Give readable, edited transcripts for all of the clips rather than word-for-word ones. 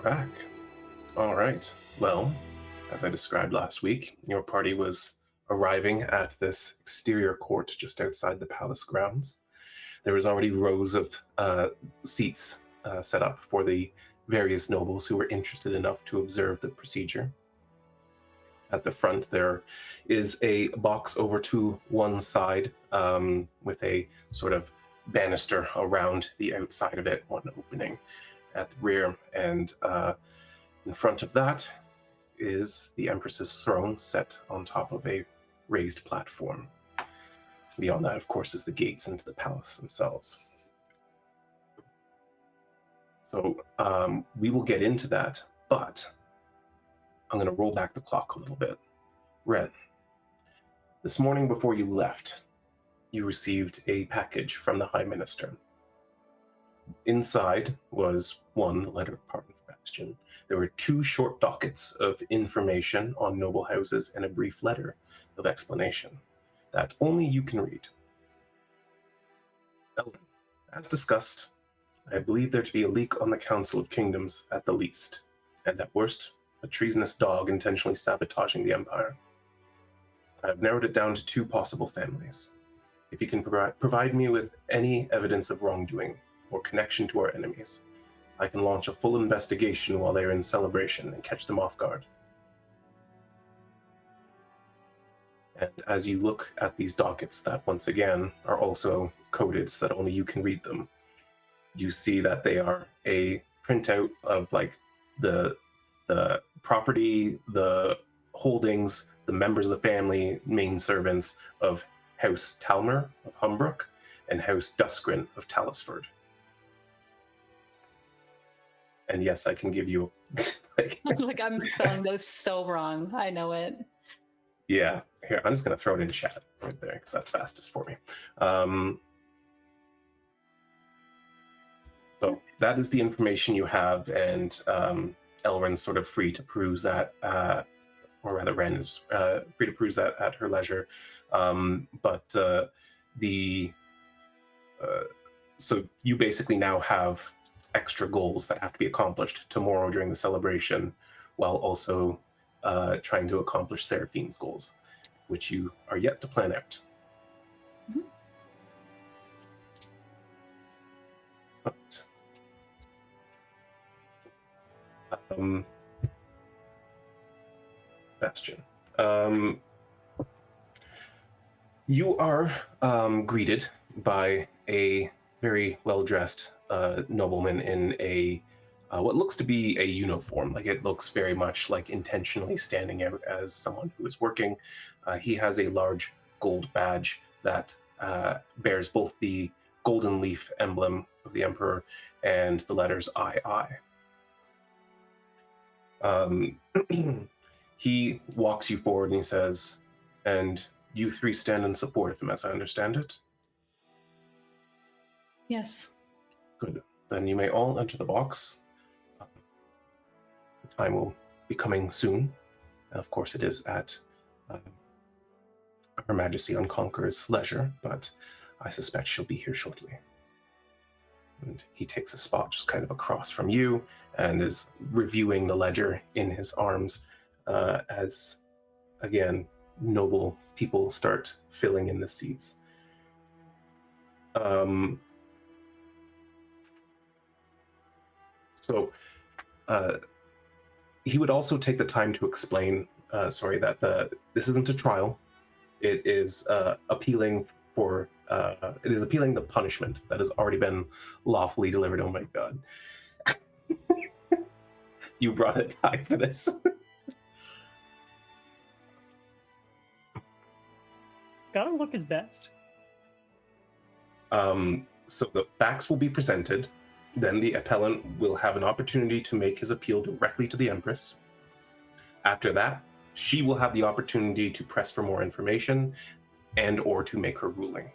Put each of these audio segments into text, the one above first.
back. All right. Well, as I described last week, your party was arriving at this exterior court just outside the palace grounds. There was already rows of seats set up for the various nobles who were interested enough to observe the procedure. At the front, there is a box over to one side with a sort of banister around the outside of it, one opening at the rear, and in front of that is the Empress's throne set on top of a raised platform. Beyond that, of course, is the gates into the palace themselves. So we will get into that, but I'm going to roll back the clock a little bit. Wren, this morning before you left, you received a package from the High Minister. Inside was one, the letter of pardon for Bastion. There were 2 short dockets of information on noble houses and a brief letter of explanation that only you can read. Elwyn, as discussed, I believe there to be a leak on the Council of Kingdoms at the least, and at worst, a treasonous dog intentionally sabotaging the Empire. I have narrowed it down to 2 possible families. If you can provide me with any evidence of wrongdoing or connection to our enemies, I can launch a full investigation while they are in celebration and catch them off guard. And as you look at these dockets that, once again, are also coded so that only you can read them, you see that they are a printout of like the property, the holdings, the members of the family, main servants of House Talmer of Humbrook and House Duskgrin of Talisford. And yes, I can give you like I'm spelling those so wrong. I know it. Yeah, here, I'm just going to throw it in chat right there because that's fastest for me. So that is the information you have, and Elren's sort of free to peruse that, or rather Wren is free to peruse that at her leisure. So you basically now have extra goals that have to be accomplished tomorrow during the celebration, while also trying to accomplish Seraphine's goals, which you are yet to plan out. Mm-hmm. But, Bastion, you are greeted by a very well-dressed nobleman in a what looks to be a uniform. Like, it looks very much like intentionally standing out as someone who is working. He has a large gold badge that bears both the golden leaf emblem of the Emperor and the letters II. He walks you forward and he says, "And you 3 stand in support of him, as I understand it?" Yes. Good. Then you may all enter the box. The time will be coming soon. And of course, it is at Her Majesty Unconqueror's leisure, but I suspect she'll be here shortly. And he takes a spot just kind of across from you and is reviewing the ledger in his arms as, again, noble people start filling in the seats. So he would also take the time to explain, that this isn't a trial. It is appealing the punishment that has already been lawfully delivered. Oh my god. You brought a tie for this. It's gotta look his best. So the facts will be presented. Then the appellant will have an opportunity to make his appeal directly to the Empress. After that, she will have the opportunity to press for more information and or to make her ruling.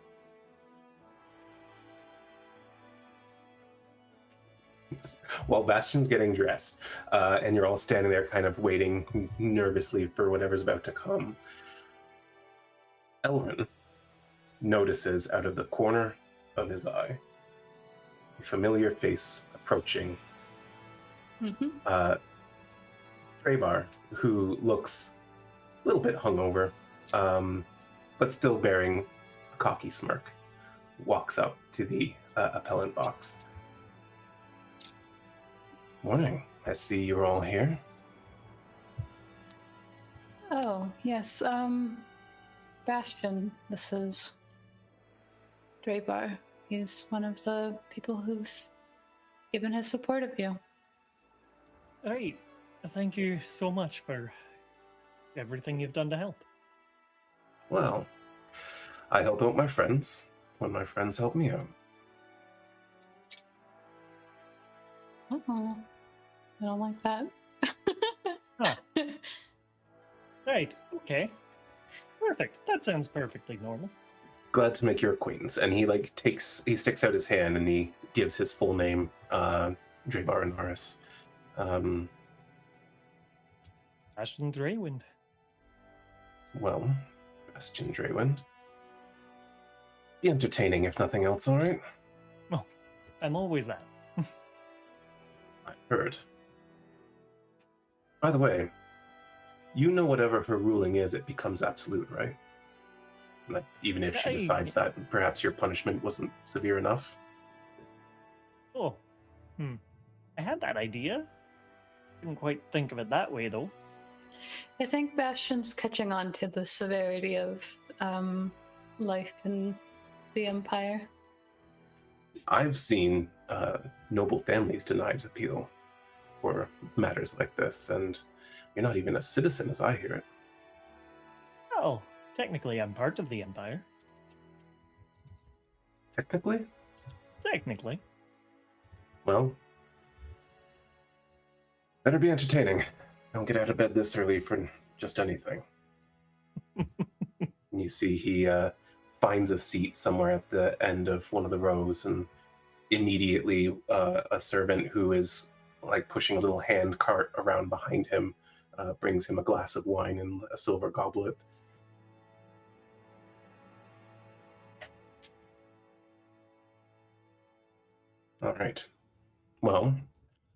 While Bastion's getting dressed, and you're all standing there kind of waiting nervously for whatever's about to come, Elren notices out of the corner of his eye a familiar face approaching Mm-hmm. Traybar, who looks a little bit hungover, but still bearing a cocky smirk, walks up to the appellant box. Morning. I see you're all here. Oh, yes. Bastion, this is Draybar. He's one of the people who've given his support of you. Right. Thank you so much for everything you've done to help. Well, I help out my friends when my friends help me out. Oh, I don't like that. Huh. Right. Okay. Perfect. That sounds perfectly normal. Glad to make your acquaintance. And he sticks out his hand and he gives his full name, Draybar Inaris. Bastion Draywind. Well, Bastion Draywind. Be entertaining if nothing else, alright? Oh, I'm always that. I heard. By the way, you know whatever her ruling is, it becomes absolute, right? Like, even if she decides that perhaps your punishment wasn't severe enough? Oh. I had that idea. Didn't quite think of it that way, though. I think Bastion's catching on to the severity of life in the Empire. I've seen noble families denied appeal for matters like this, and you're not even a citizen as I hear it. Oh, technically I'm part of the Empire. Technically? Technically. Well, better be entertaining. Don't get out of bed this early for just anything. You see he finds a seat somewhere at the end of one of the rows, and immediately a servant who is like pushing a little hand cart around behind him brings him a glass of wine in a silver goblet. All right. Well, a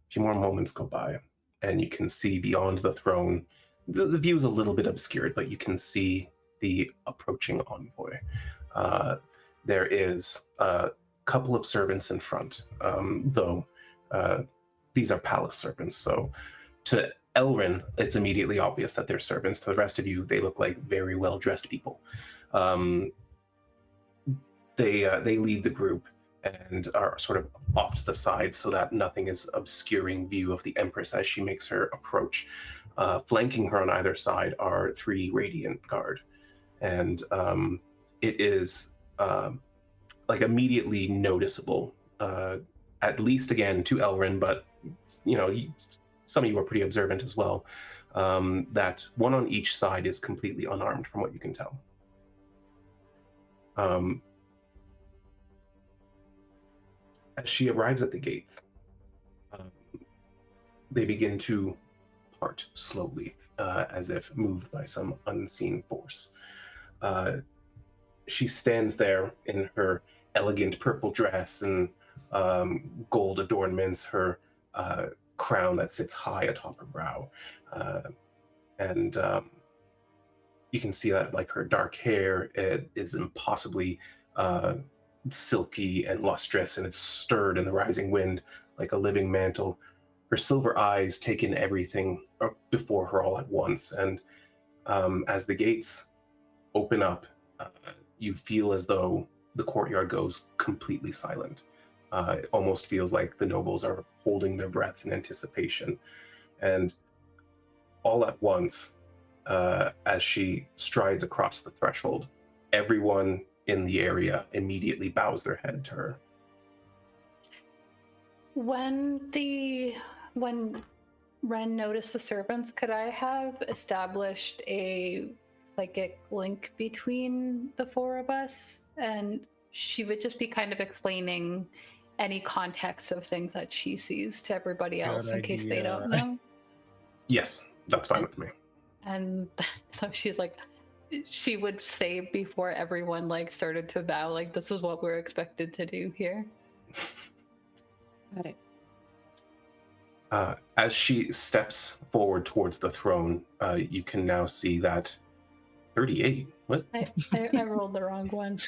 few more moments go by, and you can see beyond the throne. The view is a little bit obscured, but you can see the approaching envoy. There is a couple of servants in front, though these are palace servants. So to Elrin, it's immediately obvious that they're servants. To the rest of you, they look like very well-dressed people. They lead the group and are sort of off to the side so that nothing is obscuring view of the Empress as she makes her approach. Flanking her on either side are 3 Radiant Guard. And it is like immediately noticeable, at least again to Elrin, but you know, some of you are pretty observant as well, that one on each side is completely unarmed from what you can tell. As she arrives at the gates, they begin to part slowly, as if moved by some unseen force. She stands there in her elegant purple dress and gold adornments, her crown that sits high atop her brow. And you can see that like her dark hair is impossibly silky and lustrous, and it's stirred in the rising wind like a living mantle. Her silver eyes take in everything before her all at once, and as the gates open up, you feel as though the courtyard goes completely silent. It almost feels like the nobles are holding their breath in anticipation. And all at once, as she strides across the threshold, everyone in the area immediately bows their head to her. When Wren noticed the servants, could I have established a psychic link between the 4 of us? And she would just be kind of explaining any context of things that she sees to everybody else in case they don't know. Yes, that's fine with me. And so she's like, she would say before everyone like started to bow, like, this is what we're expected to do here. Got it. As she steps forward towards the throne, you can now see that 38. What? I rolled the wrong one.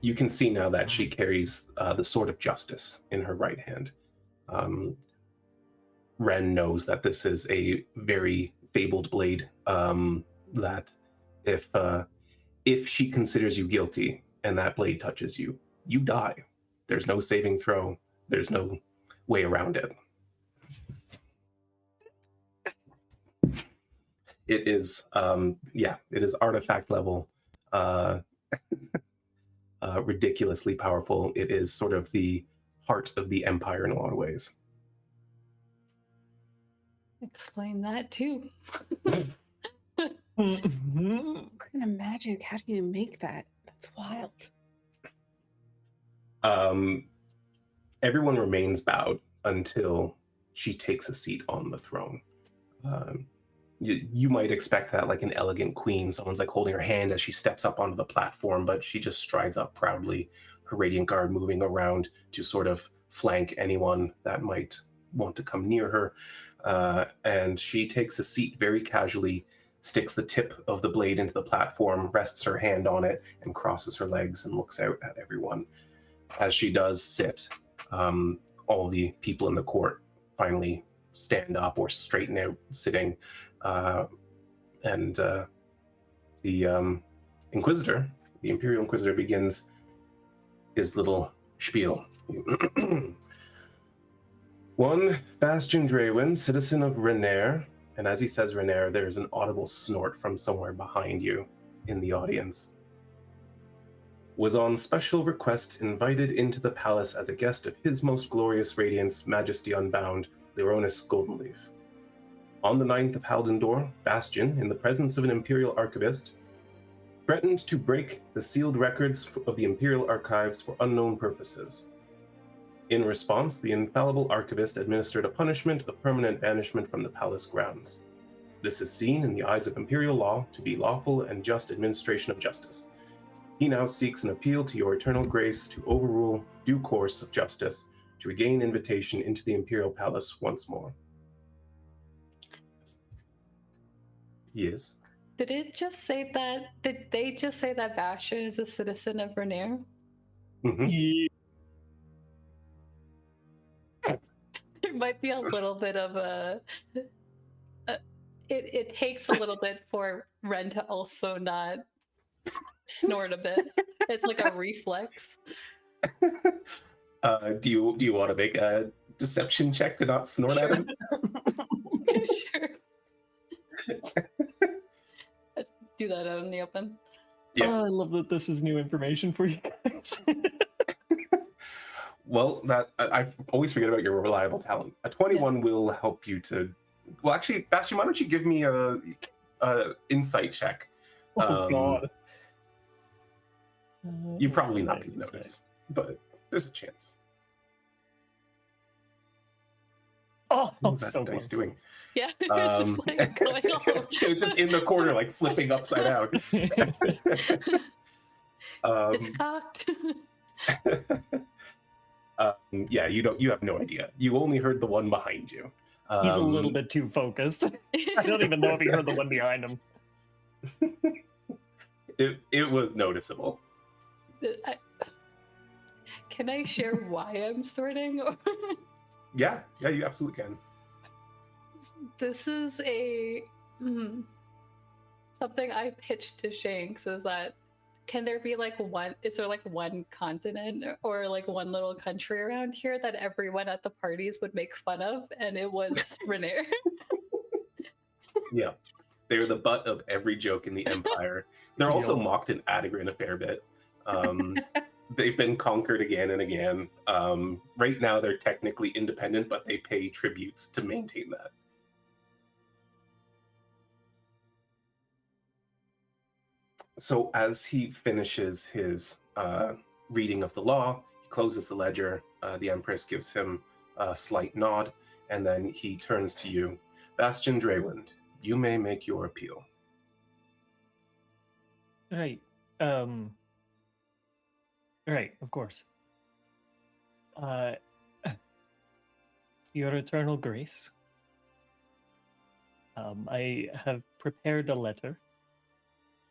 You can see now that she carries the Sword of Justice in her right hand. Wren knows that this is a very fabled blade, that if she considers you guilty and that blade touches you, you die. There's no saving throw. There's no way around it. It is, it is artifact level, ridiculously powerful. It is sort of the heart of the Empire in a lot of ways. Explain that too. What kind of magic? How do you make that? That's wild. Everyone remains bowed until she takes a seat on the throne. You might expect that, like an elegant queen, someone's like holding her hand as she steps up onto the platform, but she just strides up proudly, her radiant guard moving around to sort of flank anyone that might want to come near her. And she takes a seat very casually, sticks the tip of the blade into the platform, rests her hand on it, and crosses her legs and looks out at everyone. As she does sit, all the people in the court finally stand up or straighten out sitting, and the Inquisitor, the Imperial Inquisitor, begins his little spiel. One Bastion Draywind, citizen of Renair, and as he says Renair, there's an audible snort from somewhere behind you in the audience, was on special request invited into the palace as a guest of His Most Glorious Radiance, Majesty Unbound, Lyronis Goldenleaf. On the 9th of Haldendor, Bastion, in the presence of an Imperial Archivist, threatened to break the sealed records of the Imperial Archives for unknown purposes. In response, the infallible Archivist administered a punishment of permanent banishment from the palace grounds. This is seen in the eyes of Imperial law to be lawful and just administration of justice. He now seeks an appeal to your eternal grace to overrule due course of justice, to regain invitation into the Imperial Palace once more. Yes. Did it just say that? Did they just say that Basha is a citizen of Renair? Mm-hmm. Yeah. There might be a little bit of it takes a little bit for Wren to also not snort a bit. It's like a reflex. Do you want to make a deception check to not snort at him? Sure. Do that out in the open. Yeah. Oh, I love that this is new information for you guys. Well, I always forget about your reliable talent. A 21 will help you to. Well, actually, Bastion, why don't you give me a insight check? Oh God. You probably not going to notice, but there's a chance. Oh, What was that so dice close. doing? Yeah, it's just like going on. It was just in the corner, like flipping upside down. It's cocked. Yeah, you have no idea. You only heard the one behind you. He's a little bit too focused. I don't even know if he heard the one behind him. It was noticeable. Can I share why I'm sorting? Yeah, you absolutely can. This is a something I pitched to Shanks, is that can there be like is there like one continent or like one little country around here that everyone at the parties would make fun of? And it was Renair. Yeah, they're the butt of every joke in the Empire. They're also mocked in Adigran a fair bit. They've been conquered again and again. Right now they're technically independent, but they pay tributes to maintain that. So as he finishes his reading of the law, he closes the ledger. The Empress gives him a slight nod, and then he turns to you. Bastion Draywind, you may make your appeal. Right. Right, of course. Uh, Your Eternal Grace, I have prepared a letter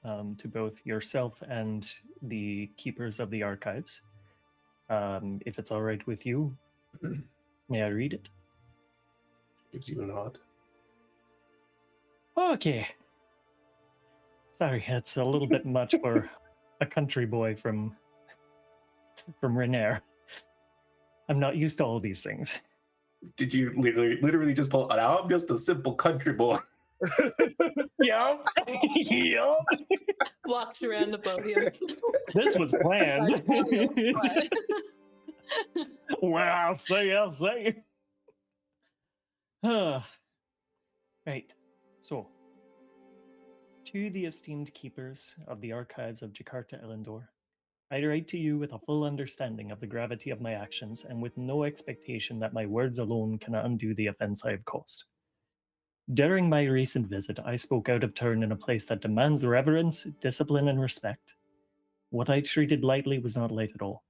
to both yourself and the keepers of the archives. If it's all right with you, may I read it? Gives you a nod. Okay. Sorry, it's a little bit much for a country boy from Renair. I'm not used to all these things. Did you literally just pull? I'm just a simple country boy. Yup. Yup. Walks around above you. This was planned. What? Well, I'll say. Right. So, to the esteemed keepers of the archives of Jika'artan Empire, I write to you with a full understanding of the gravity of my actions and with no expectation that my words alone can undo the offense I have caused. During my recent visit, I spoke out of turn in a place that demands reverence, discipline, and respect. What I treated lightly was not light at all.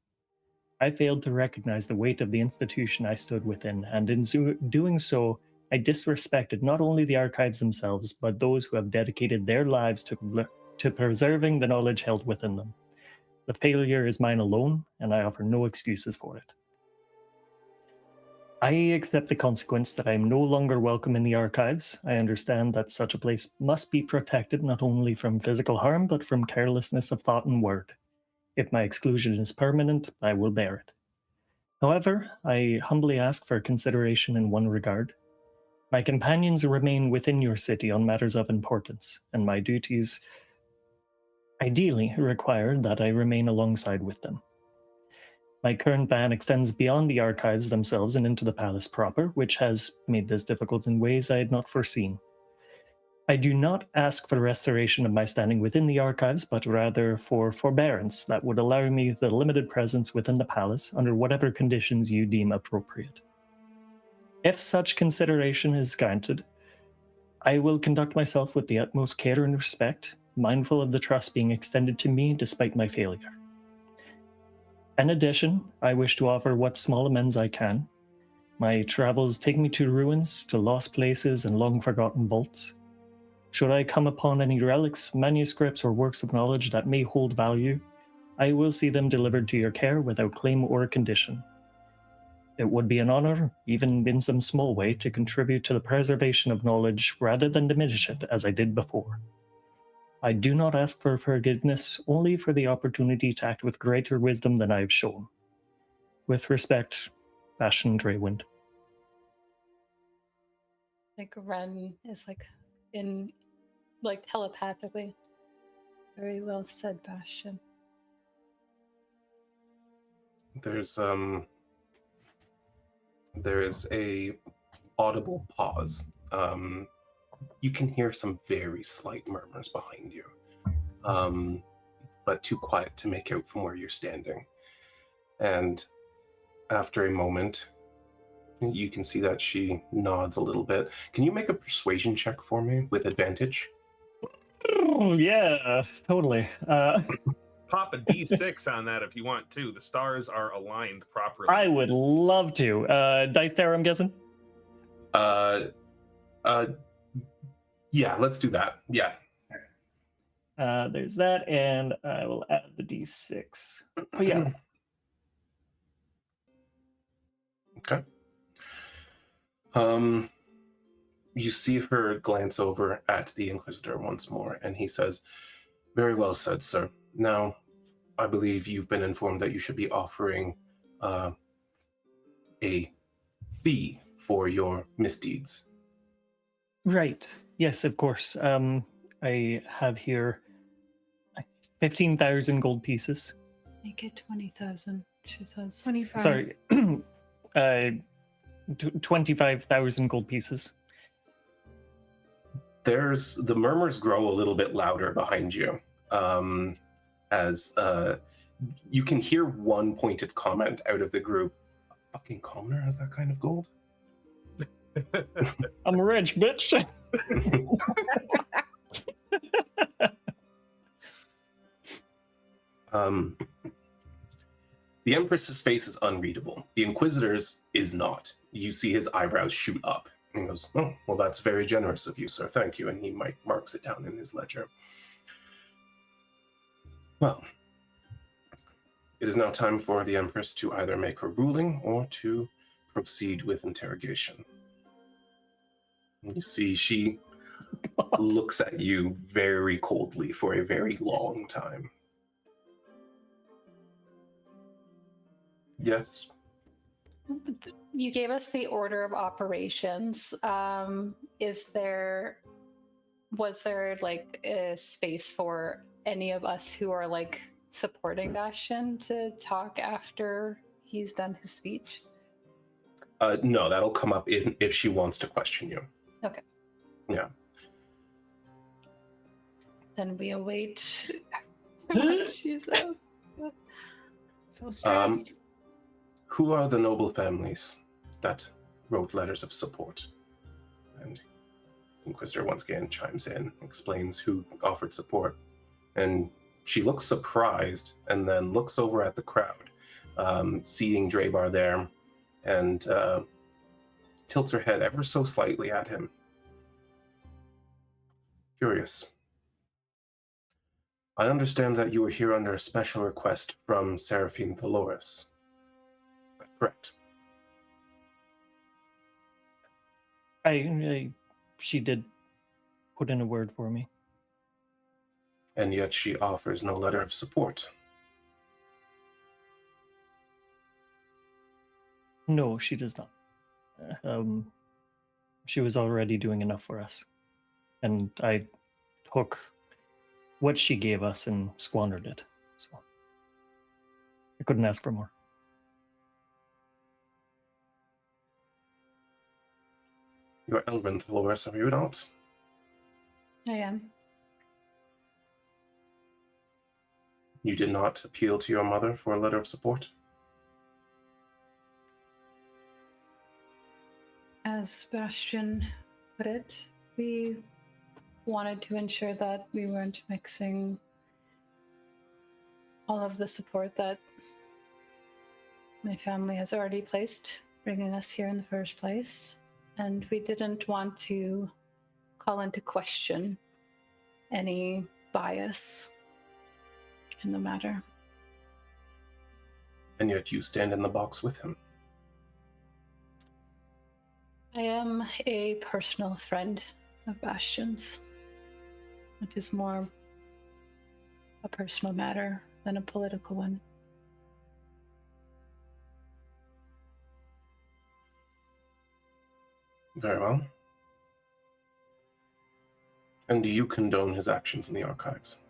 I failed to recognize the weight of the institution I stood within, and in doing so, I disrespected not only the archives themselves, but those who have dedicated their lives to preserving the knowledge held within them. The failure is mine alone, and I offer no excuses for it. I accept the consequence that I am no longer welcome in the archives. I understand that such a place must be protected not only from physical harm, but from carelessness of thought and word. If my exclusion is permanent, I will bear it. However, I humbly ask for consideration in one regard. My companions remain within your city on matters of importance, and my duties ideally require that I remain alongside with them. My current ban extends beyond the archives themselves and into the palace proper, which has made this difficult in ways I had not foreseen. I do not ask for the restoration of my standing within the archives, but rather for forbearance that would allow me the limited presence within the palace under whatever conditions you deem appropriate. If such consideration is granted, I will conduct myself with the utmost care and respect, mindful of the trust being extended to me despite my failure. In addition, I wish to offer what small amends I can. My travels take me to ruins, to lost places and long-forgotten vaults. Should I come upon any relics, manuscripts, or works of knowledge that may hold value, I will see them delivered to your care without claim or condition. It would be an honor, even in some small way, to contribute to the preservation of knowledge rather than diminish it as I did before. I do not ask for forgiveness, only for the opportunity to act with greater wisdom than I have shown. With respect, Bastion Draywind. Like Wren is telepathically. Very well said, Bastion. There is a audible pause. You can hear some very slight murmurs behind you, but too quiet to make out from where you're standing. And after a moment, you can see that she nods a little bit. Can you make a persuasion check for me with advantage? Oh, yeah, totally. Pop a D6 on that if you want to. The stars are aligned properly. I would love to. Dice there, I'm guessing? Yeah, let's do that. Yeah. There's that, and I will add the D6. Oh, yeah. Okay. You see her glance over at the Inquisitor once more, and he says, "Very well said, sir. Now, I believe you've been informed that you should be offering a fee for your misdeeds." Right. Yes, of course. I have here 15,000 gold pieces. Make it 20,000, she says. 25. Sorry. 25,000 gold pieces. The murmurs grow a little bit louder behind you, as you can hear one pointed comment out of the group. "A fucking commoner has that kind of gold?" I'm rich, bitch. The Empress's face is unreadable. The Inquisitor's is not. You see his eyebrows shoot up. And he goes, "Oh, well, that's very generous of you, sir. Thank you." And he marks it down in his ledger. Well, it is now time for the Empress to either make her ruling or to proceed with interrogation. And you see she looks at you very coldly for a very long time. Yes? You gave us the order of operations. Was there like a space for any of us who are like supporting Bastion to talk after he's done his speech? No, that'll come up if she wants to question you. Okay. Yeah. Then we await. Jesus. So stressed. Who are the noble families that wrote letters of support? And Inquisitor once again chimes in, explains who offered support. And she looks surprised and then looks over at the crowd, seeing Draybar there, and tilts her head ever so slightly at him. Curious. I understand that you were here under a special request from Seraphine Thaloris. Is that correct? She did put in a word for me. And yet she offers no letter of support. No, she does not. She was already doing enough for us. And I took what she gave us and squandered it. So I couldn't ask for more. You're Elven, Thaloris, are you not? I am. You did not appeal to your mother for a letter of support? As Bastion put it, we wanted to ensure that we weren't mixing all of the support that my family has already placed, bringing us here in the first place. And we didn't want to call into question any bias in the matter. And yet you stand in the box with him. I am a personal friend of Bastion's. It is more a personal matter than a political one. Very well. And do you condone his actions in the archives?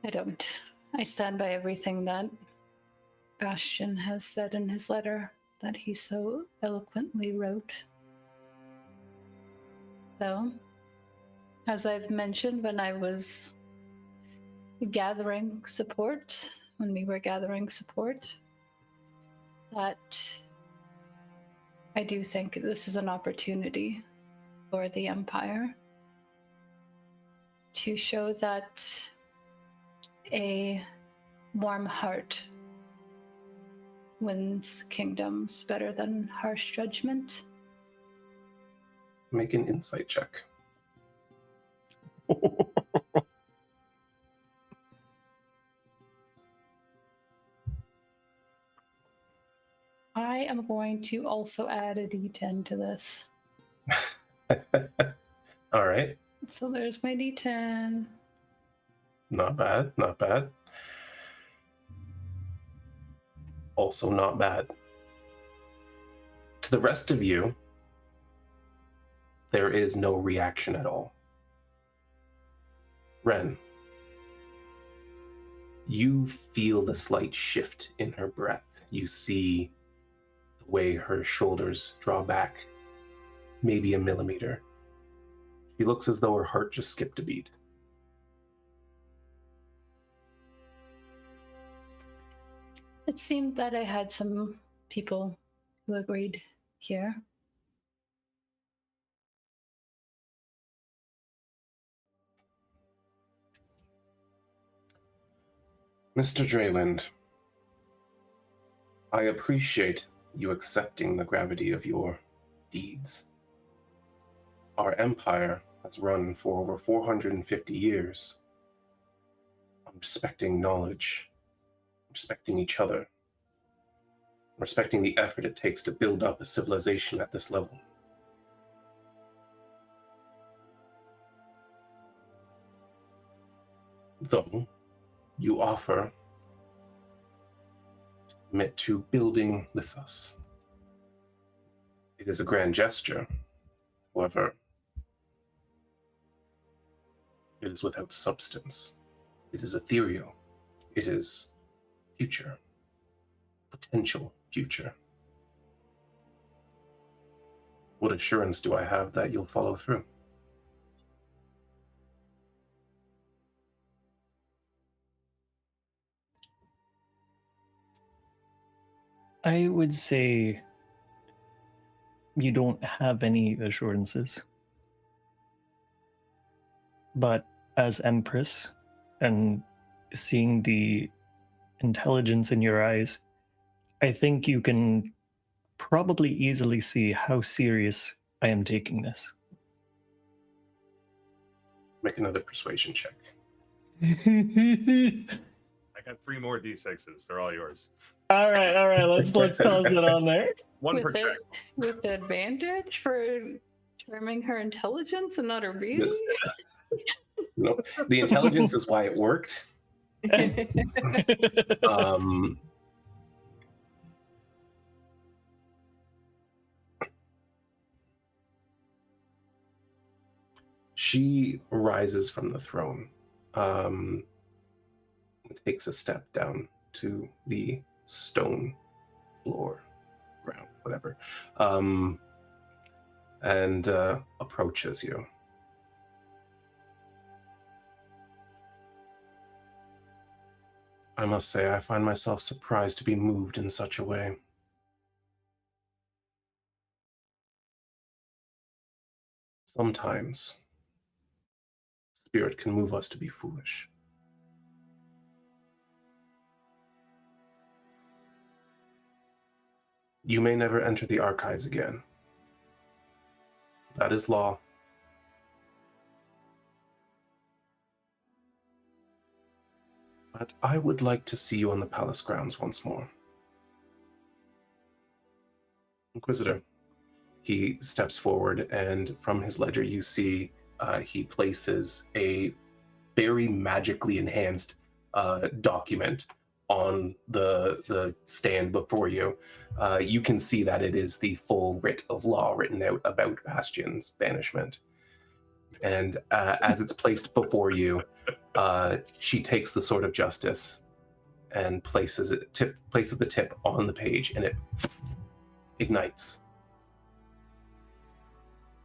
I don't. I stand by everything that Bastion has said in his letter that he so eloquently wrote. Though, as I've mentioned when we were gathering support, that I do think this is an opportunity for the Empire to show that a warm heart wins kingdoms better than harsh judgment. Make an insight check. I am going to also add a d10 to this. All right. So there's my d10. Not bad, not bad. Also not bad. To the rest of you, there is no reaction at all. Wren, you feel the slight shift in her breath. You see the way her shoulders draw back, maybe a millimeter. She looks as though her heart just skipped a beat. It seemed that I had some people who agreed here. Mr. Draywind, I appreciate you accepting the gravity of your deeds. Our empire has run for over 450 years. I'm respecting knowledge, respecting each other, respecting the effort it takes to build up a civilization at this level. Though you offer to commit to building with us. It is a grand gesture. However, it is without substance. It is ethereal. It is future. Potential future. What assurance do I have that you'll follow through? I would say you don't have any assurances. But as Empress, and seeing the intelligence in your eyes, I think you can probably easily see how serious I am taking this. Make another persuasion check. I got 3 more D6s. They're all yours. All right. Let's toss it on there. One per With check. with advantage for determining her intelligence and not her beauty. No, the intelligence is why it worked. She rises from the throne, takes a step down to the stone floor, ground, whatever, and approaches you. I must say, I find myself surprised to be moved in such a way. Sometimes, spirit can move us to be foolish. You may never enter the archives again. That is law. But I would like to see you on the palace grounds once more. Inquisitor. He steps forward, and from his ledger you see he places a very magically enhanced document on the stand before you. You can see that it is the full writ of law written out about Bastion's banishment. And as it's placed before you, she takes the Sword of Justice and places the tip on the page, and it ignites.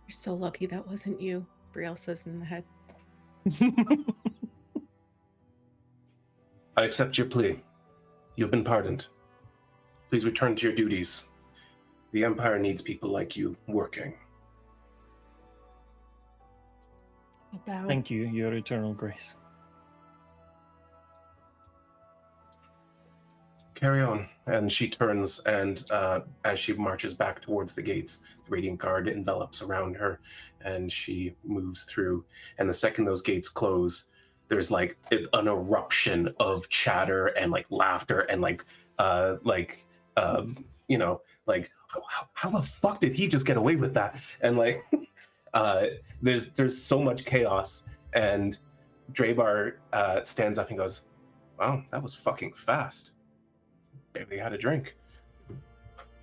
You're so lucky that wasn't you, Brielle says in the head. I accept your plea. You've been pardoned. Please return to your duties. The Empire needs people like you working. Thank you, your eternal grace. Carry on. And she turns, and as she marches back towards the gates, the Radiant Guard envelops around her, and she moves through. And the second those gates close, there's like an eruption of chatter and like laughter and how the fuck did he just get away with that? And like there's so much chaos, and Draybar stands up and goes, "Wow, that was fucking fast. Barely had a drink.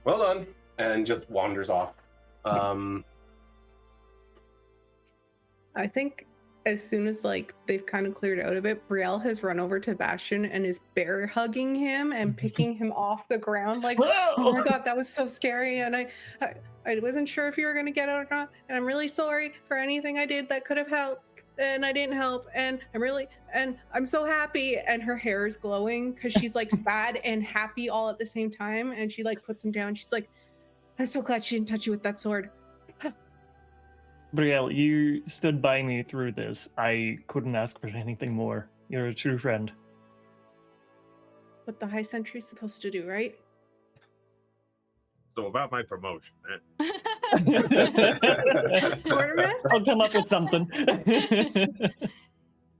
Well done," and just wanders off. I think as soon as like they've kind of cleared out of it, Brielle has run over to Bastion and is bear hugging him and picking him off the ground like, "Oh my god, that was so scary, and I wasn't sure if you were gonna get out or not, and I'm really sorry for anything I did that could have helped, and I didn't help, and I'm so happy." And her hair is glowing because she's like sad and happy all at the same time, and she like puts him down. She's like, "I'm so glad she didn't touch you with that sword." Brielle, you stood by me through this. I couldn't ask for anything more. You're a true friend. What the High Sentry's supposed to do, right? So about my promotion, man. Quartermaster? I'll come up with something.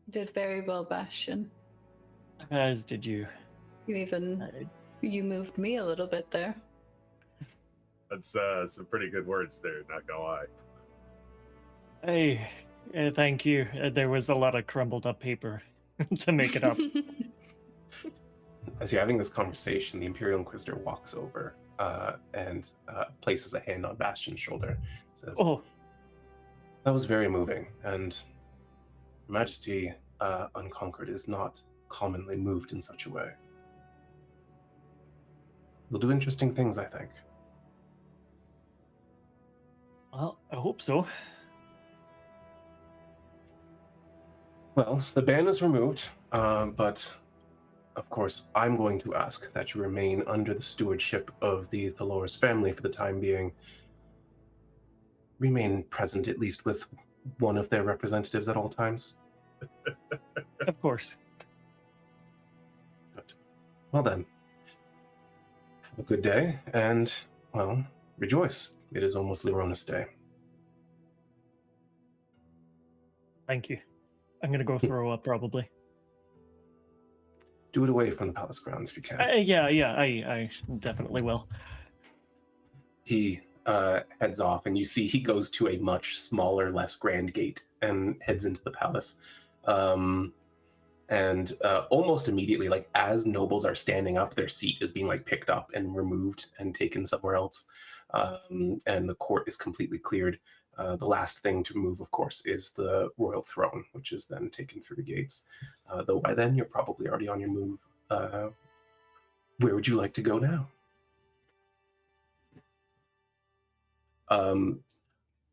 Did very well, Bastion. As did you. You moved me a little bit there. That's some pretty good words there, not gonna lie. Hey, thank you. There was a lot of crumbled up paper to make it up. As you're having this conversation, the Imperial Inquisitor walks over and places a hand on Bastion's shoulder. Says, Oh, that was very moving, and Your Majesty Unconquered is not commonly moved in such a way. You'll do interesting things, I think. well, I hope so. Well, the ban is removed, but of course, I'm going to ask that you remain under the stewardship of the Thalor's family for the time being. Remain present, at least with one of their representatives at all times. Of course. Good. Well then, have a good day, and, well, rejoice. It is almost Lironis Day. Thank you. I'm gonna go throw up probably. Do it away from the palace grounds if you can. Yeah, I definitely will. He heads off, and you see he goes to a much smaller, less grand gate and heads into the palace. And almost immediately, like as nobles are standing up, their seat is being like picked up and removed and taken somewhere else. And the court is completely cleared. The last thing to move, of course, is the royal throne, which is then taken through the gates. Though by then, you're probably already on your move. Where would you like to go now?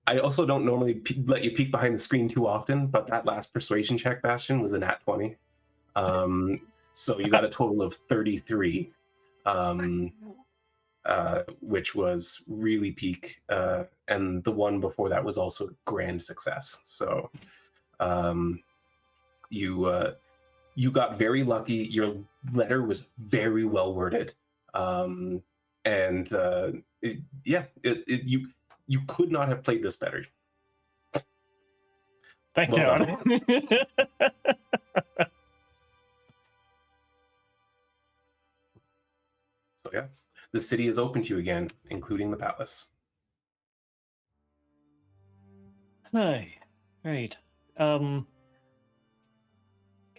I also don't normally let you peek behind the screen too often, but that last persuasion check, Bastion, was a nat 20. So you got a total of 33, which was really peak. And the one before that was also a grand success. So you got very lucky. Your letter was very well worded. You could not have played this better. Thank Well God. So yeah, the city is open to you again, including the palace. Hi. Right. Can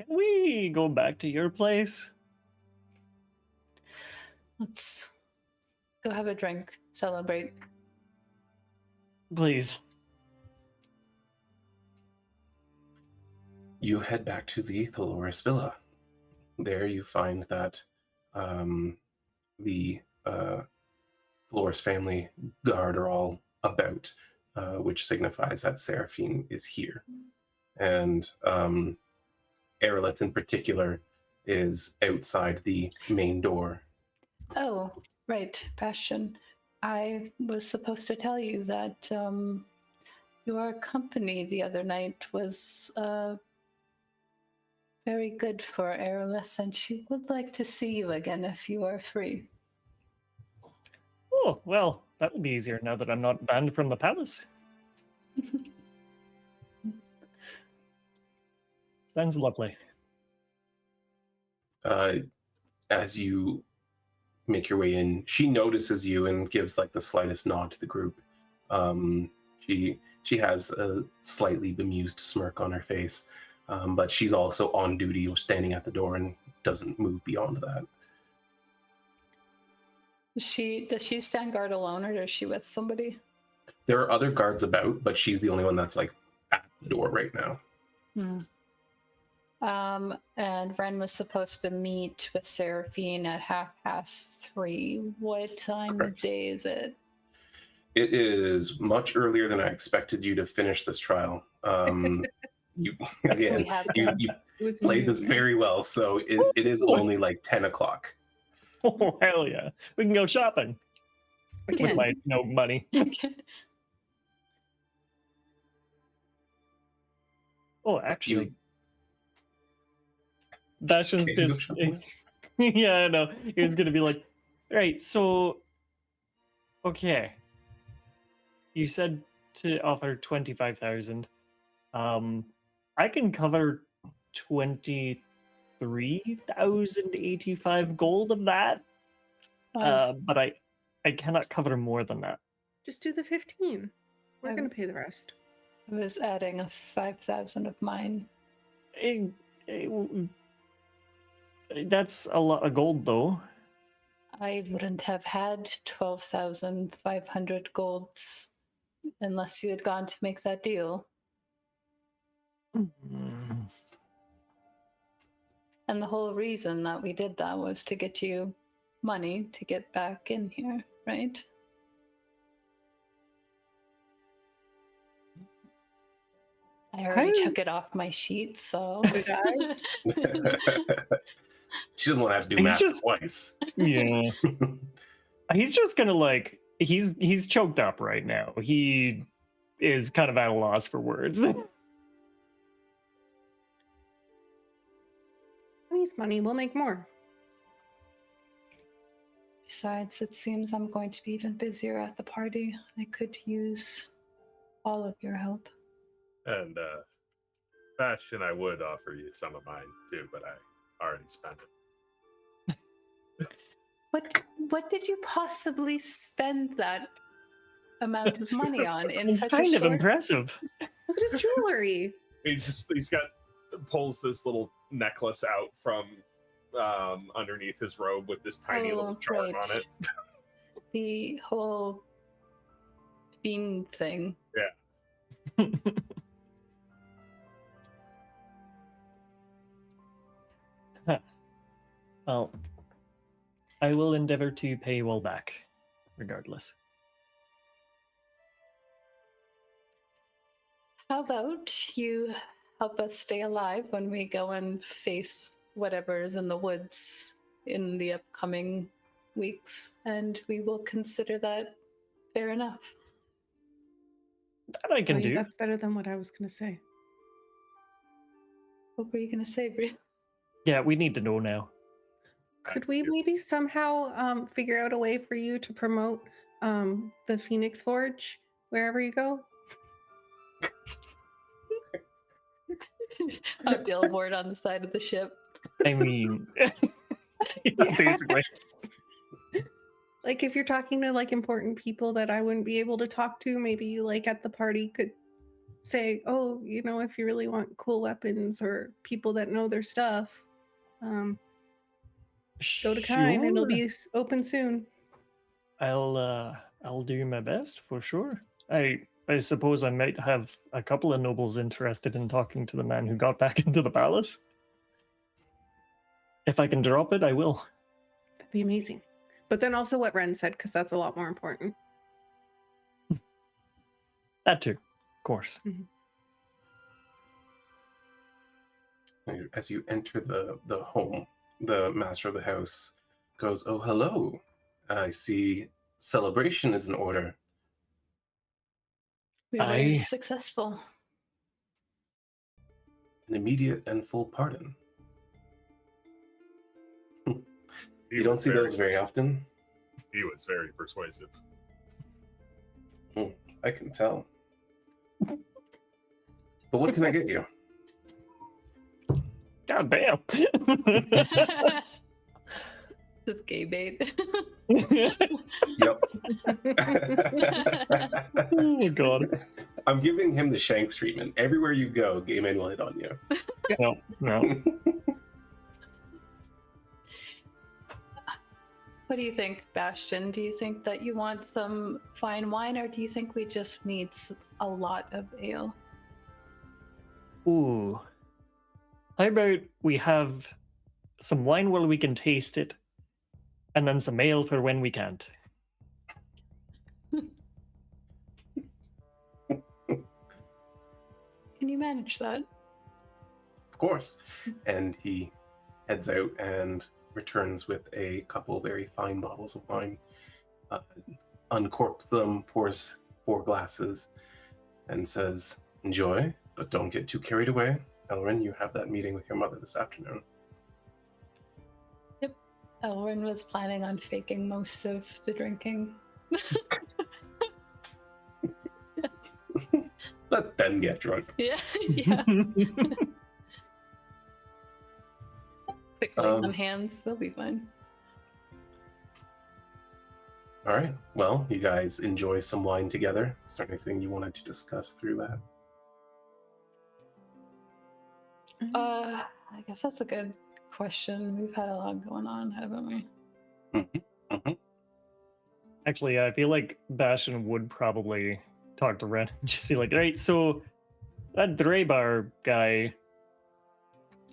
we go back to your place? Let's go have a drink, celebrate. Please. You head back to the Thalor's villa. There you find that the Thalor's family guard are all about, which signifies that Seraphine is here. And Aerolith in particular is outside the main door. Oh, right, Bastion. I was supposed to tell you that your company the other night was very good for Aerolith, and she would like to see you again if you are free. Oh, well, that will be easier now that I'm not banned from the palace. Sounds lovely. As you make your way in, she notices you and gives like the slightest nod to the group. She has a slightly bemused smirk on her face, but she's also on duty or standing at the door and doesn't move beyond that. Does she stand guard alone, or is she with somebody? There are other guards about, but she's the only one that's like at the door right now. And Wren was supposed to meet with Seraphine at 3:30. What time Correct. of day is it? It is much earlier than I expected you to finish this trial. You again, you played this very well, so it is only like 10 o'clock. Oh, hell yeah. We can go shopping. With my no money. Oh, actually, Bastion's Okay, go just... shopping. Yeah, I know. He was going to be like, right, so Okay. You said to offer 25,000. I can cover 23,085 gold of that, but I cannot cover more than that. Just do the 15. We're I- gonna pay the rest. I was adding a 5,000 of mine. That's a lot of gold, though. I wouldn't have had 12,500 golds unless you had gone to make that deal. Mm. And the whole reason that we did that was to get you money to get back in here, right? I already took it off my sheet, so. Did I? She doesn't want to have to do math twice. Yeah. He's just gonna like he's choked up right now. He is kind of at a loss for words. Money's money. We'll make more. Besides, it seems I'm going to be even busier at the party. I could use all of your help. And Bastion, I would offer you some of mine too, but I already spent it. What did you possibly spend that amount of money on in It's such kind a of short... impressive. Look at his jewelry. He's pulls this little necklace out from underneath his robe with this tiny little charm right. on it. The whole bean thing. Yeah. Well, I will endeavor to pay you all back, regardless. How about you help us stay alive when we go and face whatever is in the woods in the upcoming weeks, and we will consider that fair enough. That I can do. That's better than what I was gonna say. What were you going to say, Brielle? Yeah, we need to know now. Could we maybe somehow figure out a way for you to promote the Phoenix Forge wherever you go? A billboard on the side of the ship. I mean, basically. Like if you're talking to like important people that I wouldn't be able to talk to, maybe you like at the party could say, oh, you know, if you really want cool weapons or people that know their stuff, go to Kine and it'll be open soon. I'll do my best for sure. I suppose I might have a couple of nobles interested in talking to the man who got back into the palace. If I can drop it, I will. That'd be amazing. But then also what Wren said, because that's a lot more important. That too, of course. Mm-hmm. As you enter the home, the master of the house goes, "Oh, hello. I see celebration is in order." We were very successful. An immediate and full pardon. You don't see those very often. He was very persuasive. I can tell. But what can I get you? God damn. Just gay bait. Yep. Oh god. I'm giving him the Shanks treatment. Everywhere you go, gay men will hit on you. No. What do you think, Bastion? Do you think that you want some fine wine, or do you think we just need a lot of ale? Ooh. How about we have some wine while we can taste it, and then some ale for when we can't? Can you manage that? Of course. And he heads out and returns with a couple very fine bottles of wine, uncorks them, pours 4 glasses, and says, "Enjoy, but don't get too carried away. Elrin, you have that meeting with your mother this afternoon." Yep. Elrin was planning on faking most of the drinking. Let them get drunk. Yeah, yeah. Quick light on hands, they'll be fine. All right. Well, you guys enjoy some wine together. Is there anything you wanted to discuss through that? I guess that's a good question. We've had a lot going on, haven't we? Mm-hmm. Mm-hmm. Actually, I feel like Bastion would probably talk to Wren and just be like, right, so that Draybar guy,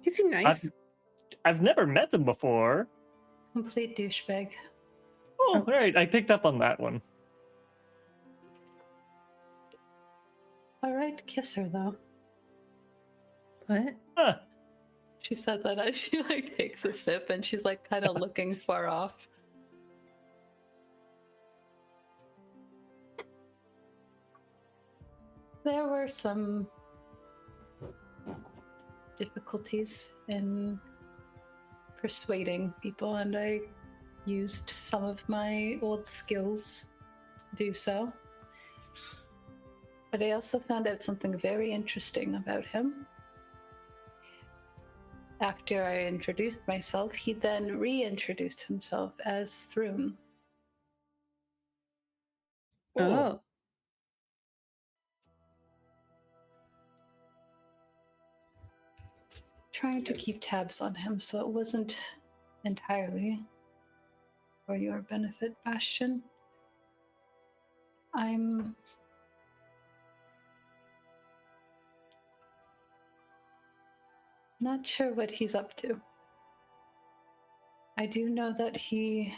He seemed nice. I've never met him before. Complete douchebag. Oh, right, I picked up on that one. All right, kiss her though. What? Huh. She said that as she like takes a sip and she's like kind of looking far off. There were some difficulties in persuading people, and I used some of my old skills to do so. But I also found out something very interesting about him. After I introduced myself, he then reintroduced himself as Thrun. Oh. Trying to keep tabs on him, so it wasn't entirely for your benefit, Bastion. I'm not sure what he's up to. I do know that he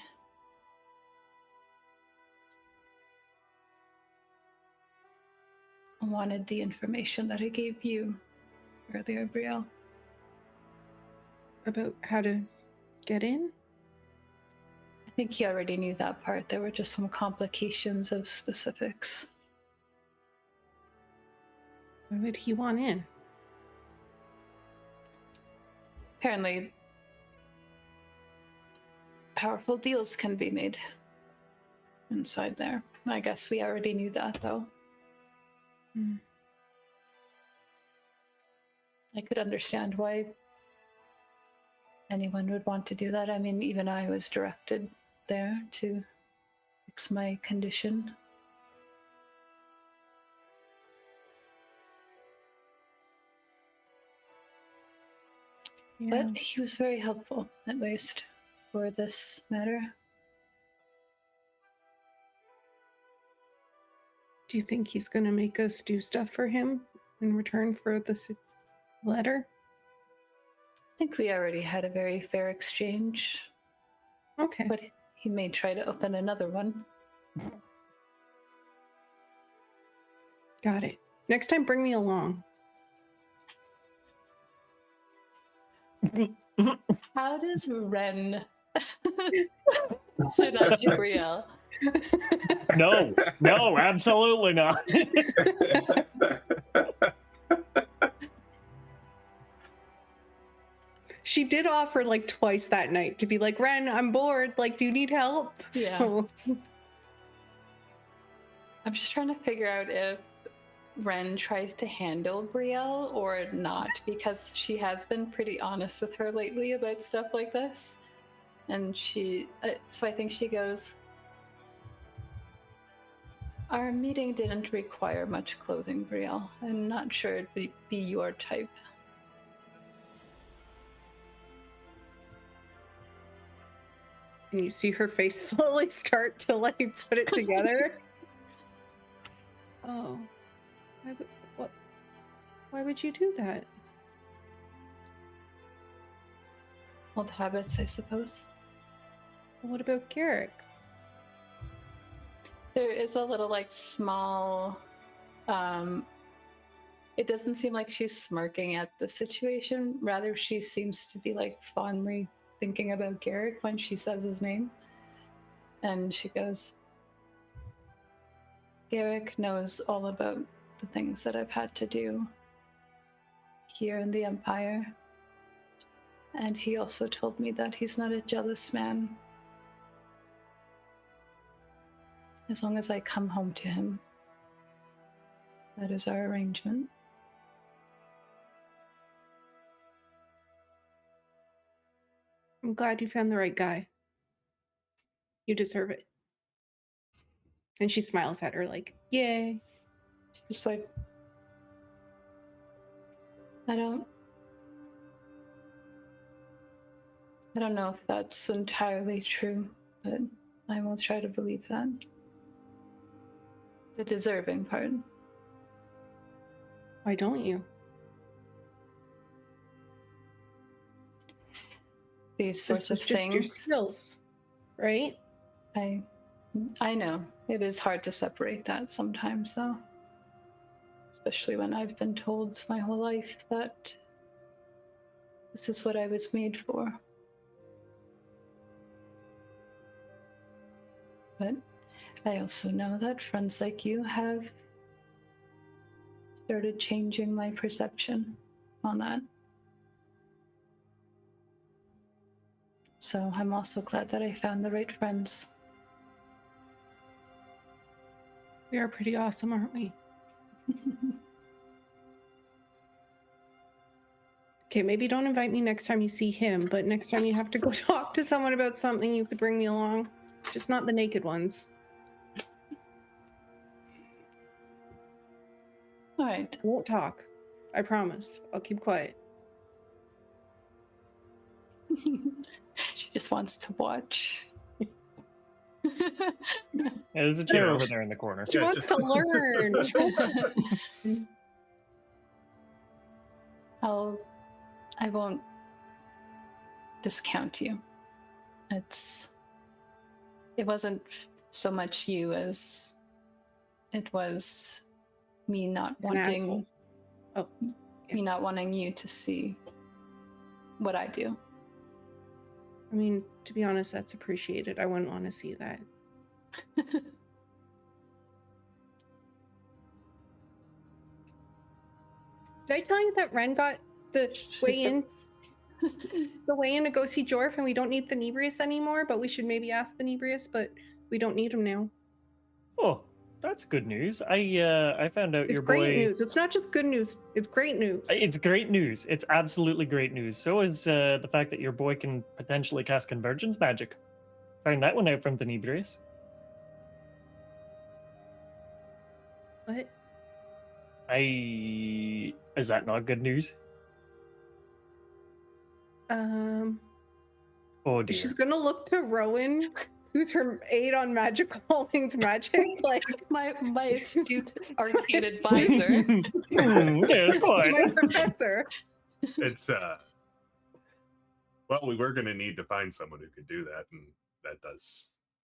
wanted the information that I gave you earlier, Brielle. About how to get in? I think he already knew that part. There were just some complications of specifics. Why would he want in? Apparently, powerful deals can be made inside there. I guess we already knew that, though. I could understand why anyone would want to do that. I mean, even I was directed there to fix my condition. Yeah. But he was very helpful, at least, for this matter. Do you think he's going to make us do stuff for him in return for this letter? I think we already had a very fair exchange, Okay. but he may try to open another one. Got it. Next time, bring me along. How does Wren sit up to Brielle? No, absolutely not. She did offer like twice that night to be like, Wren, I'm bored. Like, do you need help? Yeah. So, I'm just trying to figure out if Wren tries to handle Brielle or not, because she has been pretty honest with her lately about stuff like this. And so I think she goes, our meeting didn't require much clothing, Brielle. I'm not sure it would be your type. and you see her face slowly start to like put it together. Oh, why would you do that? Old habits, I suppose. What about Garrick? There is a little like small, it doesn't seem like she's smirking at the situation. Rather, she seems to be like fondly thinking about Garrick when she says his name. And she goes, Garrick knows all about the things that I've had to do here in the Empire. And he also told me that he's not a jealous man. As long as I come home to him. That is our arrangement. I'm glad you found the right guy. You deserve it. And she smiles at her like, yay. Just like, I don't know if that's entirely true, but I will try to believe that. The deserving part. Why don't you? These sorts of This is just your things. skills, right? I know. It is hard to separate that sometimes, though. Especially when I've been told my whole life that this is what I was made for. But I also know that friends like you have started changing my perception on that. So I'm also glad that I found the right friends. We are pretty awesome, aren't we? Okay, maybe don't invite me next time you see him, but next time you have to go talk to someone about something, you could bring me along. Just not the naked ones. All right. I won't talk. I promise. I'll keep quiet. She just wants to watch. Yeah, there's a chair over there in the corner. She wants to learn. I won't discount you. It wasn't so much you as it was me not He's an wanting asshole. Oh, yeah. me not wanting you to see what I do. I mean, to be honest, that's appreciated. I wouldn't want to see that. Did I tell you that Wren got the way in to go see Jorf, and we don't need the Nebrius anymore, but we should maybe ask the Nebrius, but we don't need him now. Oh, that's good news. I found out It's your great boy. news. It's not just good news. It's great news. It's great news. It's absolutely great news. So is the fact that your boy can potentially cast Convergence magic. Found that one out from the Nebrius. What? Is that not good news? Oh dear. She's gonna look to Rhowan, who's her aide on magical things magic. Like my astute arcane advisor. Yeah, it's fine. my professor. It's well, we were going to need to find someone who could do that, and that does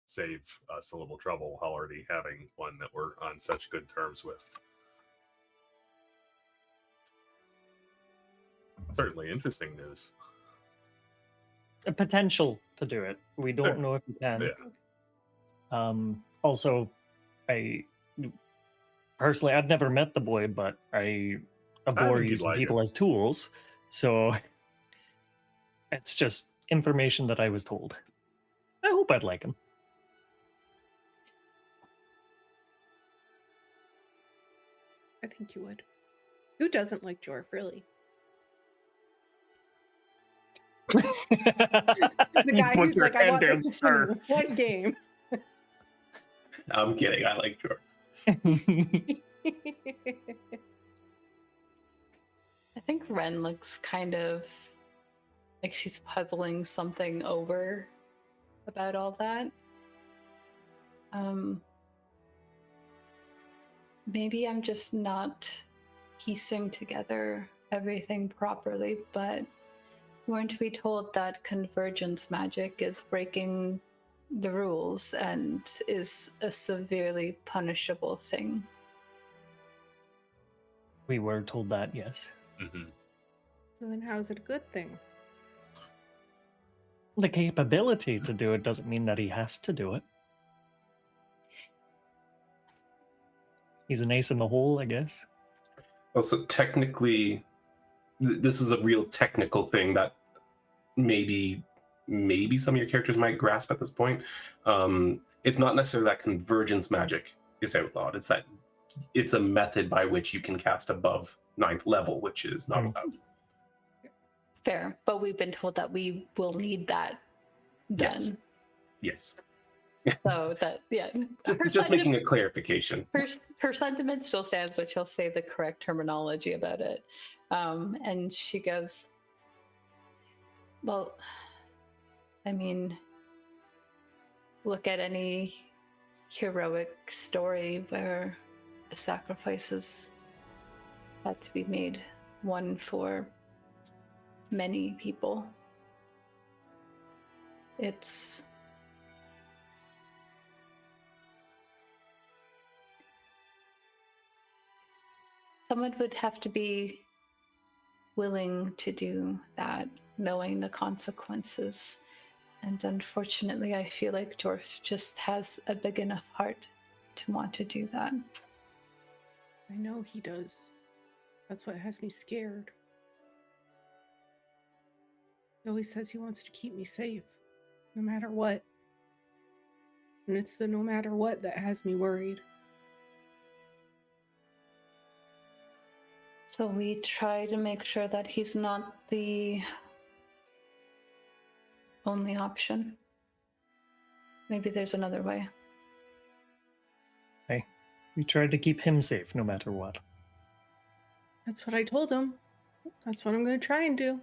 save us a little trouble already having one that we're on such good terms with. Certainly interesting news. A potential to do it. We don't know if we can. Yeah. Also, I personally, I've never met the boy, but I abhor think you'd using like people it. as tools. So it's just information that I was told. I hope I'd like him. I think you would. Who doesn't like Jorf, really? The guy who's like, I want this to one game. I'm kidding. I like Jorf. I think Wren looks kind of like she's puzzling something over about all that. Maybe I'm just not piecing together everything properly, but weren't we told that convergence magic is breaking the rules and is a severely punishable thing? We were told that, yes. Mm-hmm. So then how is it a good thing? The capability to do it doesn't mean that he has to do it. He's an ace in the hole, I guess. Also, technically, this is a real technical thing that maybe maybe some of your characters might grasp at this point. It's not necessarily that convergence magic is outlawed. It's a method by which you can cast above 9th level, which is not allowed. Fair, but we've been told that we will need that then. Yes. So that, yeah. Just making a clarification. Her sentiment still stands, but she'll say the correct terminology about it. And she goes, well, I mean, look at any heroic story where a sacrifices had to be made, one for many people. Someone would have to be willing to do that, knowing the consequences. And unfortunately, I feel like Jorf just has a big enough heart to want to do that. I know he does. That's what has me scared. He always says he wants to keep me safe, no matter what. And it's the no matter what that has me worried. So we try to make sure that he's not the only option. Maybe there's another way. Hey, we tried to keep him safe no matter what. That's what I told him. That's what I'm going to try and do.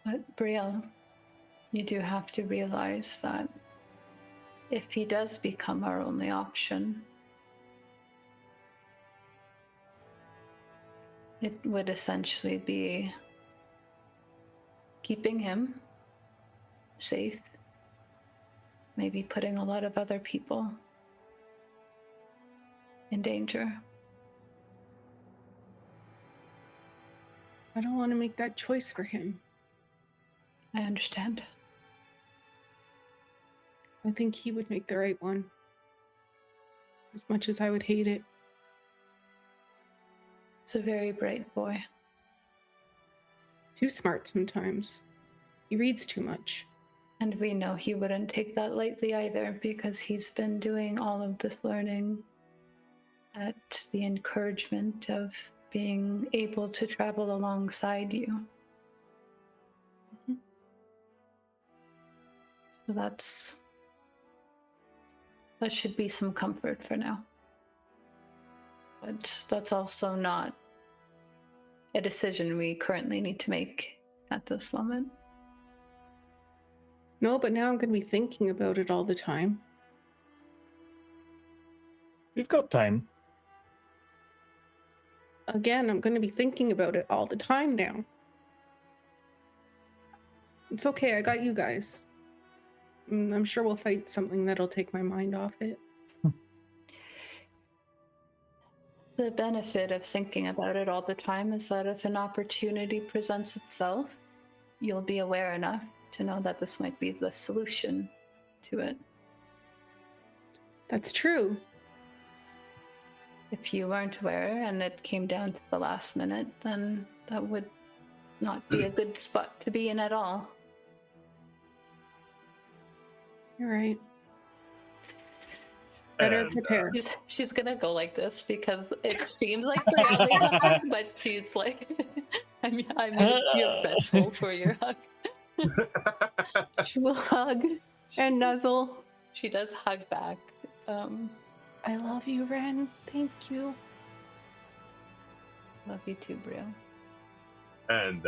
But Brielle, you do have to realize that if he does become our only option, it would essentially be keeping him safe, maybe putting a lot of other people in danger. I don't want to make that choice for him. I understand. I think he would make the right one. As much as I would hate it. He's a very bright boy. Too smart sometimes. He reads too much. And we know he wouldn't take that lightly either, because he's been doing all of this learning at the encouragement of being able to travel alongside you. Mm-hmm. So that should be some comfort for now. But that's also not a decision we currently need to make at this moment. No, but now I'm going to be thinking about it all the time. We've got time. Again, I'm going to be thinking about it all the time now. It's okay, I got you guys. I'm sure we'll fight something that'll take my mind off it. The benefit of thinking about it all the time is that if an opportunity presents itself, you'll be aware enough to know that this might be the solution to it. That's true. If you weren't aware and it came down to the last minute, then that would not be a good spot to be in at all. You're right. Better And, prepare. She's gonna go like this because it seems like Brielle needs a hug, but she's like, I'm your vessel for your hug. She will hug and nuzzle. She does hug back. I love you, Wren. Thank you. Love you too, Brielle. And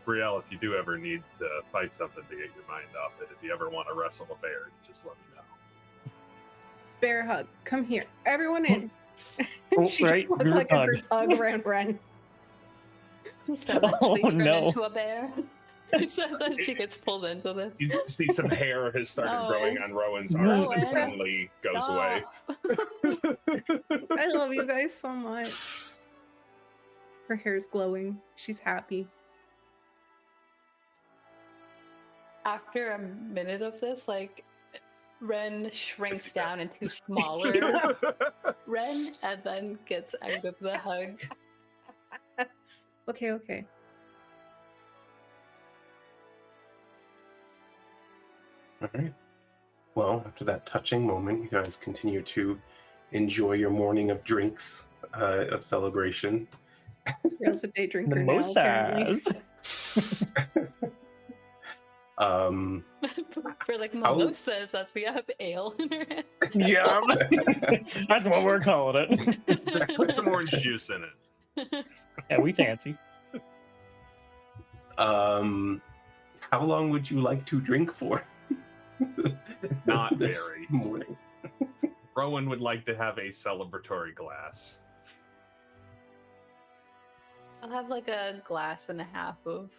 Brielle, if you do ever need to fight something to get your mind off it, if you ever want to wrestle a bear, just let me know. Bear hug. Come here. Everyone in. Oh, She right, wants group like a hug. group hug around Wren. Just eventually Oh, turn no. into a bear. So that she gets pulled into this. You see some hair has started No. growing on Rowan's arms Rowan, and suddenly goes away. I love you guys so much. Her hair's glowing. She's happy. After a minute of this, like, Wren shrinks down into smaller Wren and then gets out of the hug. Okay. All right. Well, after that touching moment, you guys continue to enjoy your morning of drinks, of celebration. Brielle's a day drinker now, apparently. Mimosas. For like How- mimosas, that's we have ale in our hand. Yeah, that's what we're calling it. Just put some orange juice in it. Yeah, we fancy. How long would you like to drink for? Not this very. morning. Rhowan would like to have a celebratory glass. I'll have like a glass and a half of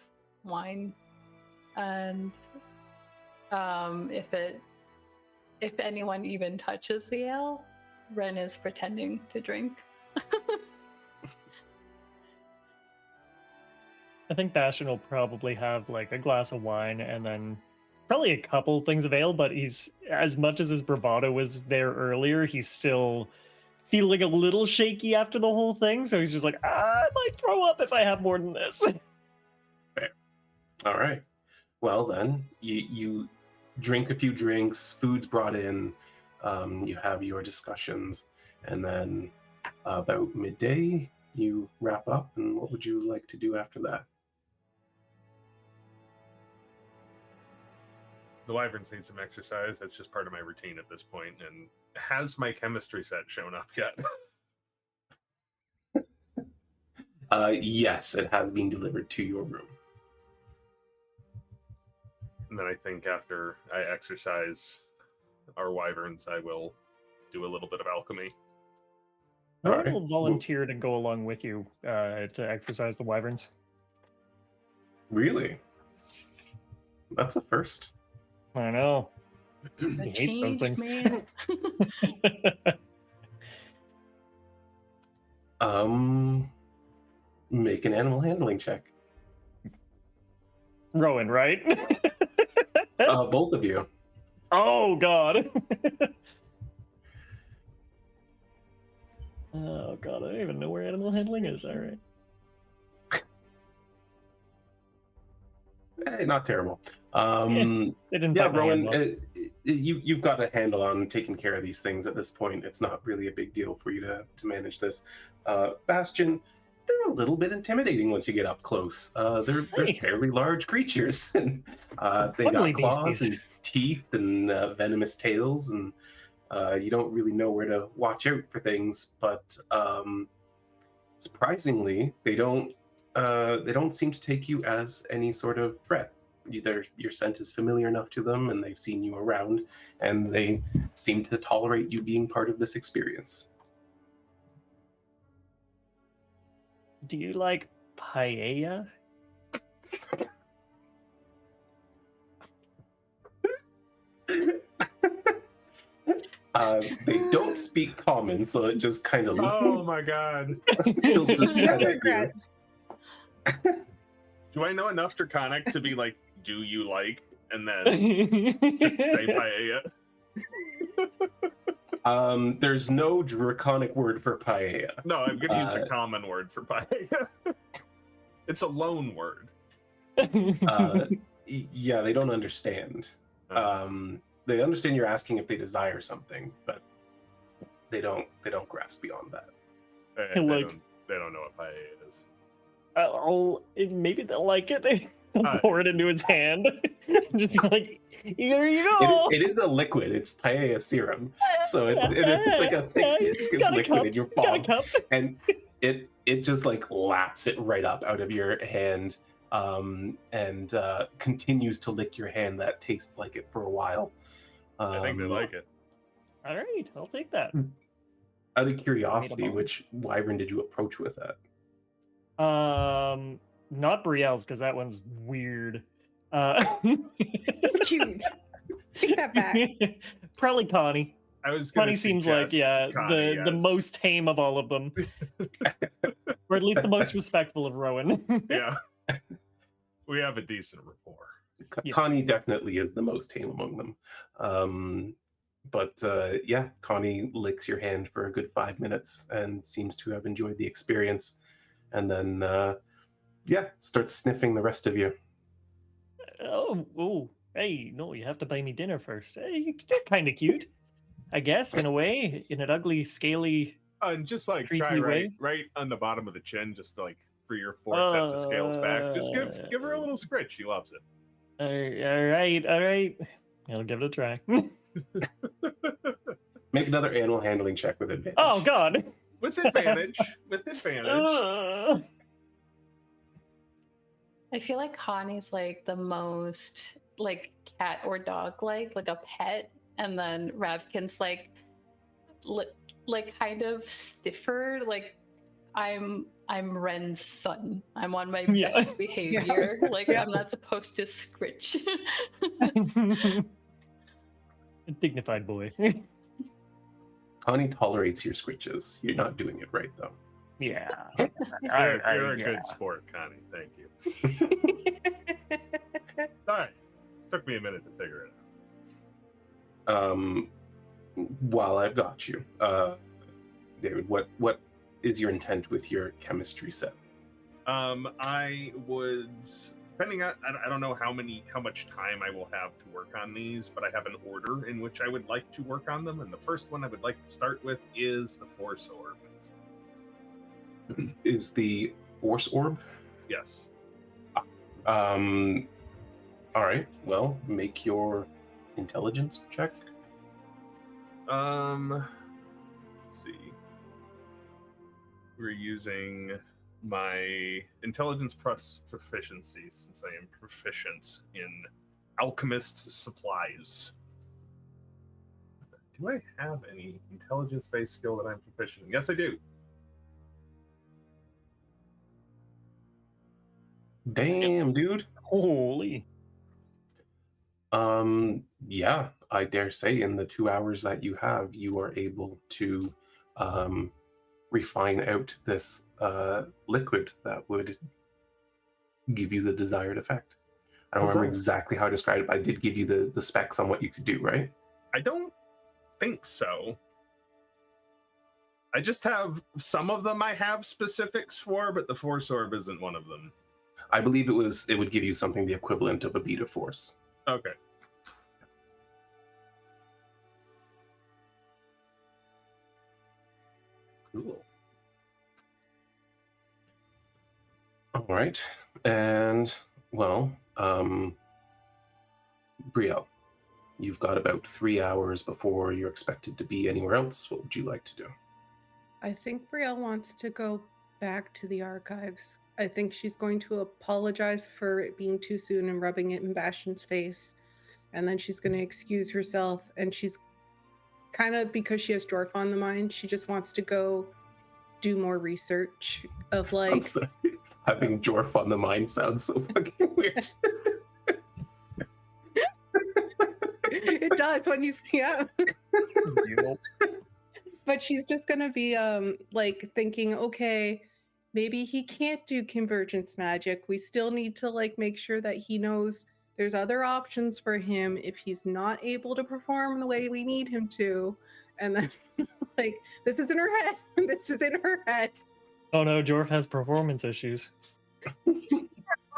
wine, and if anyone even touches the ale, Wren is pretending to drink. I think Bastion will probably have like a glass of wine and then probably a couple things of ale, but he's, as much as his bravado was there earlier, he's still feeling a little shaky after the whole thing, so he's just like, I might throw up if I have more than this. Fair. All right. Well, then, you drink a few drinks, food's brought in, you have your discussions, and then about midday, you wrap up, and what would you like to do after that? The wyverns need some exercise. That's just part of my routine at this point. And has my chemistry set shown up yet? Yes, it has been delivered to your room. And then I think after I exercise our wyverns, I will do a little bit of alchemy. All I right. will volunteer to go along with you to exercise the wyverns. Really? That's a first. I know. The He hates those changed things. man. Make an animal handling check. Rhowan, right? Both of you. Oh, God. Oh, God, I don't even know where animal handling is. All right. Hey, not terrible. They didn't Yeah, bite my hand Rowan, off. you've got a handle on taking care of these things at this point. It's not really a big deal for you to manage this. Bastion, they're a little bit intimidating once you get up close. They're Hey. fairly large creatures, and they Ugly got claws beasties. and teeth and venomous tails, and you don't really know where to watch out for things. But surprisingly, they don't seem to take you as any sort of threat. Your scent is familiar enough to them, and they've seen you around, and they seem to tolerate you being part of this experience. Do you like paella? They don't speak common, so it just kind of Oh my god. tilts its head at you. Regrets. Do I know enough Draconic to be like, do you like? And then just say paella? There's no draconic word for paella. No, I'm going to use the common word for paella. It's a loan word. Yeah, they don't understand. They understand you're asking if they desire something, but they don't grasp beyond that. They Like- don't know what paella is. Maybe they'll like it. They'll pour it into his hand. Just be like, here you go. It is a liquid. It's paella serum, so it's like a thick He's viscous got a liquid cup. in your He's got a palm, cup. and it just like laps it right up out of your hand, and continues to lick your hand. That tastes like it for a while. I think they like it. All right, I'll take that. Out of curiosity, moment. which wyvern did you approach with that? Not Brielle's because that one's weird. It's cute. Take that back. Probably Connie. I was gonna Connie seems like suggest Connie, the yes. most tame of all of them, or at least the most respectful of Rhowan. Yeah. We have a decent rapport. Yeah. Connie definitely is the most tame among them. But yeah, Connie licks your hand for a good 5 minutes and seems to have enjoyed the experience. And then, yeah, starts sniffing the rest of you. Oh, Hey, no, you have to buy me dinner first. Hey, you're kind of cute, I guess, in a way, in an ugly, scaly, And just like try creepy way. right on the bottom of the chin, just like 3 or 4 sets of scales back. Just give her a little scritch. She loves it. All right. I'll give it a try. Make another animal handling check with advantage. Oh God! With advantage. With advantage. I feel like Connie's like the most like cat or dog like a pet, and then Ravkin's like kind of stiffer. Like I'm Wren's son. I'm on my Yeah. best behavior. Like I'm not supposed to scritch. A dignified boy. Connie tolerates your scritches. You're not doing it right, though. Yeah. You're a good sport, Connie. Thank you. All right. Took me a minute to figure it out. While I've got you, David, what is your intent with your chemistry set? I would, depending on, I don't know how much time I will have to work on these, but I have an order in which I would like to work on them, and the first one I would like to start with is the Force Orb. Is the Force Orb? Yes. All right. Well, make your intelligence check. Let's see. We're using my intelligence plus proficiency since I am proficient in Alchemist's supplies. Do I have any intelligence-based skill that I'm proficient in? Yes, I do. Damn, dude. Holy. Yeah, I dare say in the 2 hours that you have, you are able to refine out this liquid that would give you the desired effect. I don't remember exactly how I described it, but I did give you the specs on what you could do, right? I don't think so. I just have some of them I have specifics for, but the Force Orb isn't one of them. I believe it would give you something the equivalent of a beta force. Okay. Cool. All right. And, well, Brielle, you've got about 3 hours before you're expected to be anywhere else. What would you like to do? I think Brielle wants to go back to the archives. I think she's going to apologize for it being too soon and rubbing it in Bastion's face. And then she's going to excuse herself. And she's kind of, because she has Dwarf on the mind, she just wants to go do more research of I'm like... sorry. Having Dwarf on the mind sounds so fucking weird. It does when you see it. But she's just gonna be like thinking, okay, maybe he can't do convergence magic. We still need to like make sure that he knows there's other options for him if he's not able to perform the way we need him to. And then like this is in her head. This is in her head. Oh no, Jorf has performance issues. One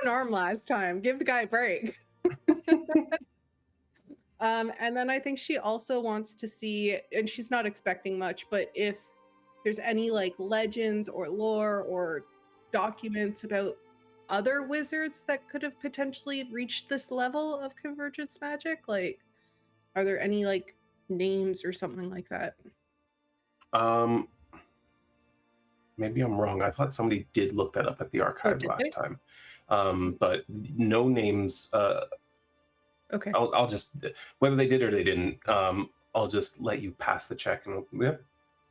arm last time. Give the guy a break. And then I think she also wants to see, and she's not expecting much, but if there's any like legends or lore or documents about other wizards that could have potentially reached this level of convergence magic, like are there any like names or something like that? Maybe I'm wrong. I thought somebody did look that up at the archives last time. But no names. Okay. I'll just, whether they did or they didn't, I'll just let you pass the check. And yeah.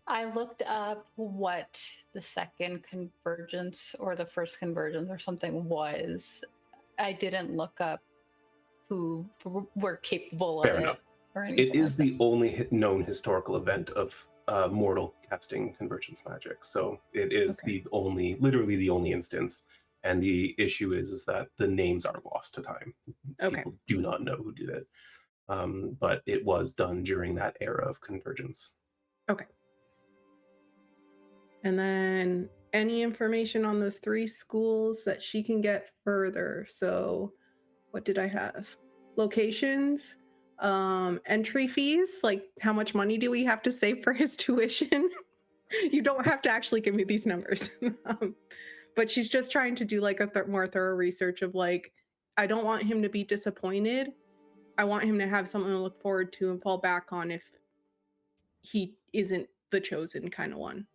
I looked up what the second convergence or the first convergence or something was. I didn't look up who were capable Fair of enough. it. Or anything It is like the only known historical event of mortal casting convergence magic. So it is literally the only instance. And the issue is that the names are lost to time. Okay. People do not know who did it. But it was done during that era of convergence. Okay. And then any information on those 3 schools that she can get further. So what did I have? locations, entry fees, like how much money do we have to save for his tuition? You don't have to actually give me these numbers. But she's just trying to do like a more thorough research of like, I don't want him to be disappointed. I want him to have something to look forward to and fall back on if he isn't the chosen kind of one.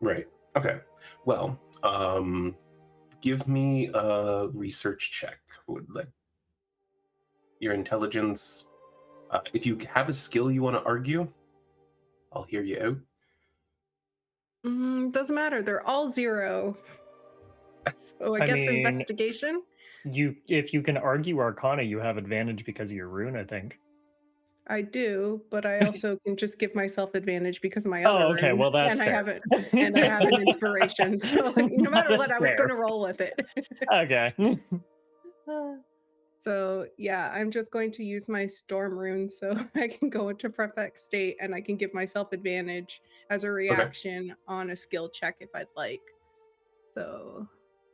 Right. Okay. Well, give me a research check. Would like your intelligence. If you have a skill you want to argue, I'll hear you out. Doesn't matter. They're all 0. So I guess mean, investigation. If you can argue Arcana, you have advantage because of your rune, I think. I do, but I also can just give myself advantage because of my other okay. rune, Well, that's and fair. I have it, and I have an inspiration. So no matter what, That's I was fair. going to roll with it. Okay. So yeah, I'm just going to use my storm rune so I can go into perfect state and I can give myself advantage as a reaction on a skill check if I'd like. So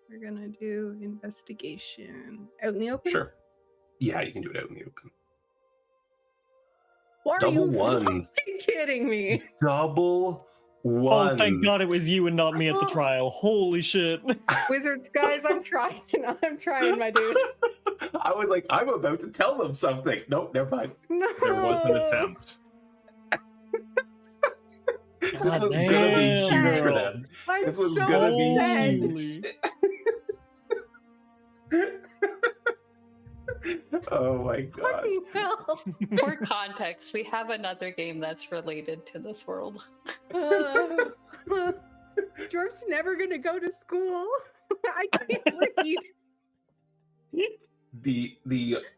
we're gonna do investigation out in the open. Sure. Yeah, you can do it out in the open. Why are Double you ones. fucking kidding me? Double ones. Oh, thank God it was you and not me at the trial. Holy shit. Wizards, guys, I'm trying. I'm trying, my dude. I was like, I'm about to tell them something. Nope, never mind. No. There was an attempt. This was gonna be huge for them. I'm This was so gonna be upset. huge. Oh my god. Fucking hell. For context, we have another game that's related to this world. Dwarf's never gonna go to school. I can't read. The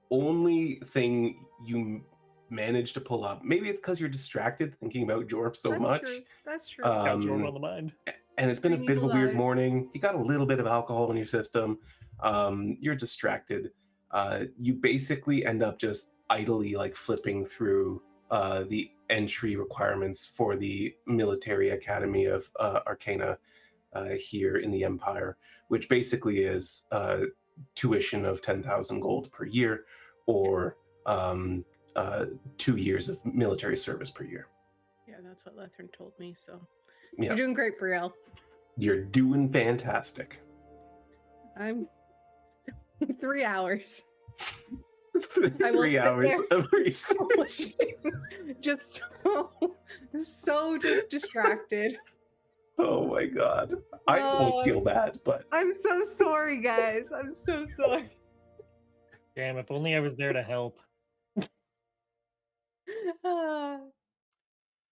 only thing you managed to pull up, maybe it's because you're distracted thinking about Jorp so That's much. true. That's true. Got Jordan on the mind. And it's been a Tiny bit of a blue weird eyes. morning. You got a little bit of alcohol in your system. You're distracted. You basically end up just idly like flipping through the entry requirements for the military academy of Arcana here in the Empire, which basically is tuition of 10,000 gold per year, or 2 years of military service per year. Yeah, that's what Lethrin told me. So Yeah. you're doing great, Brielle. You're doing fantastic. I'm 3 hours. I will 3 sit hours there. of research. Just so just distracted. Oh my god. I almost feel bad, but I'm so sorry, guys. I'm so sorry. Damn, if only I was there to help.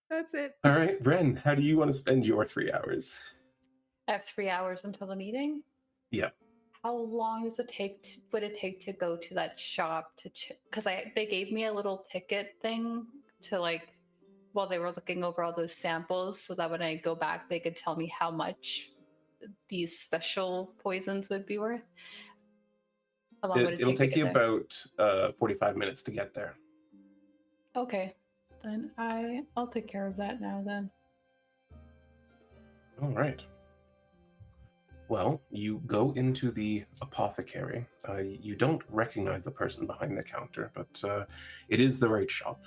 That's it. all right, Wren, how do you want to spend your 3 hours? I have 3 hours until the meeting. Yep. How long does it take? Would it take to go to that shop to? Because they gave me a little ticket thing to like, while they were looking over all those samples, so that when I go back, they could tell me how much these special poisons would be worth. How long would it It'll take to take you get there? about 45 minutes to get there. Okay, then I'll take care of that now. Then. All right. Well, you go into the apothecary. You don't recognize the person behind the counter, but it is the right shop.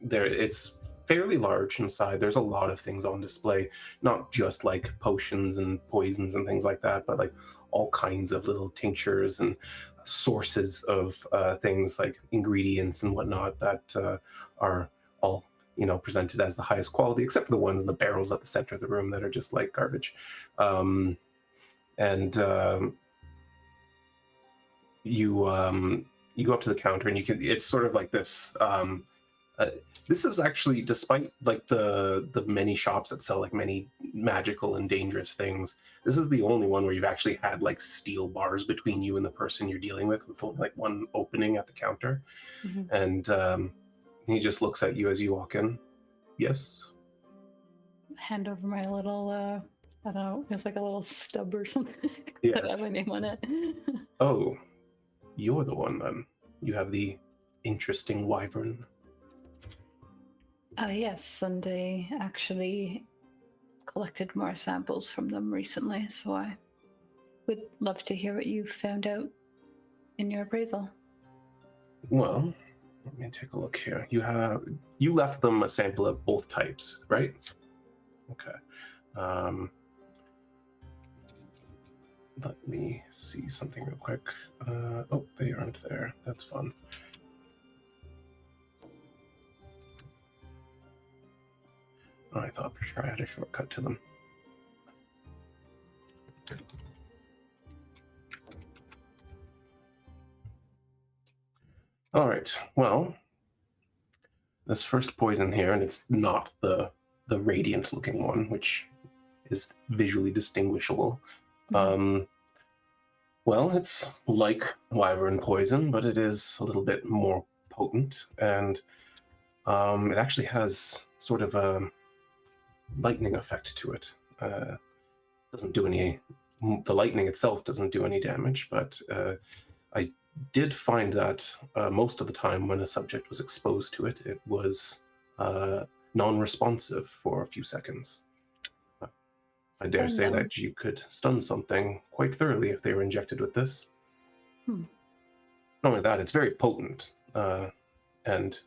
It's fairly large inside. There's a lot of things on display, not just like potions and poisons and things like that, but like all kinds of little tinctures and sources of things like ingredients and whatnot that are all presented as the highest quality, except for the ones in the barrels at the center of the room that are just like garbage. You go up to the counter and it's sort of like this. This is actually, despite like the many shops that sell like many magical and dangerous things, this is the only one where you've actually had like steel bars between you and the person you're dealing with only like one opening at the counter. Mm-hmm. And he just looks at you as you walk in. Yes. Hand over my little, I don't know, it's like a little stub or something. Yeah. that have my name on it. Oh, you're the one then. You have the interesting wyvern. Yes, and I actually collected more samples from them recently, so I would love to hear what you found out in your appraisal. Well, let me take a look here. You left them a sample of both types, right? Yes. Okay. Let me see something real quick. Oh, they aren't there. That's fun. Oh, I thought for sure I had a shortcut to them. All right. Well, this first poison here, and it's not the radiant-looking one, which is visually distinguishable. Well, it's like wyvern poison, but it is a little bit more potent, and it actually has sort of a lightning effect to it. Doesn't do any. The lightning itself doesn't do any damage, but I did find that most of the time when a subject was exposed to it, it was non-responsive for a few seconds. I dare say that you could stun something quite thoroughly if they were injected with this. Not only that, it's very potent, and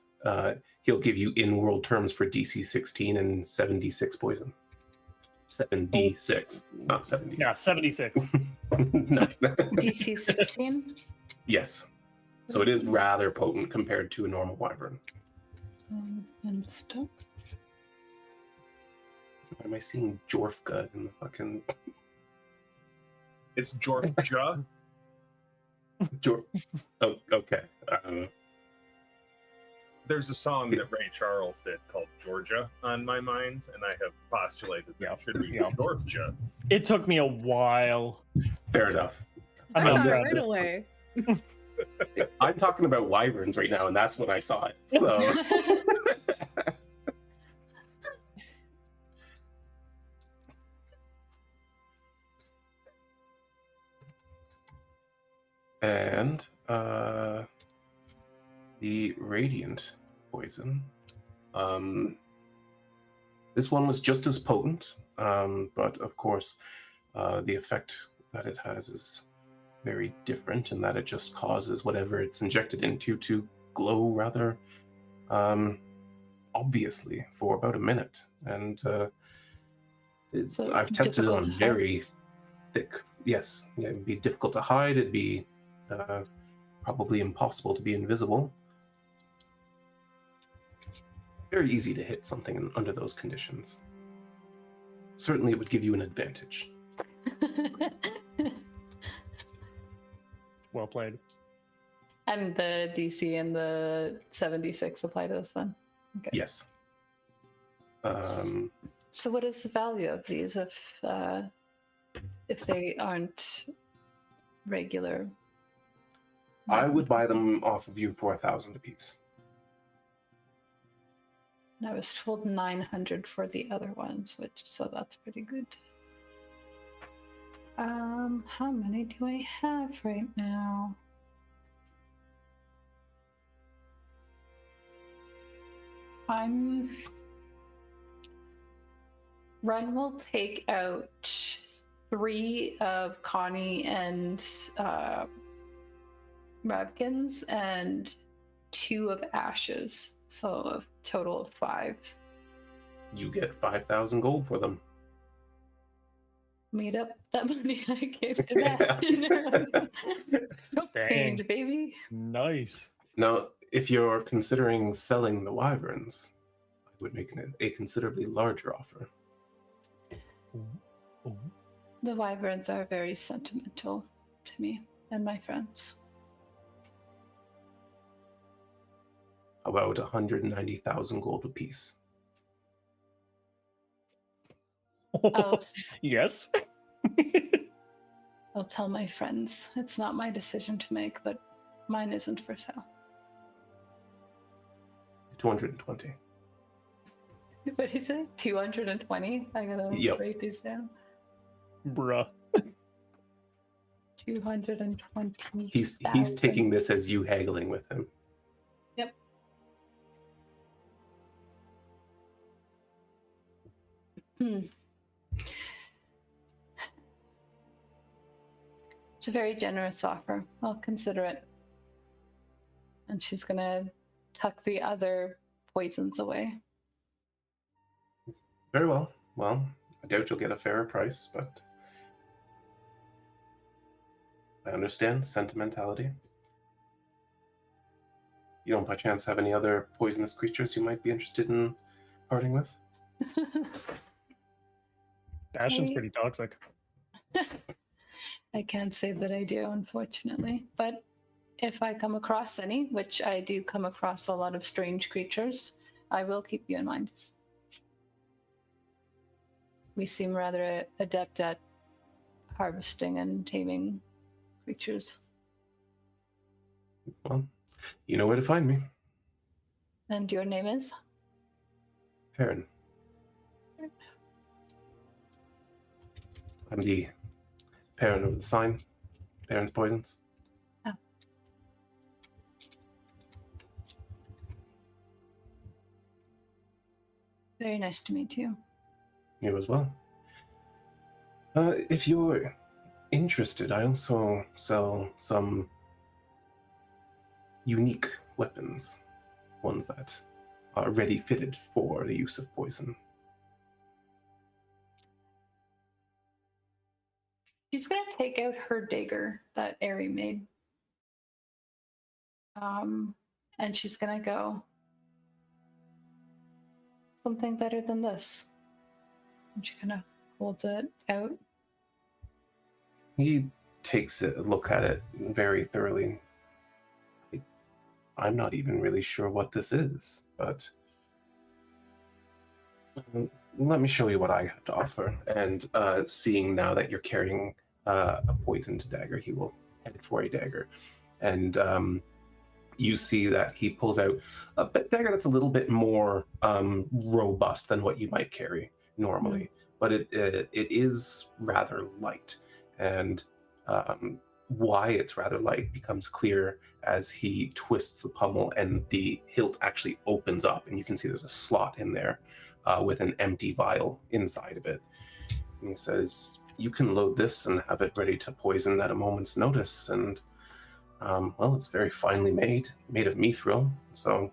he'll give you in-world terms for DC 16 and 7d6 poison. 7d6, not 76. Yeah, 76. No. DC 16? Yes. So it is rather potent compared to a normal wyvern. And stuff. Why am I seeing Jorfka in the fucking... It's Jorfja. Oh, okay. There's a song that Ray Charles did called Georgia on my mind, and I have postulated that it should be Jorfja. It took me a while. Fair enough. I I'm got it not right away. I'm talking about wyverns right now, and that's when I saw it. So... And the radiant poison. This one was just as potent, but of course, the effect that it has is very different in that it just causes whatever it's injected into to glow rather obviously for about a minute. And So I've tested it difficult on to hide? very thick. Yes, yeah, it'd be difficult to hide. It'd be probably impossible to be invisible. Very easy to hit something under those conditions. Certainly, it would give you an advantage. Well played. And the DC and the 76 apply to this one? Okay. Yes. So what is the value of these if they aren't regular? I would buy them off of you for 1,000 apiece. And I was told 900 for the other ones, so that's pretty good. How many do I have right now? Wren will take out 3 of Connie and Rabkins and 2 of Ash's, so a total of 5. You get 5,000 gold for them. Made up that money I gave to Bastion. No change, baby. Nice. Now, if you're considering selling the wyverns, I would make a considerably larger offer. Ooh. The wyverns are very sentimental to me and my friends. About 190,000 gold apiece. Yes. I'll tell my friends. It's not my decision to make, but mine isn't for sale. 220. What is it? 220? I gotta write these down. Bruh. 220. He's taking this as you haggling with him. Yep. It's a very generous offer. I'll consider it. And she's gonna tuck the other poisons away. Very well. Well, I doubt you'll get a fairer price, but I understand sentimentality. You don't by chance have any other poisonous creatures you might be interested in parting with? Bastion's pretty toxic. I can't say that I do, unfortunately. But if I come across any, which I do come across a lot of strange creatures, I will keep you in mind. We seem rather adept at harvesting and taming creatures. Well, you know where to find me. And your name is? Perrin. I'm the Perrin of the sign. Perrin's poisons. Oh. Very nice to meet you. You as well. If you're interested, I also sell some unique weapons. Ones that are ready fitted for the use of poison. She's gonna take out her dagger that Ari made. And she's gonna go, something better than this. And she kind of holds it out. He takes a look at it very thoroughly. I'm not even really sure what this is, but let me show you what I have to offer. And seeing now that you're carrying a poisoned dagger, he will head for a dagger. And you see that he pulls out a dagger that's a little bit more robust than what you might carry normally, but it is rather light. And why it's rather light becomes clear as he twists the pommel and the hilt actually opens up, and you can see there's a slot in there with an empty vial inside of it. And he says, you can load this and have it ready to poison at a moment's notice. And well, it's very finely made of mithril, so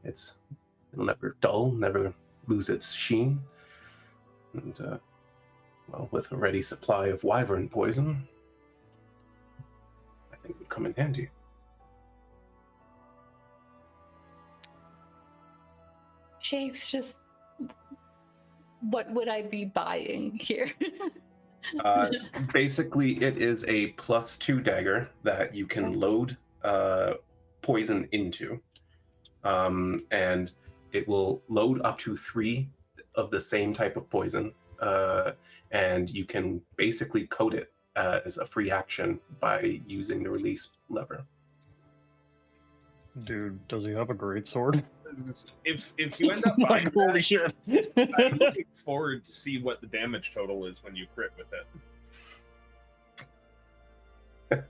it'll never dull, never lose its sheen. And well, with a ready supply of wyvern poison, I think it would come in handy. Shanks, just what would I be buying here? Basically, it is a +2 dagger that you can load poison into, and it will load up to 3 of the same type of poison, and you can basically coat it as a free action by using the release lever. Dude, does he have a great sword? If you end up buying Like, holy that, shit. I'm looking forward to see what the damage total is when you crit with it.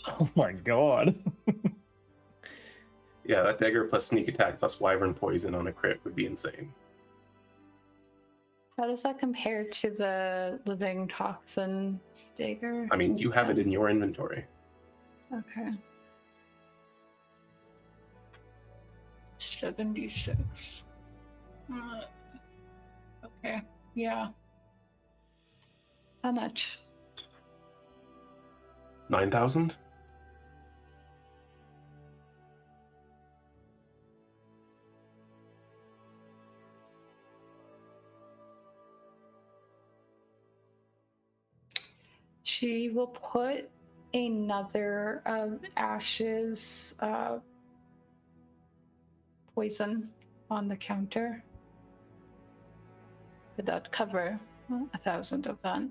Oh my god. Yeah, that dagger plus sneak attack plus wyvern poison on a crit would be insane. How does that compare to the living toxin dagger? I mean, you have it in your inventory. Okay. 76. Okay, yeah. How much? 9,000? She will put another of Ash's poison on the counter. Could that cover 1,000 of that?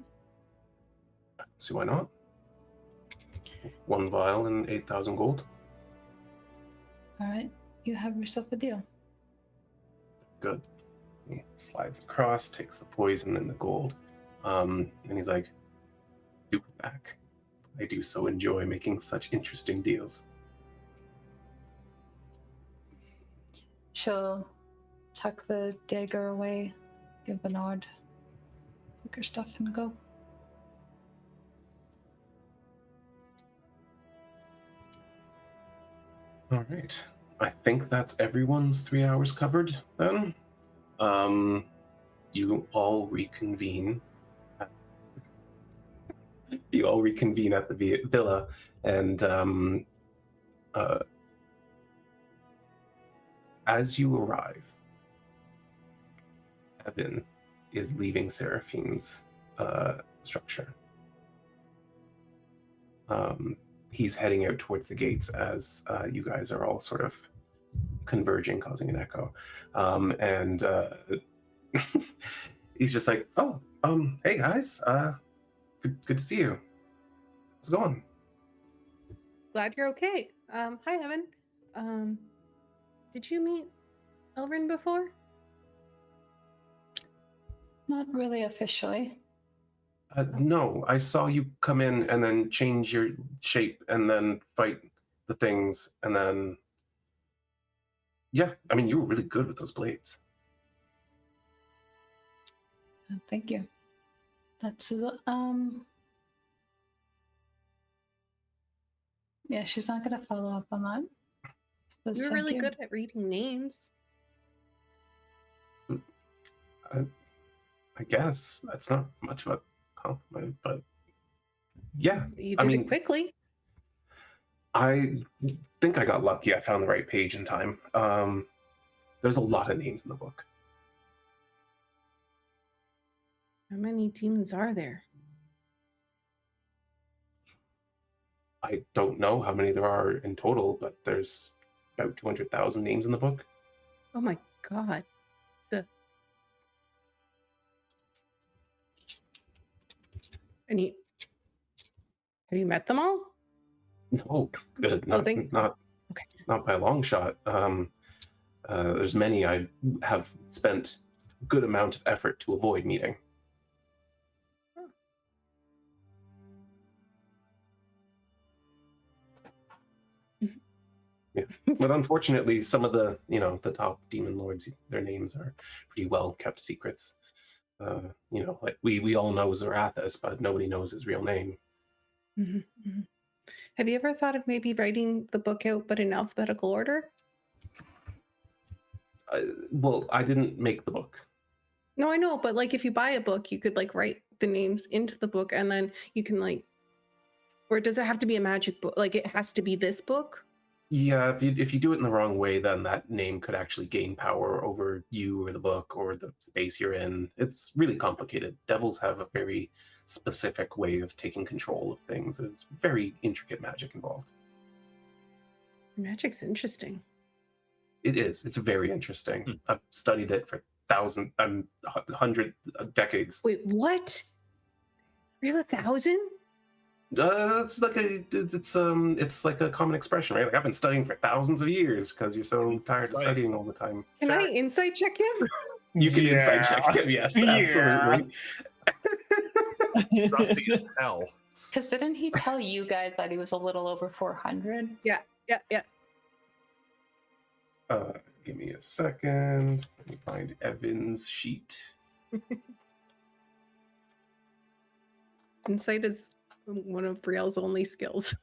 See why not? 1 vial and 8,000 gold. All right, you have yourself a deal. Good. He slides across, takes the poison and the gold, and he's like, "Do it back. I do so enjoy making such interesting deals." She'll tuck the dagger away, give a nod, take her stuff and go. All right. right. I think that's everyone's 3 hours covered then. You all reconvene. You all reconvene at the villa, and as you arrive, Evan is leaving Seraphine's structure. He's heading out towards the gates as you guys are all sort of converging, causing an echo. And he's just like, "Oh, hey guys, good to see you. How's it going?" Glad you're okay. Hi, Evan. Did you meet Elrin before? Not really officially. No, I saw you come in and then change your shape and then fight the things and then... Yeah, I mean, you were really good with those blades. Thank you. That's yeah, she's not gonna follow up on that. Says You're thank really you. good at reading names. I guess that's not much of a compliment, but yeah. You did mean, it quickly. I think I got lucky. I found the right page in time. There's a lot of names in the book. How many demons are there? I don't know how many there are in total, but there's about 200,000 names in the book. Oh my god. And you have you met them all? No, good. Oh, Not by a long shot. There's many I have spent a good amount of effort to avoid meeting. Yeah, but unfortunately, some of the the top demon lords, their names are pretty well kept secrets. Like we all know Zarathus, but nobody knows his real name. Have you ever thought of maybe writing the book out, but in alphabetical order? Well, I didn't make the book. No, I know, but like if you buy a book, you could like write the names into the book, and then you can like, or does it have to be a magic book? Like it has to be this book? Yeah, if you do it in the wrong way, then that name could actually gain power over you or the book or the space you're in. It's really complicated. Devils have a very specific way of taking control of things. There's very intricate magic involved. Magic's interesting. It is. It's very interesting. I've studied it for hundred decades. Wait, what? Really 1,000? It's like a common expression, right? Like I've been studying for thousands of years because you're so tired of studying all the time. Can I insight check him? You can insight check him, yes, absolutely. Sussy as hell. Because didn't he tell you guys that he was a little over 400? Yeah. Give me a second. Let me find Evan's sheet. Insight is one of Brielle's only skills,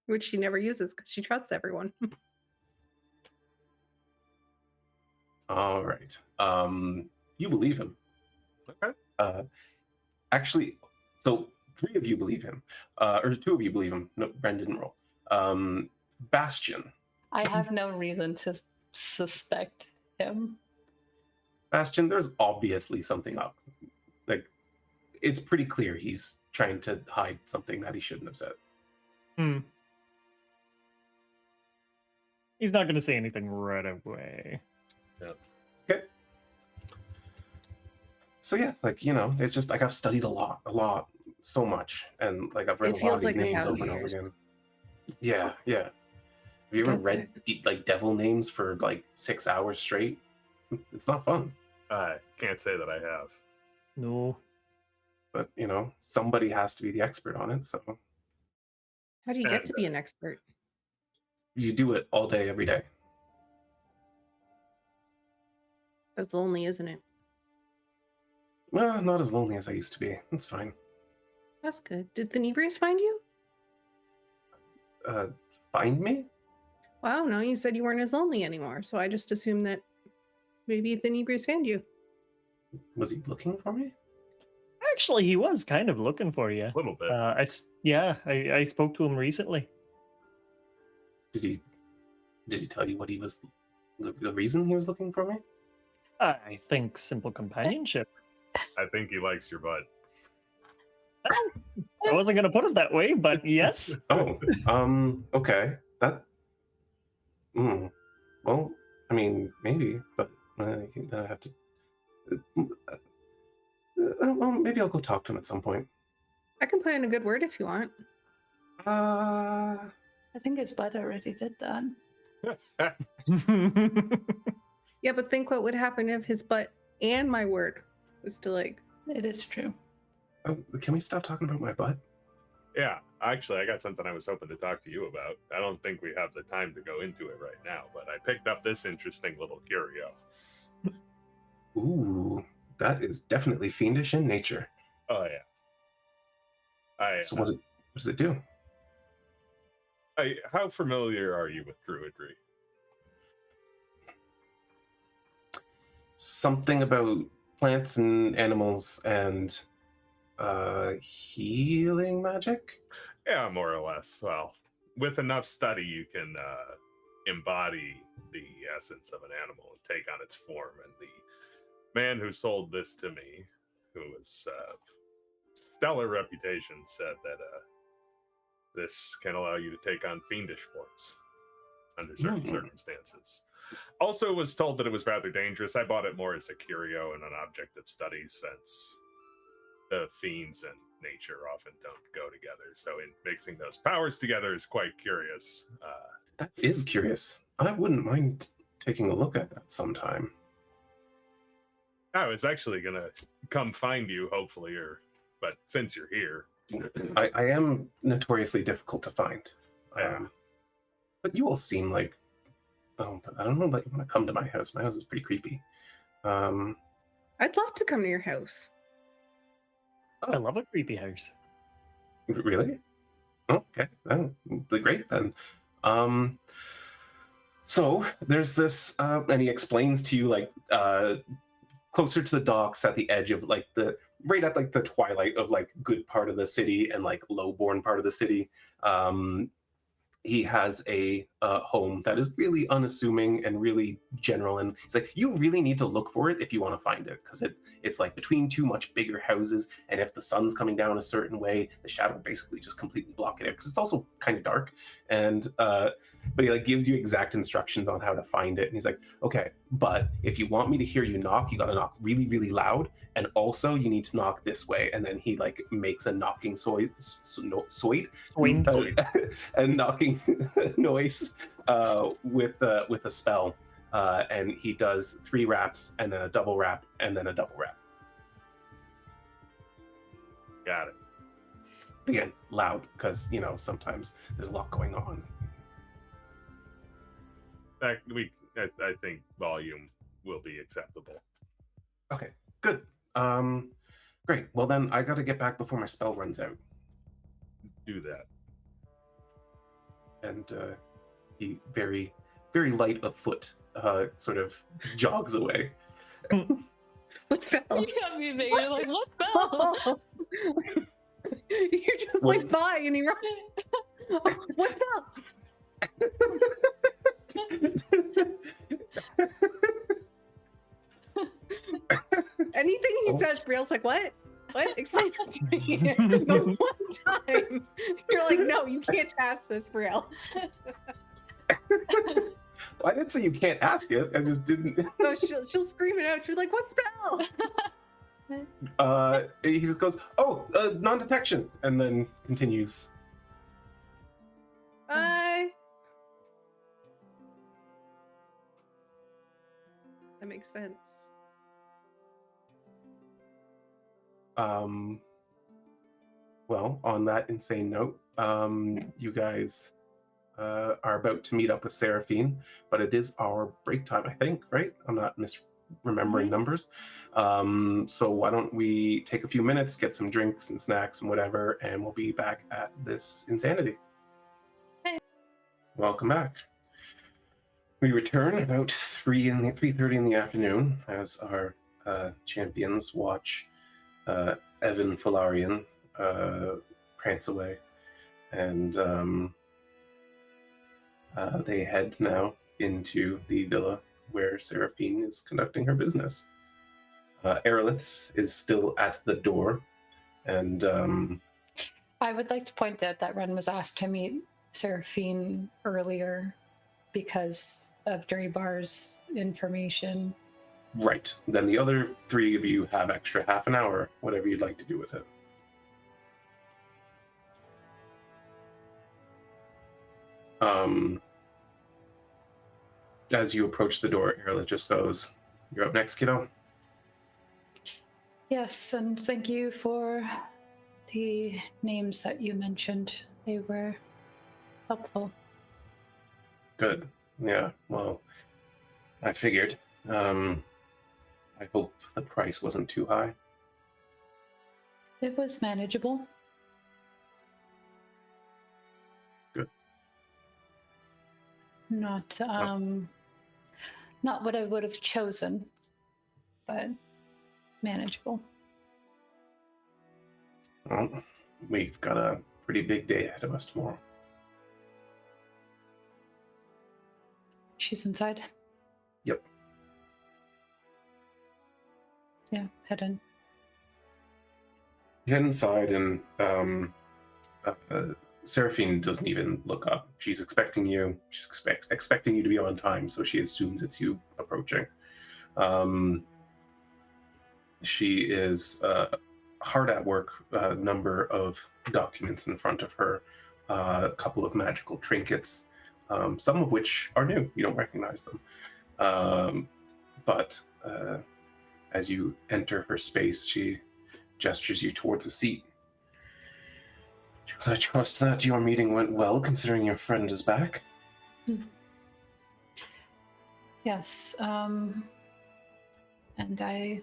which she never uses because she trusts everyone. All right. You believe him. Okay. Actually, so 3 of you believe him, or 2 of you believe him. No, Wren didn't roll. Bastion. I have no reason to suspect him. Bastion, there's obviously something up. Like, it's pretty clear he's trying to hide something that he shouldn't have said. He's not going to say anything right away. Yeah. Okay. So yeah, like, it's just like I've studied a lot, so much, and like I've read It a lot of feels these like names 1,000 over and over years. again. Yeah. Have you ever read like devil names for like 6 hours straight? It's not fun. I can't say that I have. No. But somebody has to be the expert on it. So How do you get to be an expert? you do it all day, every day. That's lonely, isn't it? Well, not as lonely as I used to be. That's fine. That's good. Did the Nebrius find you? Find me? Wow, no, you said you weren't as lonely anymore, so I just assumed that maybe the Nebrius found you. Was he looking for me? Actually, he was kind of looking for you. A little bit. I spoke to him recently. Did he tell you what he was, the reason he was looking for me? I think simple companionship. I think he likes your butt. I wasn't going to put it that way, but yes. Oh, okay. That. Well, I mean, maybe, but I have to. Well, maybe I'll go talk to him at some point. I can put in a good word if you want. I think his butt already did that. Yeah, but think what would happen if his butt and my word was to like. It is true. Can we stop talking about my butt? Yeah, actually, I got something I was hoping to talk to you about. I don't think we have the time to go into it right now, but I picked up this interesting little curio. Ooh, that is definitely fiendish in nature. Oh, yeah. So what does it do? How familiar are you with druidry? Something about plants and animals and healing magic? Yeah, more or less. Well, with enough study, you can embody the essence of an animal and take on its form. And the man who sold this to me, who was stellar reputation, said that this can allow you to take on fiendish forms under certain circumstances. Also was told that it was rather dangerous. I bought it more as a curio and an object of study, since the fiends and nature often don't go together. So in mixing those powers together is quite curious. That is curious. I wouldn't mind taking a look at that sometime. I was actually going to come find you, hopefully, but since you're here. I am notoriously difficult to find. But you all seem like... Oh, but I don't know that you want to come to my house. My house is pretty creepy. I'd love to come to your house. I love a creepy house. Really? Okay, that'll be great then. So there's this, and he explains to you, like, closer to the docks, at the edge of, like, right at, like, the twilight of, like, good part of the city and, like, low-born part of the city. He has a home that is really unassuming and really general, and he's like, you really need to look for it if you want to find it, because it's like between two much bigger houses, and if the sun's coming down a certain way, the shadow will basically just completely block it out, because it's also kind of dark. And but he like gives you exact instructions on how to find it, and he's like, okay, but if you want me to hear you knock, you got to knock really, really loud, and also you need to knock this way. And then he like makes a knocking and knocking noise with a spell, and he does 3 raps and then a double rap and then a double rap. Got it. Again, loud, because sometimes there's a lot going on. I think volume will be acceptable. Okay, good. Great. Well then, I got to get back before my spell runs out. Do that. And he very, very light of foot, sort of jogs away. What spell? Yeah, you're like, what spell? You're just like, bye, and he runs. What spell? Anything he says, Brielle's like, what? What? Explain it to me. The one time you're like, no, you can't ask this, Brielle. I didn't say you can't ask it. I just didn't. No, she'll scream it out. She's like, what spell? He just goes, oh, non-detection, and then continues. Bye. That makes sense. Well, on that insane note, you guys are about to meet up with Seraphine, but it is our break time, I think, right? I'm not misremembering numbers. So why don't we take a few minutes, get some drinks and snacks and whatever, and we'll be back at this insanity. Hey. Welcome back. We return about 3:30 in the afternoon as our champions watch Evan Falarian prance away, and they head now into the villa where Seraphine is conducting her business. Aeroliths is still at the door, and I would like to point out that Wren was asked to meet Seraphine earlier because of Draybar's information. right. Then the other three of you have extra half an hour, whatever you'd like to do with it. As you approach the door, Erla just goes, "You're up next, kiddo." Yes, and thank you for the names that you mentioned. They were helpful. Good. Yeah, well, I figured. I hope the price wasn't too high. It was manageable. Good. Not not what I would have chosen, but manageable. Well, we've got a pretty big day ahead of us tomorrow. She's inside. Yep. Yeah, head in. You head inside, and Seraphine doesn't even look up. She's expecting you. She's expecting you to be on time, so she assumes it's you approaching. She is hard at work, a number of documents in front of her, a couple of magical trinkets, some of which are new. You don't recognize them. But as you enter her space, she gestures you towards a seat. She goes, "I trust that your meeting went well, considering your friend is back." Yes, and I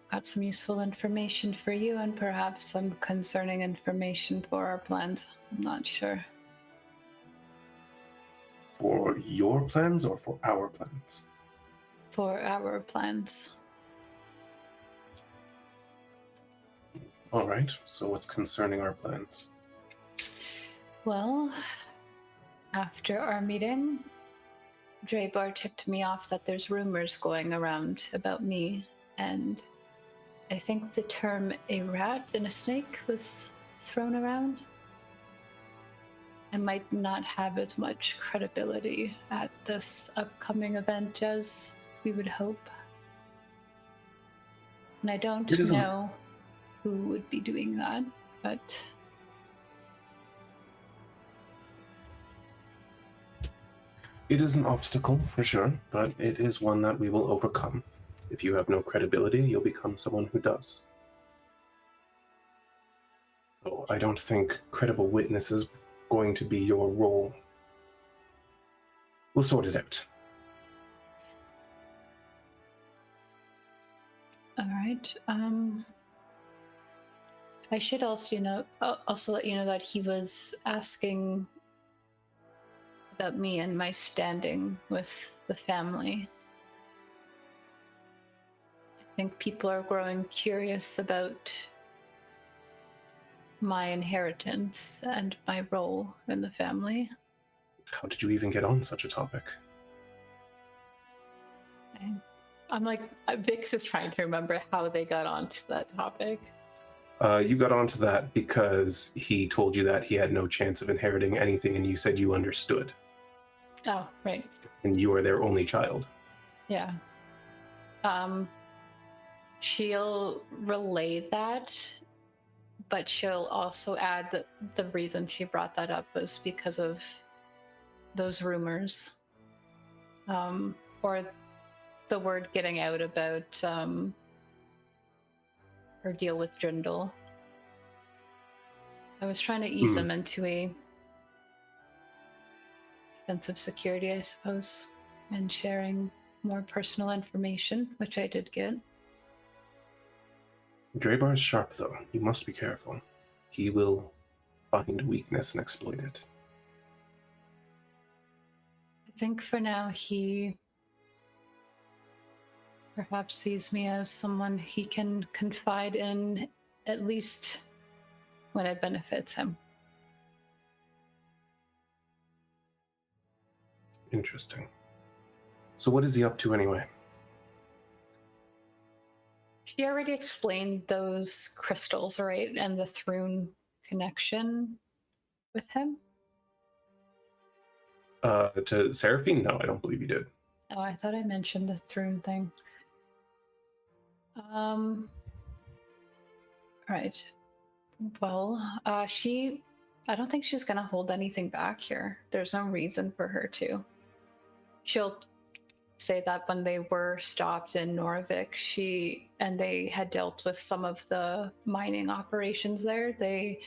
got some useful information for you and perhaps some concerning information for our plans. I'm not sure. For your plans or for our plans? For our plans. All right, so what's concerning our plans? Well, after our meeting, Draybar tipped me off that there's rumors going around about me, and I think the term a rat and a snake was thrown around. I might not have as much credibility at this upcoming event as we would hope. And I don't know who would be doing that, but it is an obstacle, for sure, but it is one that we will overcome. If you have no credibility, you'll become someone who does. So I don't think credible witness is going to be your role. We'll sort it out. all right. I should also let you know that he was asking about me and my standing with the family. I think people are growing curious about my inheritance and my role in the family. How did you even get on such a topic? I'm like, Vix is trying to remember how they got onto that topic. You got onto that because he told you that he had no chance of inheriting anything, and you said you understood. Oh, right. And you are their only child. Yeah. She'll relay that, but she'll also add that the reason she brought that up was because of those rumors. Or the word getting out about her deal with Drindle. I was trying to ease them into a sense of security, I suppose, and sharing more personal information, which I did get. Draybar is sharp, though. You must be careful. He will find weakness and exploit it. think for now he perhaps sees me as someone he can confide in, at least when it benefits him. Interesting. So what is he up to anyway? She already explained those crystals, right? And the Thrune connection with him. To Seraphine? No, I don't believe you did. Oh, I thought I mentioned the Thrune thing. Right. Well, I don't think she's gonna hold anything back here. There's no reason for her to. She'll say that when they were stopped in Norvik, and they had dealt with some of the mining operations there, they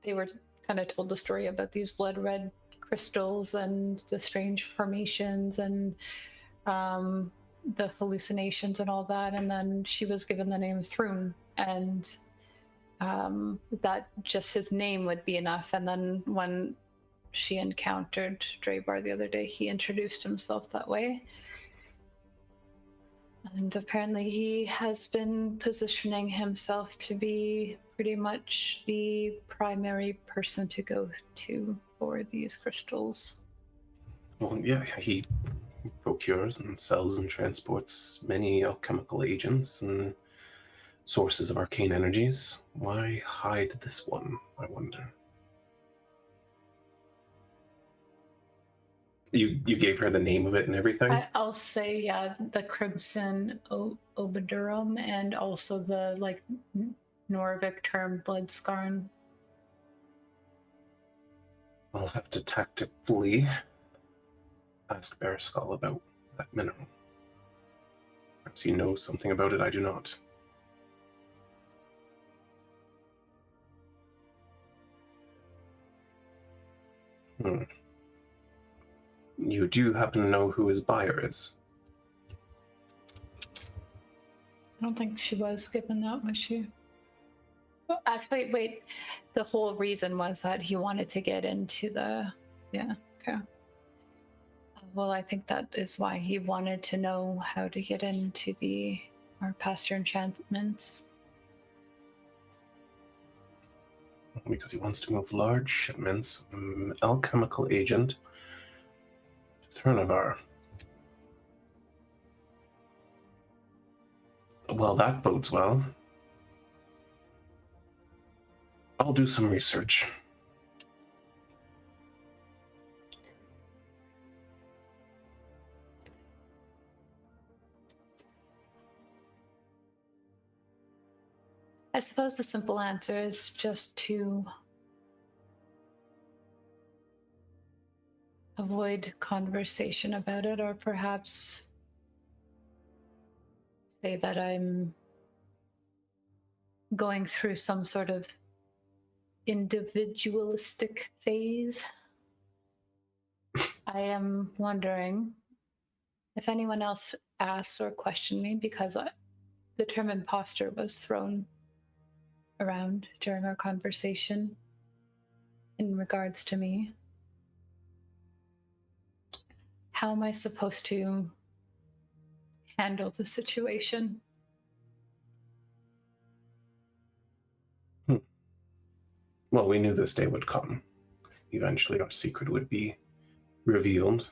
were kind of told the story about these blood red crystals and the strange formations and the hallucinations and all that, and then she was given the name Thrune, and that just his name would be enough. And then when she encountered Draybar the other day, he introduced himself that way. And apparently he has been positioning himself to be pretty much the primary person to go to for these crystals. Well, yeah, he procures and sells and transports many alchemical agents and sources of arcane energies. Why hide this one, I wonder? You gave her the name of it and everything? I'll say, yeah, the Crimson Obidurum, and also the Norvik term Bloodscarn. I'll have to tactfully ask Bearskull about that mineral. Perhaps he knows something about it I do not. You do happen to know who his buyer is? I don't think she was given that, was she? Well, actually, wait. The whole reason was that he wanted to get into the... Yeah, okay. Well, I think that is why he wanted to know how to get into our pasture enchantments. Because he wants to move large shipments of alchemical agent to Thurnavar. Well, that bodes well. I'll do some research. I suppose the simple answer is just to avoid conversation about it, or perhaps say that I'm going through some sort of individualistic phase. I am wondering if anyone else asks or questions me, because the term imposter was thrown around during our conversation in regards to me. How am I supposed to handle the situation? Well, we knew this day would come. Eventually our secret would be revealed.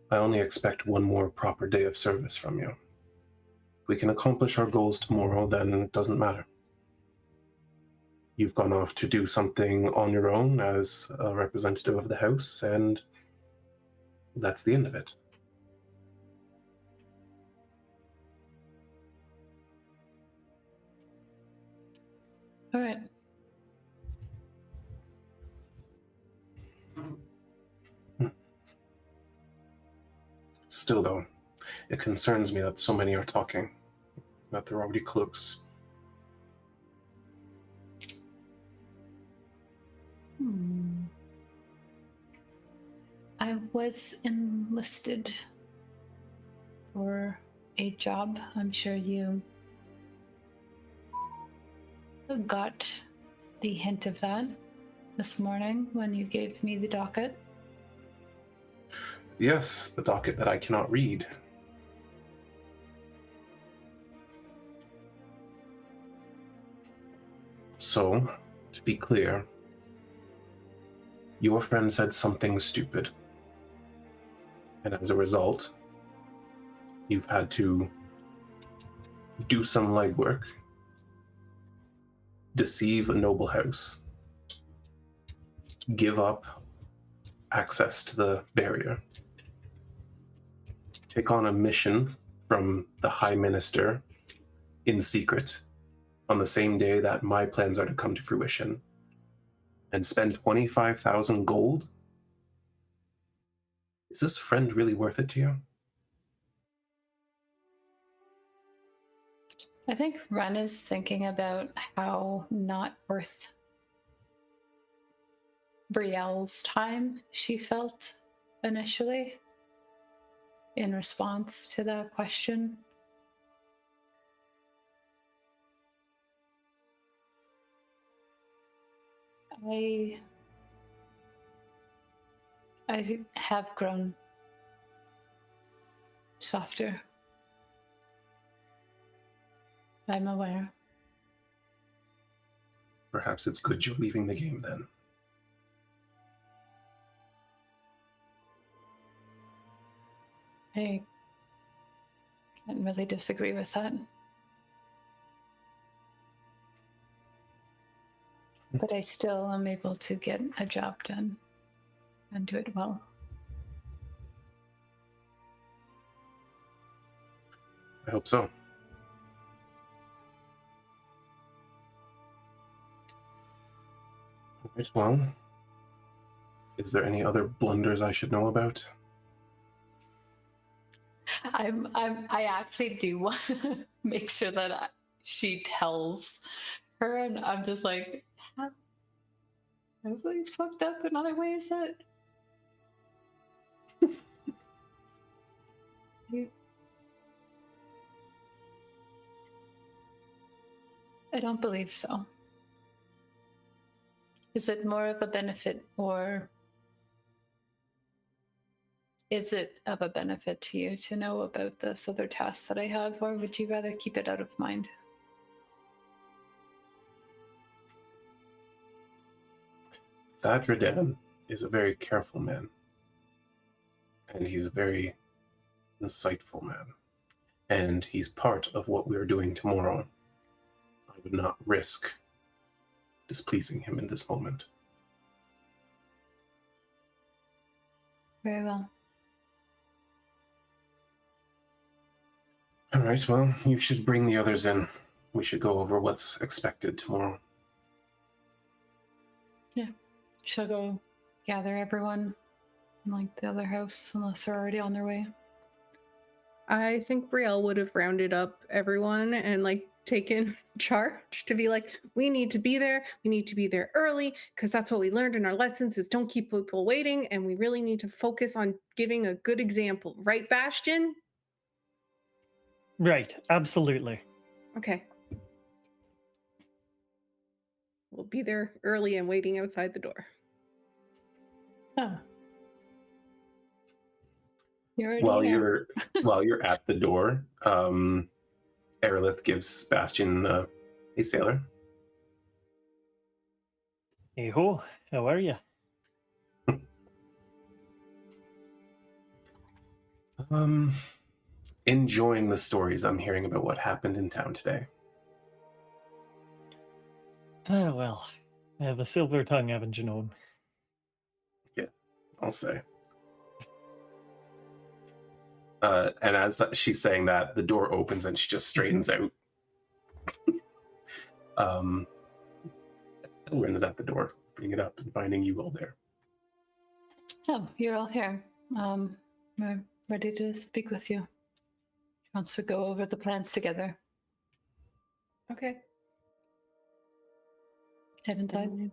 I only expect one more proper day of service from you. If we can accomplish our goals tomorrow, then it doesn't matter. You've gone off to do something on your own as a representative of the house, and that's the end of it. All right. Still, though, it concerns me that so many are talking, that they're already close. I was enlisted for a job. I'm sure you got the hint of that. this morning when you gave me the docket. Yes, the docket that I cannot read. So, to be clear, your friend said something stupid. And as a result, you've had to do some legwork, deceive a noble house, give up access to the barrier, take on a mission from the High Minister in secret on the same day that my plans are to come to fruition, and spend 25,000 gold? Is this friend really worth it to you? I think Wren is thinking about how not worth Brielle's time she felt initially in response to that question. I have grown softer. I'm aware. Perhaps it's good you're leaving the game then. I can't really disagree with that. But I still am able to get a job done and do it well. I hope so. Right, well, is there any other blunders I should know about? I actually do want to make sure that she tells her, and I'm just like, have we fucked up in other ways that I don't believe so. Is it more of a benefit, or is it of a benefit to you to know about this other task that I have, or would you rather keep it out of mind? Thadredan is a very careful man, and he's a very insightful man, and he's part of what we're doing tomorrow. I would not risk displeasing him in this moment. Very well. All right, well, you should bring the others in. We should go over what's expected tomorrow. Yeah. She'll go gather everyone in like the other house, unless they're already on their way. I think Brielle would have rounded up everyone and like taken charge to be like, we need to be there. We need to be there early because that's what we learned in our lessons is don't keep people waiting. And we really need to focus on giving a good example. Right, Bastion? Right, absolutely. Okay. We'll be there early and waiting outside the door. Oh. You're already While there. you're at the door, Aerolith gives Bastion a sailor. Hey ho, how are you? Enjoying the stories I'm hearing about what happened in town today. Ah, well, I have a silver tongue, haven't you known? Yeah, I'll say. And as she's saying that, the door opens and she just straightens out. Wren is at the door, bringing it up and finding you all there. Oh, you're all here. We're ready to speak with you. She wants to go over the plans together. Okay. Head inside.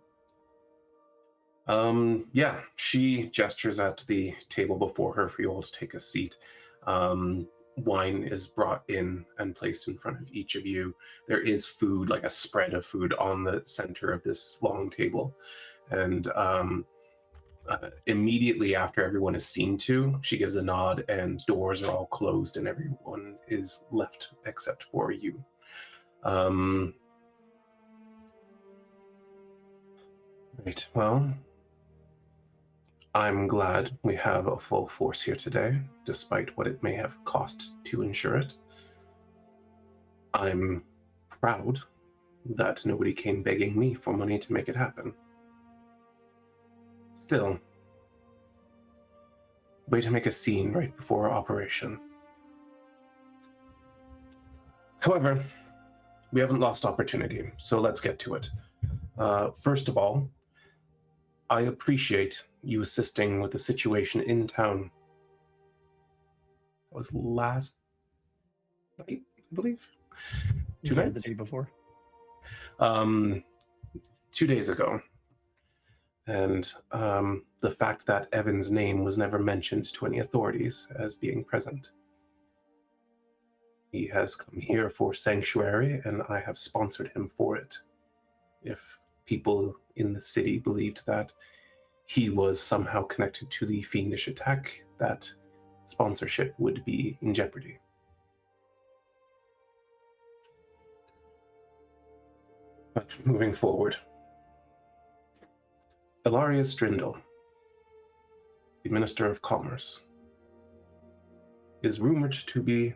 Yeah, she gestures at the table before her for you all to take a seat. Wine is brought in and placed in front of each of you. There is food, like a spread of food on the center of this long table. And immediately after everyone is seen to, she gives a nod, and doors are all closed, and everyone is left except for you. Right, well, I'm glad we have a full force here today, despite what it may have cost to ensure it. I'm proud that nobody came begging me for money to make it happen. Still, way to make a scene right before our operation. However, we haven't lost opportunity, so let's get to it. First of all, I appreciate you assisting with the situation in town. That was last night, I believe? Two nights? The day before. 2 days ago. And the fact that Evan's name was never mentioned to any authorities as being present. He has come here for sanctuary, and I have sponsored him for it. If people in the city believed that he was somehow connected to the fiendish attack, that sponsorship would be in jeopardy. But moving forward, Ilaria Strindle, the Minister of Commerce, is rumored to be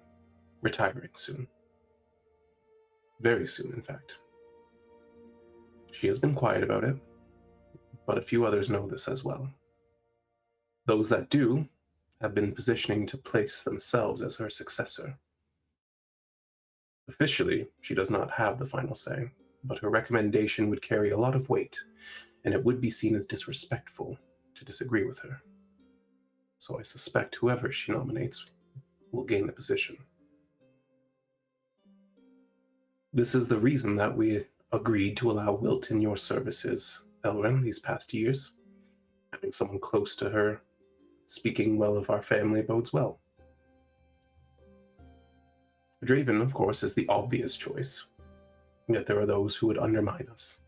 retiring soon. Very soon, in fact. She has been quiet about it, but a few others know this as well. Those that do have been positioning to place themselves as her successor. Officially, she does not have the final say, but her recommendation would carry a lot of weight, and it would be seen as disrespectful to disagree with her. So I suspect whoever she nominates will gain the position. This is the reason that we agreed to allow Wilt in your services, Elren, these past years. Having someone close to her speaking well of our family bodes well. Draven, of course, is the obvious choice. Yet there are those who would undermine us.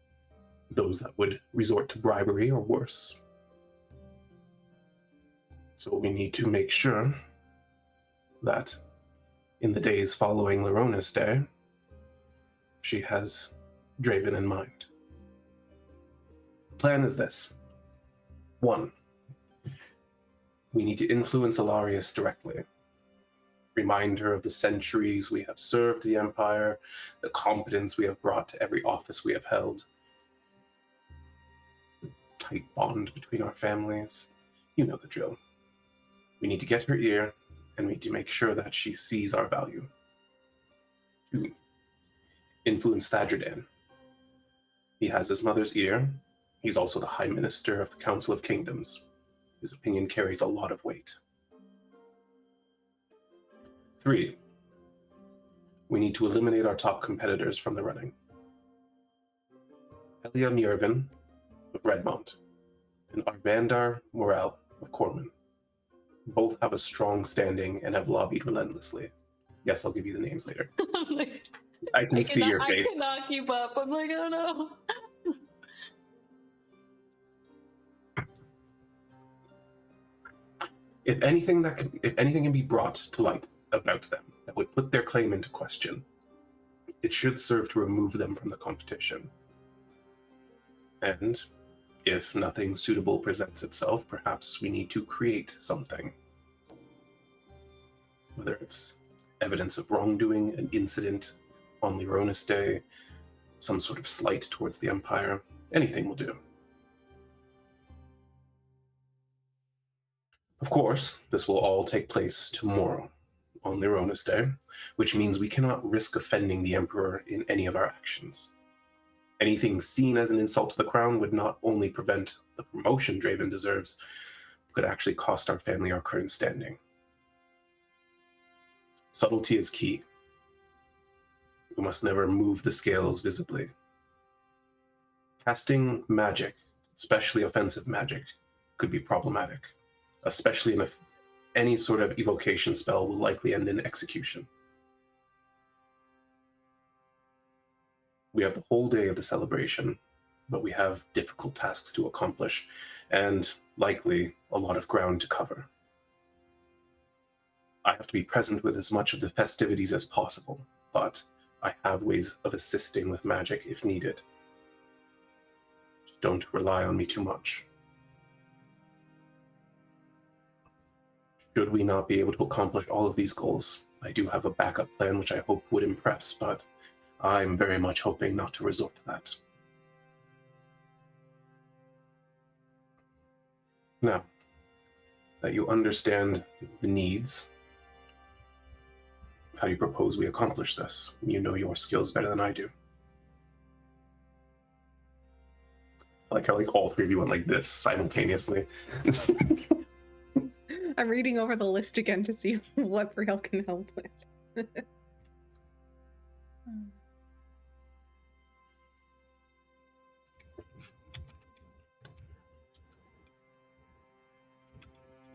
Those that would resort to bribery or worse. So we need to make sure that in the days following Larona's Day, she has Draven in mind. The plan is this. 1. We need to influence Ilarius directly. Remind her of the centuries we have served the Empire, the competence we have brought to every office we have held, the tight bond between our families. You know the drill. We need to get her ear, and we need to make sure that she sees our value. 2. Influence Thadridan. He has his mother's ear. He's also the High Minister of the Council of Kingdoms. His opinion carries a lot of weight. 3. We need to eliminate our top competitors from the running. Elia Mjörvin of Redmont and Arvandar Morel of Corman. Both have a strong standing and have lobbied relentlessly. Yes, I'll give you the names later. I can see your face. I cannot keep up. I'm like, oh no. If anything can be brought to light about them that would put their claim into question, it should serve to remove them from the competition. And if nothing suitable presents itself, perhaps we need to create something. Whether it's evidence of wrongdoing, an incident on Larona's Day, some sort of slight towards the Empire, anything will do. Of course, this will all take place tomorrow, on Larona's Day, which means we cannot risk offending the Emperor in any of our actions. Anything seen as an insult to the crown would not only prevent the promotion Draven deserves, but could actually cost our family our current standing. Subtlety is key. We must never move the scales visibly. Casting magic, especially offensive magic, could be problematic, especially if any sort of evocation spell will likely end in execution. We have the whole day of the celebration. but we have difficult tasks to accomplish, and likely a lot of ground to cover. I have to be present with as much of the festivities as possible, but I have ways of assisting with magic if needed. Just don't rely on me too much. Should we not be able to accomplish all of these goals, I do have a backup plan which I hope would impress, but I'm very much hoping not to resort to that. Now, that you understand the needs, how do you propose we accomplish this? You know your skills better than I do. I like how all three of you went like this simultaneously. I'm reading over the list again to see what Brielle can help with.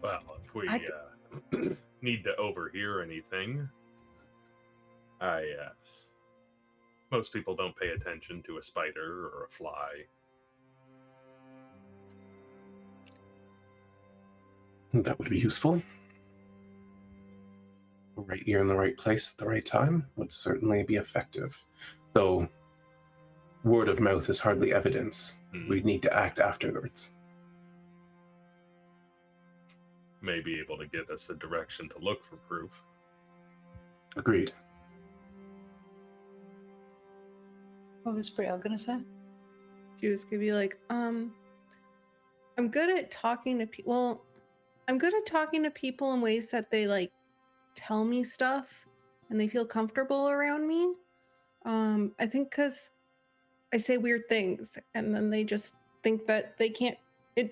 Well, if we need to overhear anything, most people don't pay attention to a spider or a fly. That would be useful. Right ear in the right place at the right time would certainly be effective. Though word of mouth is hardly evidence. We'd need to act afterwards. May be able to get us a direction to look for proof. Agreed. What was Brielle gonna say? She was gonna be like, I'm good at talking to people. Well, I'm good at talking to people in ways that they like tell me stuff and they feel comfortable around me. I think because I say weird things and then they just think that they can't.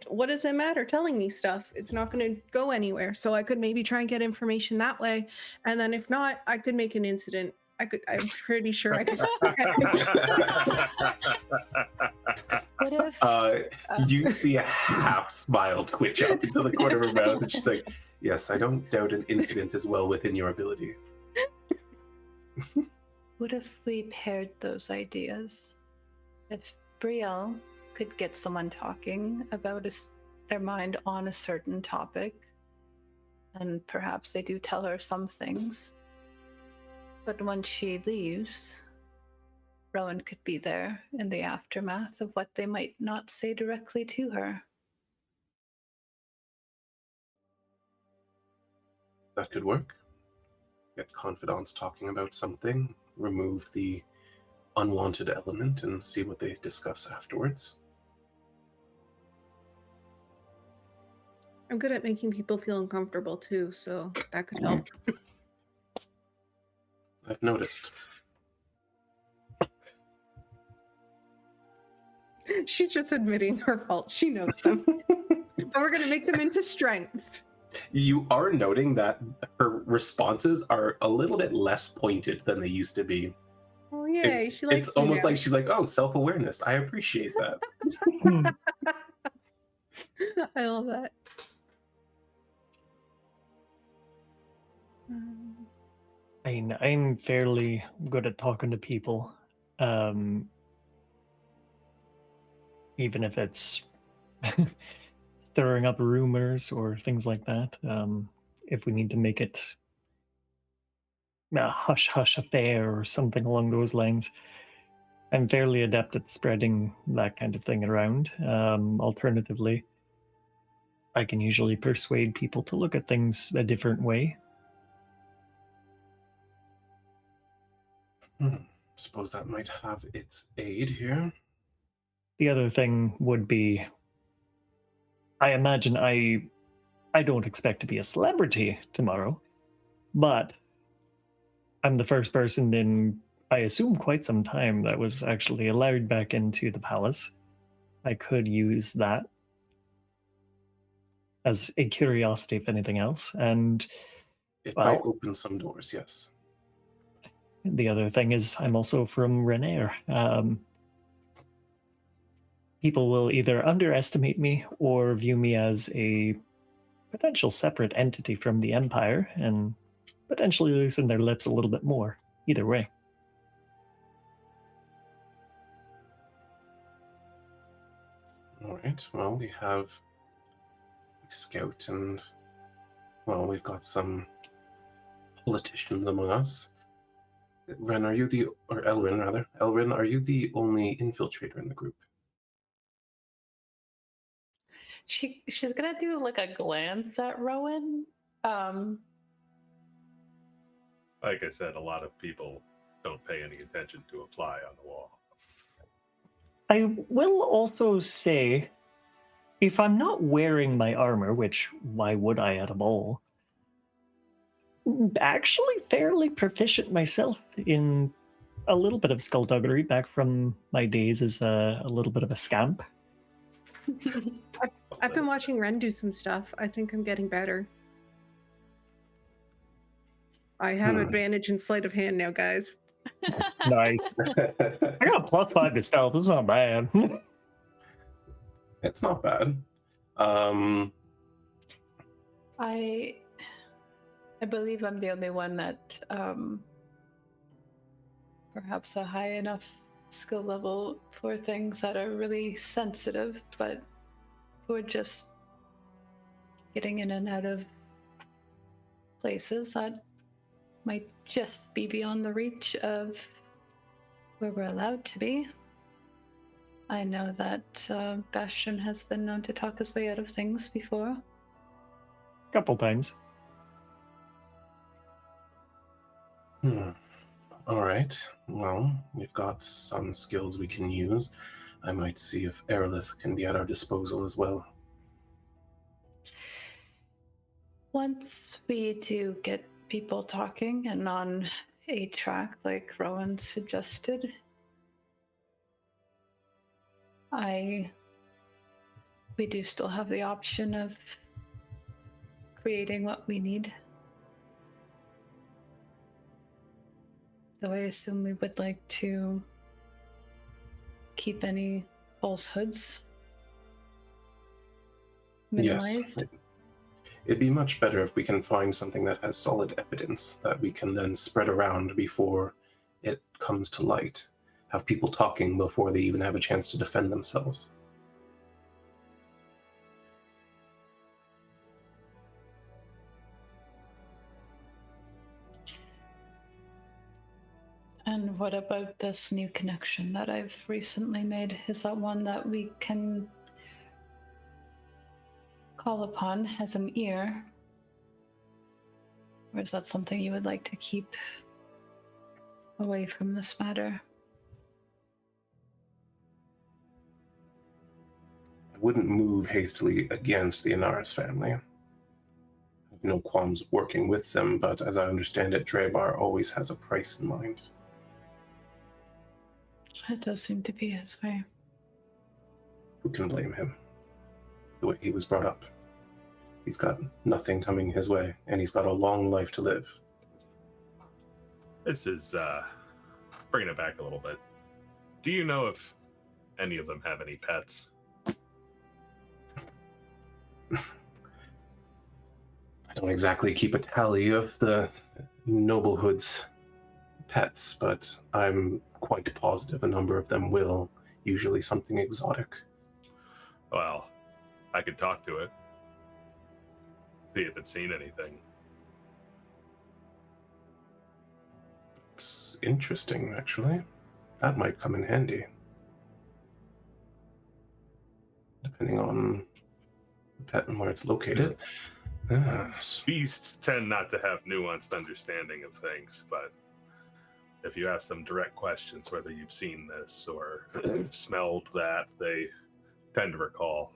What does it matter telling me stuff? It's not going to go anywhere. So I could maybe try and get information that way, and then if not, I could make an incident. I'm pretty sure I could. What if You see a half smile twitch up into the corner of her mouth, and she's like, "Yes, I don't doubt an incident is well within your ability." what if we paired those ideas? If Brielle could get someone talking about their mind on a certain topic, and perhaps they do tell her some things, but when she leaves, Rhowan could be there in the aftermath of what they might not say directly to her. That could work. Get confidants talking about something, remove the unwanted element, and see what they discuss afterwards. I'm good at making people feel uncomfortable too, so that could help. I've noticed. She's just admitting her fault. She knows them. But we're going to make them into strengths. You are noting that her responses are a little bit less pointed than they used to be. Oh, yay. She likes It's almost me like she's like, oh, self-awareness. I appreciate that. now. I love that. I'm fairly good at talking to people, even if it's stirring up rumors or things like that. If we need to make it a hush-hush affair or something along those lines, I'm fairly adept at spreading that kind of thing around. Alternatively, I can usually persuade people to look at things a different way. Suppose that might have its aid here. The other thing would be, I imagine I don't expect to be a celebrity tomorrow, but I'm the first person in, I assume, quite some time that was actually allowed back into the palace. I could use that as a curiosity, if anything else. And It might open some doors, yes. The other thing is I'm also from Renair. People will either underestimate me or view me as a potential separate entity from the Empire and potentially loosen their lips a little bit more. Either way. right. Well, we have Scout and, well, we've got some politicians among us. Wren, are you or Elrin rather? Elrin, are you the only infiltrator in the group? She's gonna do like a glance at Rhowan. Like I said, a lot of people don't pay any attention to a fly on the wall. I will also say, if I'm not wearing my armor, which why would I at a ball, actually fairly proficient myself in a little bit of skullduggery back from my days as a little bit of a scamp. I've been watching Wren do some stuff. I think I'm getting better. I have advantage in sleight of hand now, guys. Nice. I got a +5 to stealth. It's not bad. It's not bad. I believe I'm the only one that perhaps a high enough skill level for things that are really sensitive, but for just getting in and out of places that might just be beyond the reach of where we're allowed to be. I know that Bastion has been known to talk his way out of things before. Couple times. All right. Well, we've got some skills we can use. I might see if Aerolith can be at our disposal as well. Once we do get people talking and on a track like Rhowan suggested, we do still have the option of creating what we need. Though I assume we would like to keep any falsehoods minimized. Yes. It'd be much better if we can find something that has solid evidence that we can then spread around before it comes to light. Have people talking before they even have a chance to defend themselves. And what about this new connection that I've recently made? Is that one that we can call upon as an ear? Or is that something you would like to keep away from this matter? I wouldn't move hastily against the Inaris family. I have no qualms working with them, but as I understand it, Draybar always has a price in mind. It does seem to be his way. Who can blame him? The way he was brought up. He's got nothing coming his way, and he's got a long life to live. This is bringing it back a little bit. Do you know if any of them have any pets? I don't exactly keep a tally of the noblehood's pets, but I'm quite positive a number of them will. Usually something exotic. Well, I could talk to it. See if it's seen anything. It's interesting, actually. That might come in handy. Depending on the pet and where it's located. Yes. Beasts tend not to have nuanced understanding of things, but if you ask them direct questions, whether you've seen this or smelled that, they tend to recall.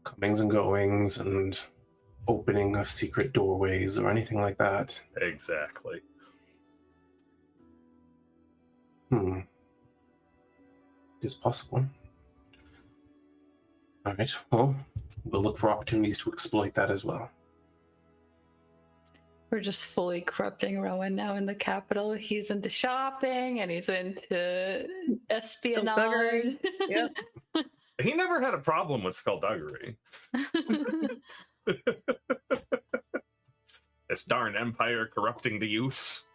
Comings and goings and opening of secret doorways or anything like that. Exactly. It is possible. All right, well, we'll look for opportunities to exploit that as well. We're just fully corrupting Rhowan now in the capital. He's into shopping and he's into espionage. Yep. He never had a problem with skullduggery. This darn empire corrupting the youth.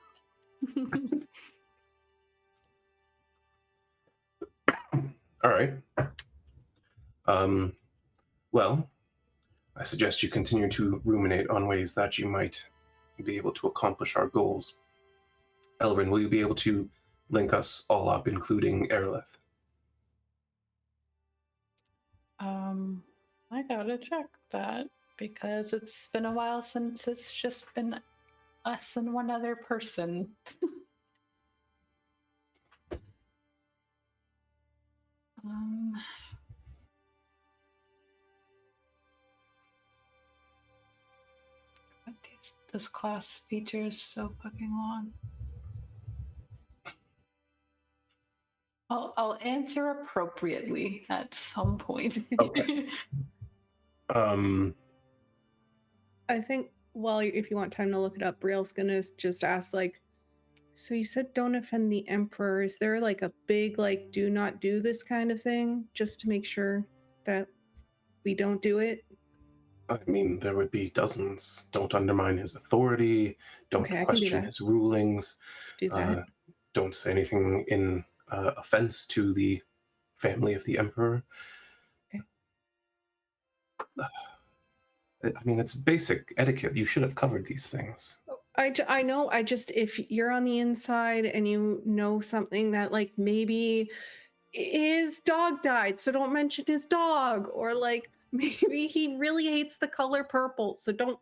All right. Well, I suggest you continue to ruminate on ways that you might be able to accomplish our goals. Elrin, will you be able to link us all up, including Aerolith? I gotta check that because it's been a while since it's just been us and one other person. God, this class feature is so fucking long. I'll answer appropriately at some point. Okay. I think if you want time to look it up, Brielle's gonna just ask like, so you said don't offend the Emperor. Is there like a big like do not do this kind of thing just to make sure that we don't do it? I mean, there would be dozens. Don't undermine his authority. Don't Okay, I can do question that. his rulings. Do that. Don't say anything in offense to the family of the Emperor. Okay. I mean, it's basic etiquette. You should have covered these things. I know. I just, if you're on the inside and you know something that like maybe his dog died, so don't mention his dog, or like maybe he really hates the color purple, so don't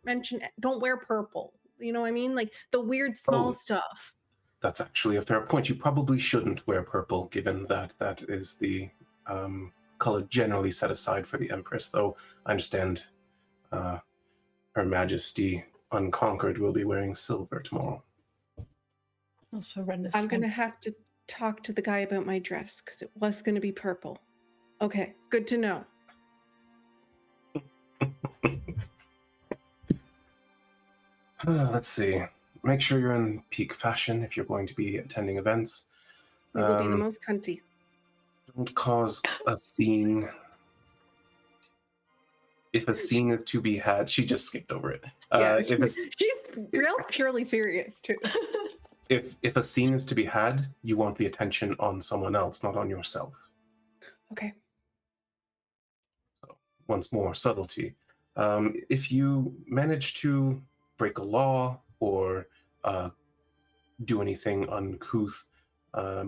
wear purple. You know what I mean? Like the weird small stuff. That's actually a fair point. You probably shouldn't wear purple, given that that is the color generally set aside for the Empress, though I understand Her Majesty Unconquered will be wearing silver tomorrow. Also, Wren is I'm going to have to talk to the guy about my dress, because it was going to be purple. Okay, good to know. Let's see. Make sure you're in peak fashion if you're going to be attending events. We will be the most cunty. Don't cause a scene. If a scene is to be had, she just skipped over it. Yeah, she's real purely serious too. If a scene is to be had, you want the attention on someone else, not on yourself. Okay. So once more, subtlety. If you manage to break a law or do anything uncouth, I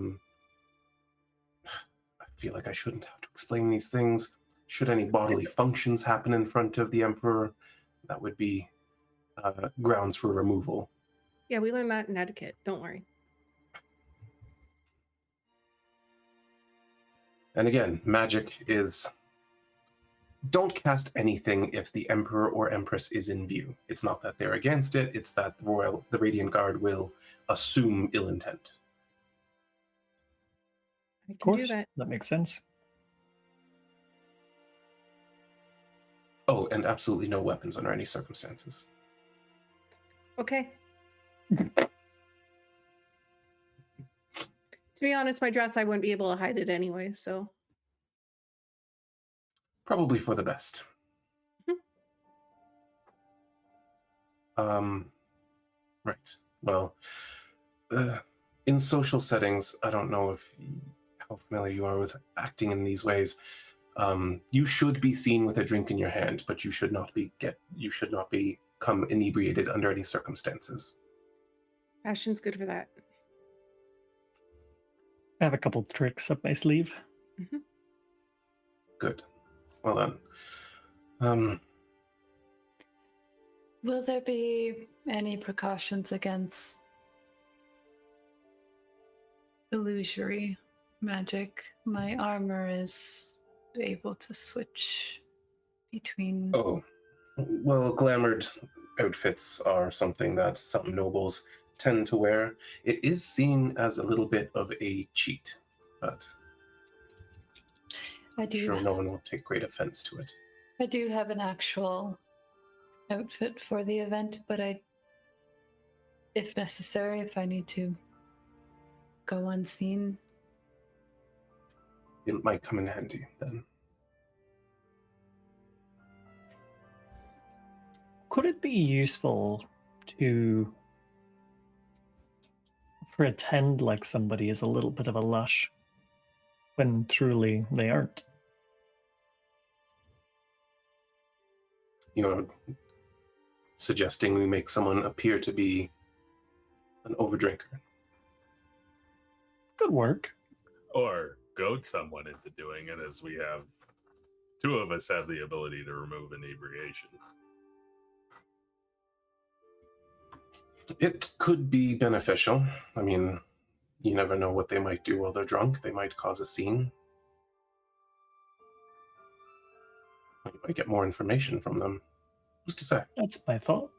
feel like I shouldn't have to explain these things. Should any bodily functions happen in front of the Emperor, that would be grounds for removal. Yeah, we learned that in etiquette. Don't worry. And again, magic is... Don't cast anything if the Emperor or Empress is in view. It's not that they're against it, it's that the Radiant Guard will assume ill intent. I Of can course, do that. that makes sense. Oh, and absolutely no weapons under any circumstances. Okay. To be honest, my dress, I wouldn't be able to hide it anyway, so. Probably for the best. Right. Well, in social settings, I don't know how familiar you are with acting in these ways. You should be seen with a drink in your hand, but you should not become inebriated under any circumstances. Bastion's good for that. I have a couple of tricks up my sleeve. Mm-hmm. Good. Well then. Will there be any precautions against illusory magic? My armor is able to switch between... Oh, well, glamored outfits are something that some nobles tend to wear. It is seen as a little bit of a cheat, but I'm sure no one will take great offense to it. I do have an actual outfit for the event, but if necessary, if I need to go unseen. It might come in handy then. Could it be useful to pretend like somebody is a little bit of a lush when truly they aren't? You're suggesting we make someone appear to be an overdrinker. Good work. Or goad someone into doing it, as we have two of us have the ability to remove inebriation. It could be beneficial. I mean, you never know what they might do while they're drunk. They might cause a scene. You might get more information from them. Who's to say? That's my thought.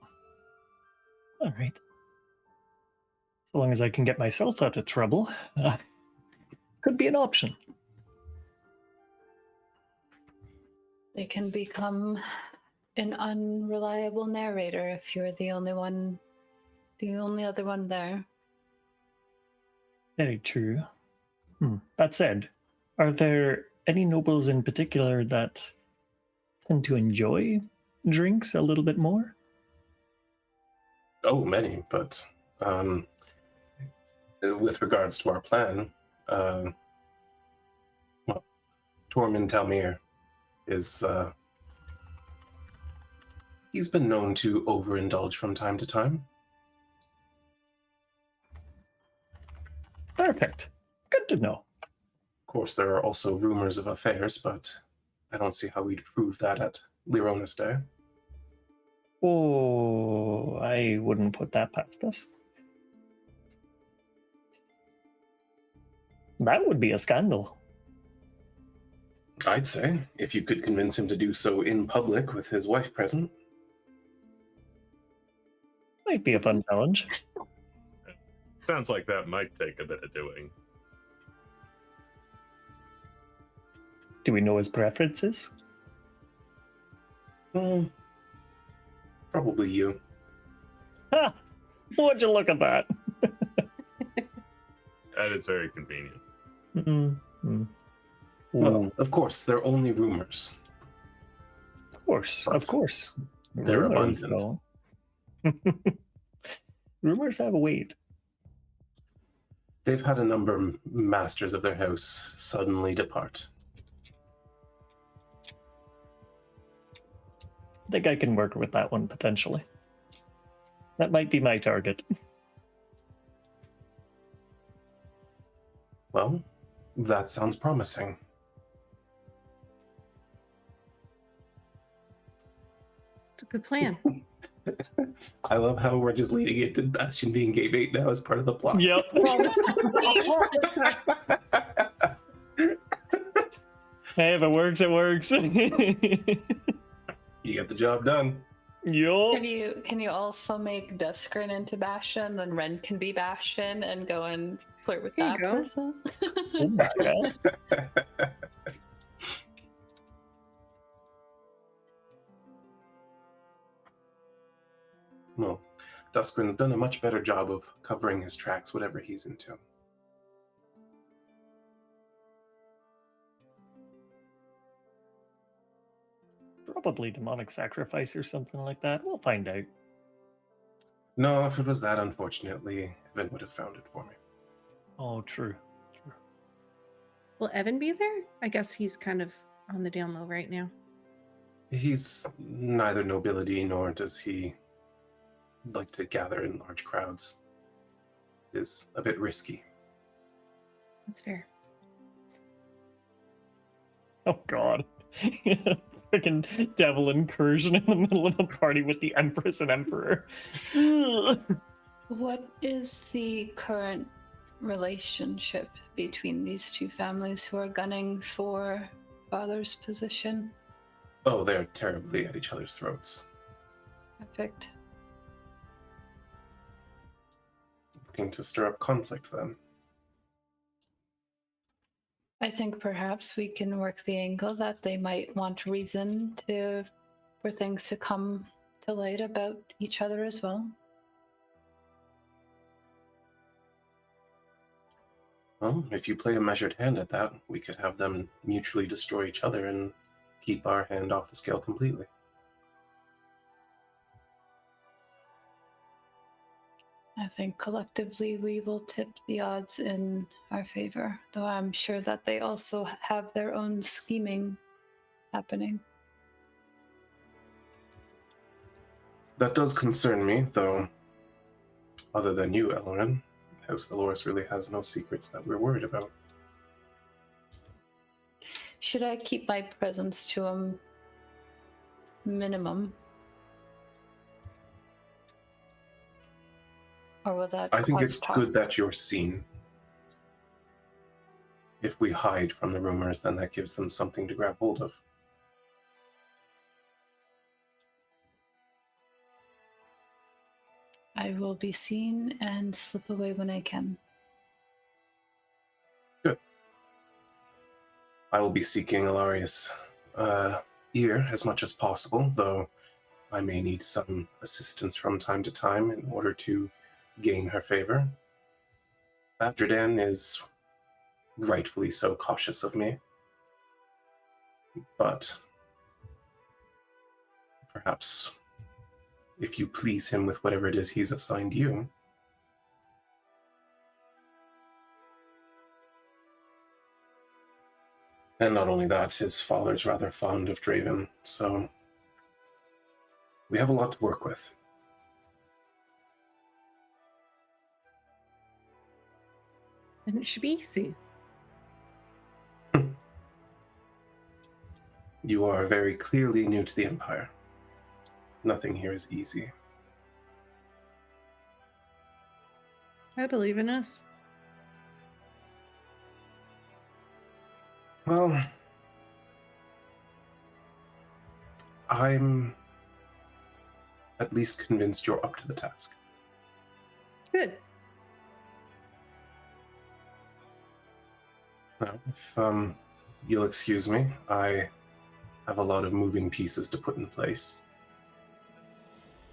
All right. So long as I can get myself out of trouble, could be an option. They can become an unreliable narrator if you're the only other one there. Very true. That said, are there any nobles in particular that tend to enjoy drinks a little bit more? Oh, many, but with regards to our plan, well, Tormund Talmir is, he's been known to overindulge from time to time. Perfect. Good to know. Of course, there are also rumors of affairs, but I don't see how we'd prove that at Lirona's Day. Oh, I wouldn't put that past us. That would be a scandal. I'd say, if you could convince him to do so in public with his wife present. Might be a fun challenge. Sounds like that might take a bit of doing. Do we know his preferences? Probably you. Ha! Would you look at that? And it's very convenient. Mm-hmm. Well, of course, they're only rumors. Of course. They're Rumors, abundant. though. Rumors have a weight. They've had a number of masters of their house suddenly depart. I think I can work with that one, potentially. That might be my target. Well, that sounds promising. It's a good plan. I love how we're just leading it to Bastion being gay bait now as part of the plot. Yep. Hey, if it works, it works. You get the job done. Yup. Can you also make Duskrin into Bastion, then Wren can be Bastion and go and flirt with There you that go. person? Oh my god. Well, Duskrin's done a much better job of covering his tracks, whatever he's into. Probably demonic sacrifice or something like that. We'll find out. No, if it was that, unfortunately, Evan would have found it for me. Oh, true. Will Evan be there? I guess he's kind of on the down low right now. He's neither nobility nor does he like to gather in large crowds. It is a bit risky. That's fair. Oh god. Freaking devil incursion in the middle of a party with the Empress and Emperor. Ugh. What is the current relationship between these two families who are gunning for father's position? Oh, they're terribly at each other's throats. Perfect. Looking to stir up conflict, then. I think perhaps we can work the angle that they might want reason for things to come to light about each other as well. Well, if you play a measured hand at that, we could have them mutually destroy each other and keep our hand off the scale completely. I think collectively we will tip the odds in our favor, though I'm sure that they also have their own scheming happening. That does concern me, though. Other than you, Elren, House Dolores really has no secrets that we're worried about. Should I keep my presence to a minimum? Or will that I think cause it's talk? good that you're seen. If we hide from the rumors, then that gives them something to grab hold of. I will be seen and slip away when I can. Good. I will be seeking Ilaria's ear as much as possible, though I may need some assistance from time to time in order to gain her favor. Adridan is rightfully so cautious of me, but perhaps if you please him with whatever it is he's assigned you. And not only that, his father's rather fond of Draven, so we have a lot to work with. Then it should be easy. You are very clearly new to the Empire. Nothing here is easy. I believe in us. Well, I'm at least convinced you're up to the task. Good. Now, if you'll excuse me, I have a lot of moving pieces to put in place.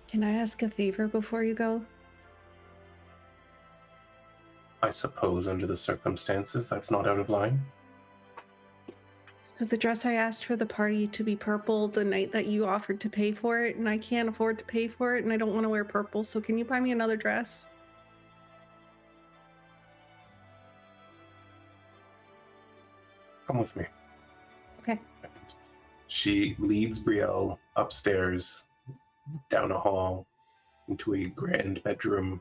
Can I ask a favor before you go? I suppose under the circumstances, that's not out of line. So the dress I asked for the party to be purple the night that you offered to pay for it, and I can't afford to pay for it, and I don't want to wear purple, so can you buy me another dress? Come with me. Okay. She leads Brielle upstairs, down a hall, into a grand bedroom,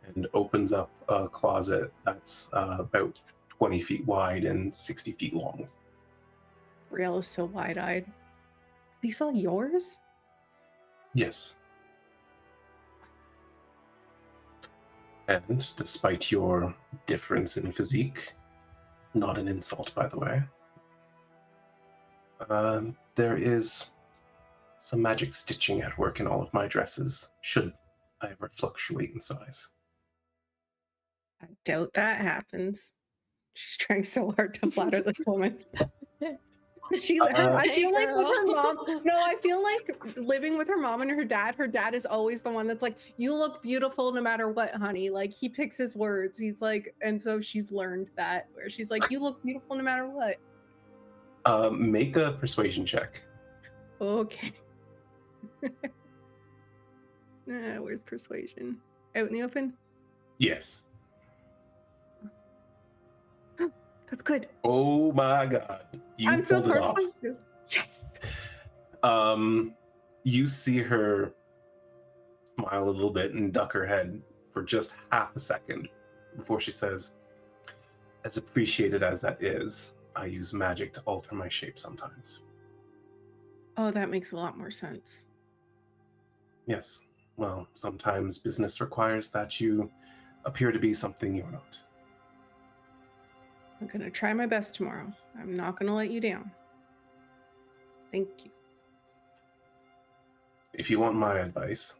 and opens up a closet that's about 20 feet wide and 60 feet long. Brielle is so wide-eyed. These all yours? Yes. And despite your difference in physique, not an insult, by the way, there is some magic stitching at work in all of my dresses, should I ever fluctuate in size. I doubt that happens. She's trying so hard to flatter this woman. I feel like with her mom. No, I feel like living with her mom and her dad is always the one that's like, you look beautiful no matter what, honey. Like, he picks his words. He's like, and so she's learned that, where she's like, you look beautiful no matter what. Make a persuasion check. Okay. Where's persuasion? Out in the open? Yes. That's good. Oh my god. I'm so pulled it off. persuasive. You see her smile a little bit and duck her head for just half a second before she says, as appreciated as that is, I use magic to alter my shape sometimes. Oh, that makes a lot more sense. Yes. Well, sometimes business requires that you appear to be something you're not. I'm gonna try my best tomorrow. I'm not gonna let you down. Thank you. If you want my advice,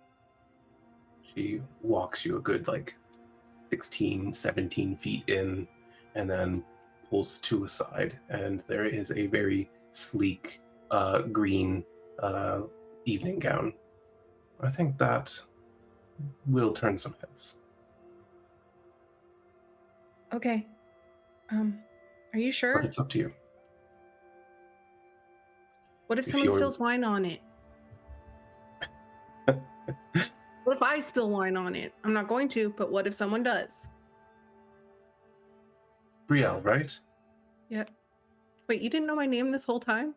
she walks you a good 16, 17 feet in and then pulls two aside, and there is a very sleek green evening gown. I think that will turn some heads. Okay. Are you sure? But it's up to you. What if If someone you're- spills wine on it? What if I spill wine on it? I'm not going to, but what if someone does? Brielle, right? Yep. Wait, you didn't know my name this whole time?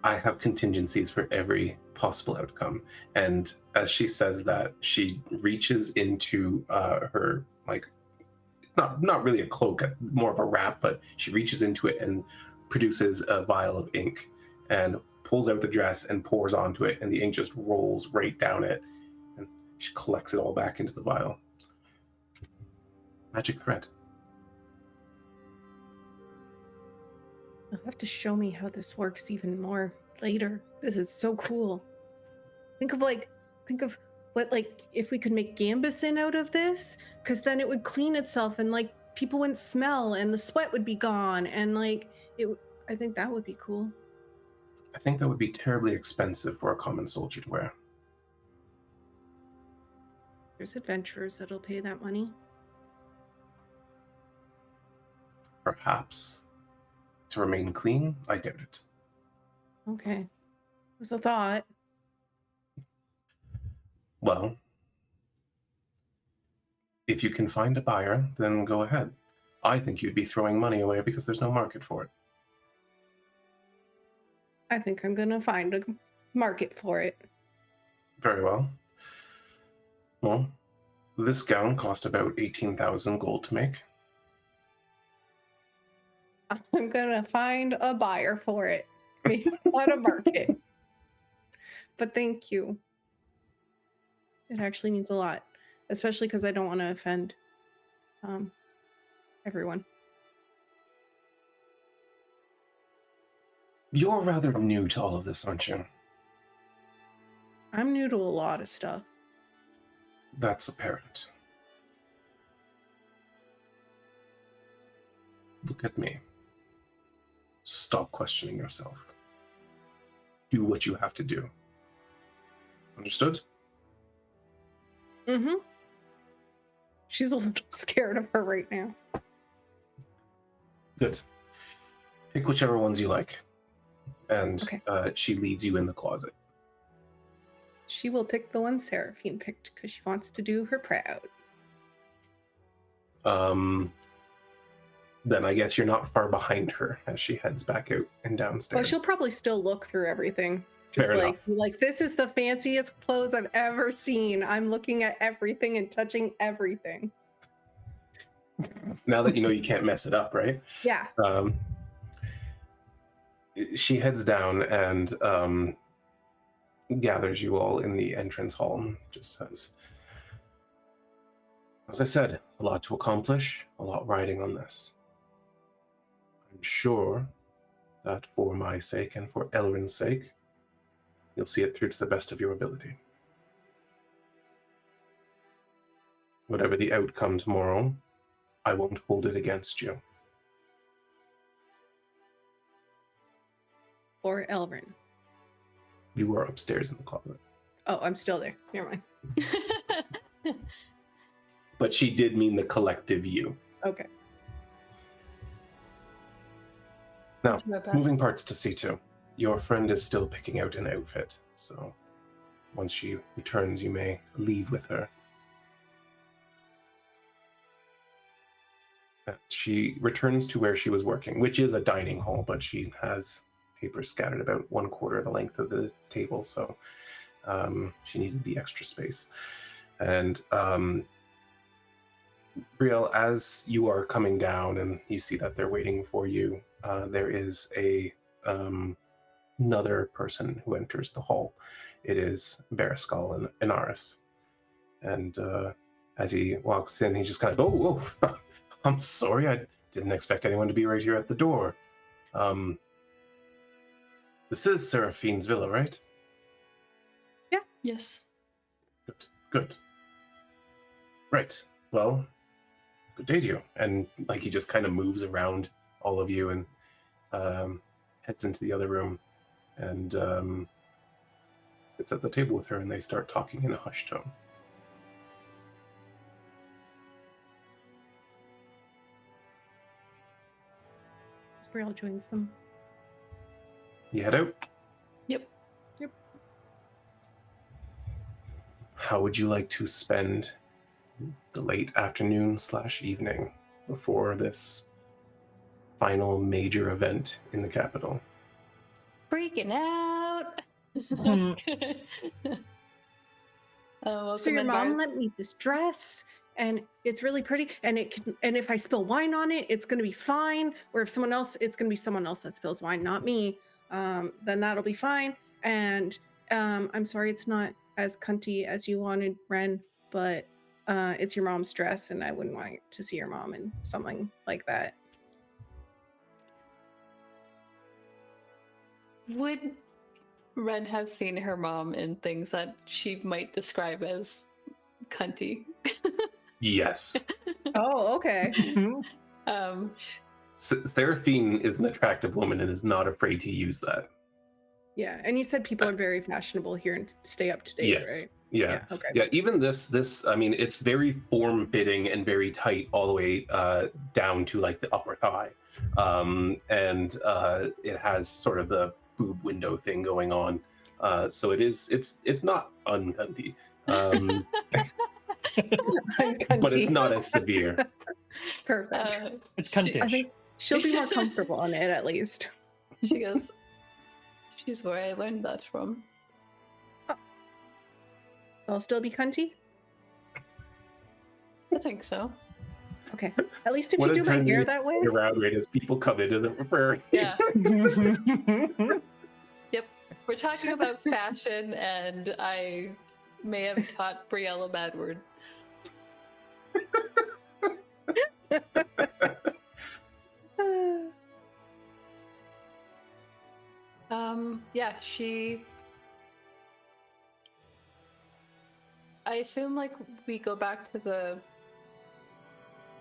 I have contingencies for every possible outcome. And as she says that, she reaches into her, like, not really a cloak, more of a wrap, but she reaches into it and produces a vial of ink and pulls out the dress and pours onto it, and the ink just rolls right down it. And she collects it all back into the vial. Magic thread. You'll have to show me how this works even more later. This is so cool. Think of what, like, if we could make gambeson out of this, because then it would clean itself and like people wouldn't smell and the sweat would be gone and like I think that would be cool. I think that would be terribly expensive for a common soldier to wear. There's adventurers that'll pay that money. Perhaps. To remain clean, I doubt it. Okay. It was a thought. Well, if you can find a buyer, then go ahead. I think you'd be throwing money away because there's no market for it. I think I'm gonna find a market for it. Very well. Well, this gown cost about 18,000 gold to make. I'm gonna find a buyer for it. Maybe not a market. But thank you. It actually means a lot, especially because I don't want to offend everyone. You're rather new to all of this, aren't you? I'm new to a lot of stuff. That's apparent. Look at me. Stop questioning yourself. Do what you have to do. Understood? Mm-hmm. She's a little scared of her right now. Good. Pick whichever ones you like. And Okay. She leaves you in the closet. She will pick the one Seraphine picked because she wants to do her proud. Then I guess you're not far behind her as she heads back out and downstairs. Well, she'll probably still look through everything. Just Fair like this is the fanciest clothes I've ever seen. I'm looking at everything and touching everything. Now that you know you can't mess it up, right? Yeah. She heads down and gathers you all in the entrance hall and just says, as I said, a lot to accomplish, a lot riding on this. I'm sure that for my sake and for Elrin's sake, you'll see it through to the best of your ability. Whatever the outcome tomorrow, I won't hold it against you. Or Elrin. You were upstairs in the closet. Oh, I'm still there. Never mind. But she did mean the collective you. Okay. Now, Do my best. moving parts to C2. Your friend is still picking out an outfit, so once she returns, you may leave with her. She returns to where she was working, which is a dining hall, but she has papers scattered about 1/4 the length of the table, so she needed the extra space. And Brielle, as you are coming down and you see that they're waiting for you, there is another person who enters the hall. It is Baraskal and Inaris. And as he walks in, he just kind of, oh, I'm sorry, I didn't expect anyone to be right here at the door. This is Seraphine's villa, right? Yes. Good. Right. Well, good day to you. And like he just kind of moves around all of you and heads into the other room and sits at the table with her, and they start talking in a hushed tone. Brielle joins them. You head out? Yep. How would you like to spend the late afternoon / evening before this final major event in the capital? Freaking out. So your mom lent me this dress, and it's really pretty, and if I spill wine on it, it's gonna be fine. Or if someone else, it's gonna be someone else that spills wine, not me. Then that'll be fine. And I'm sorry it's not as cunty as you wanted, Wren, but it's your mom's dress, and I wouldn't want to see your mom in something like that. Would Wren have seen her mom in things that she might describe as cunty? Yes. Oh, okay. Seraphine is an attractive woman and is not afraid to use that. Yeah, and you said people are very fashionable here and stay up to date, Yes. right? Yeah. Okay. Yeah, even this, I mean, it's very form-fitting and very tight all the way down to like the upper thigh. And it has sort of the boob window thing going on. So it's not uncunty. But it's not as severe. Perfect. It's cuntish. I think she'll be more comfortable in it at least. She goes, she's where I learned that from. So I'll still be cunty? I think so. Okay. At least if What you a do my time hair to that way. Around right as people come into the prairie. Yeah. Yep. We're talking about fashion, and I may have taught Brielle a bad word. Yeah, I assume like we go back to the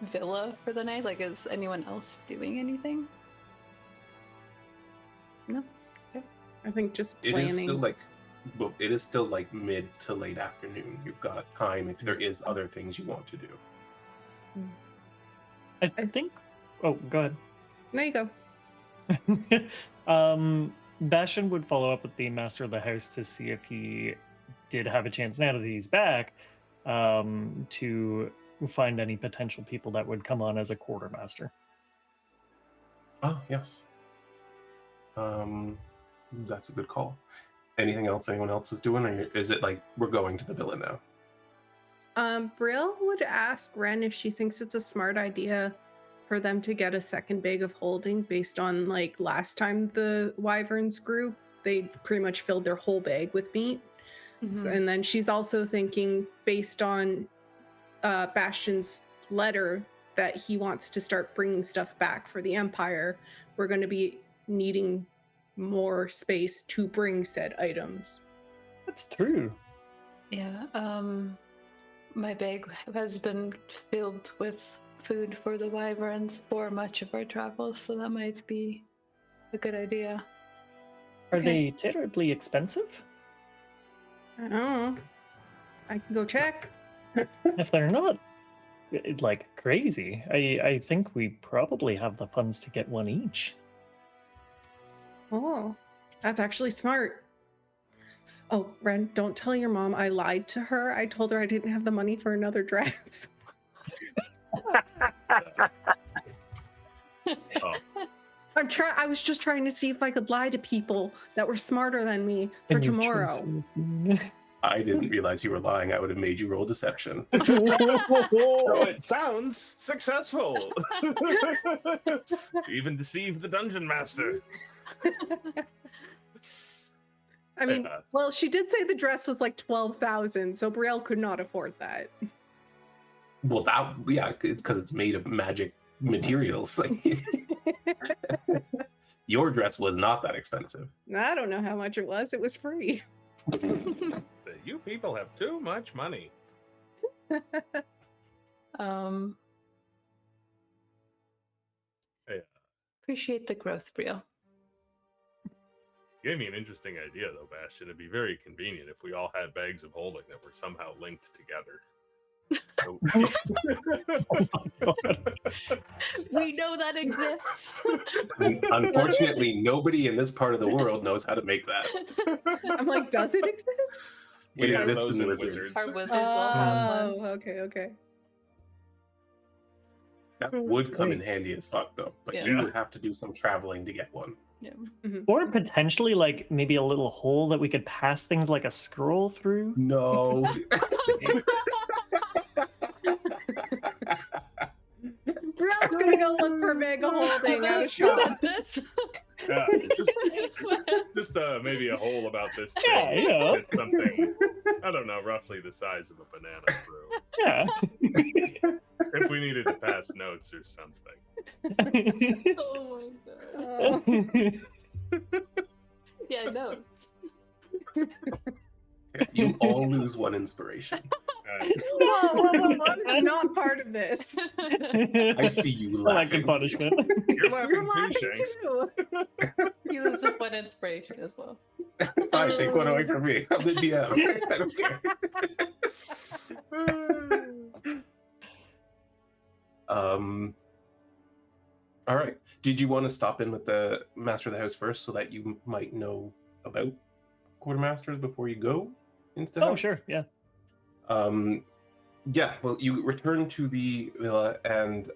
villa for the night. Like, is anyone else doing anything? No. Okay. I think just It planning. is still like mid to late afternoon. You've got time if there is other things you want to do. I think. Oh, go ahead. There you go. Bastion would follow up with the master of the house to see if he did have a chance, now that he's back, to find any potential people that would come on as a quartermaster. Oh, yes. That's a good call. Anything else anyone else is doing, or is it like we're going to the villa now? Brielle would ask Wren if she thinks it's a smart idea for them to get a second bag of holding based on like last time the Wyverns grew, they pretty much filled their whole bag with meat. So, and then she's also thinking based on Bastion's letter that he wants to start bringing stuff back for the Empire, we're going to be needing more space to bring said items. That's true. Yeah. My bag has been filled with food for the wyverns for much of our travels, so that might be a good idea. Are they terribly expensive? I don't know. I can go check. If they're not like crazy, I think we probably have the funds to get one each. Oh, that's actually smart. Oh, Wren, don't tell your mom I lied to her. I told her I didn't have the money for another dress. Oh. I was just trying to see if I could lie to people that were smarter than me for And you tomorrow. I didn't realize you were lying. I would have made you roll deception. So it sounds successful. You even deceived the dungeon master. I mean, well, she did say the dress was like 12,000, so Brielle could not afford that. Well, it's because it's made of magic materials. Like, your dress was not that expensive. I don't know how much it was. It was free. So you people have too much money. Appreciate the growth, Brielle. You gave me an interesting idea, though, Bastion. It'd be very convenient if we all had bags of holding that were somehow linked together. We know that exists. Unfortunately, nobody in this part of the world knows how to make that. I'm like, does it exist? It have exists those in in Wizards. Our wizards all have Oh, one. okay. That would come in handy as fuck, though. But you Yeah. would have to do some traveling to get one. Yeah. Or potentially, like, maybe a little hole that we could pass things like a scroll through. No. Brielle's gonna go look for Mega Holding at a shop. This. Yeah, just maybe a hole about this big. Yeah, yeah. It's something, I don't know, roughly the size of a banana through. Yeah. If we needed to pass notes or something. Oh my god. Yeah, no. You all lose one inspiration. Whoa, I'm not part of this. I see you I like laughing. good punishment. You're laughing You're too, laughing Shanks. too. He loses one inspiration as well. Fine, take one away from me. I'm the DM. I don't care. All right. Did you want to stop in with the master of the house first so that you might know about quartermasters before you go into the Oh, house? sure, yeah. Yeah, well, you return to the villa and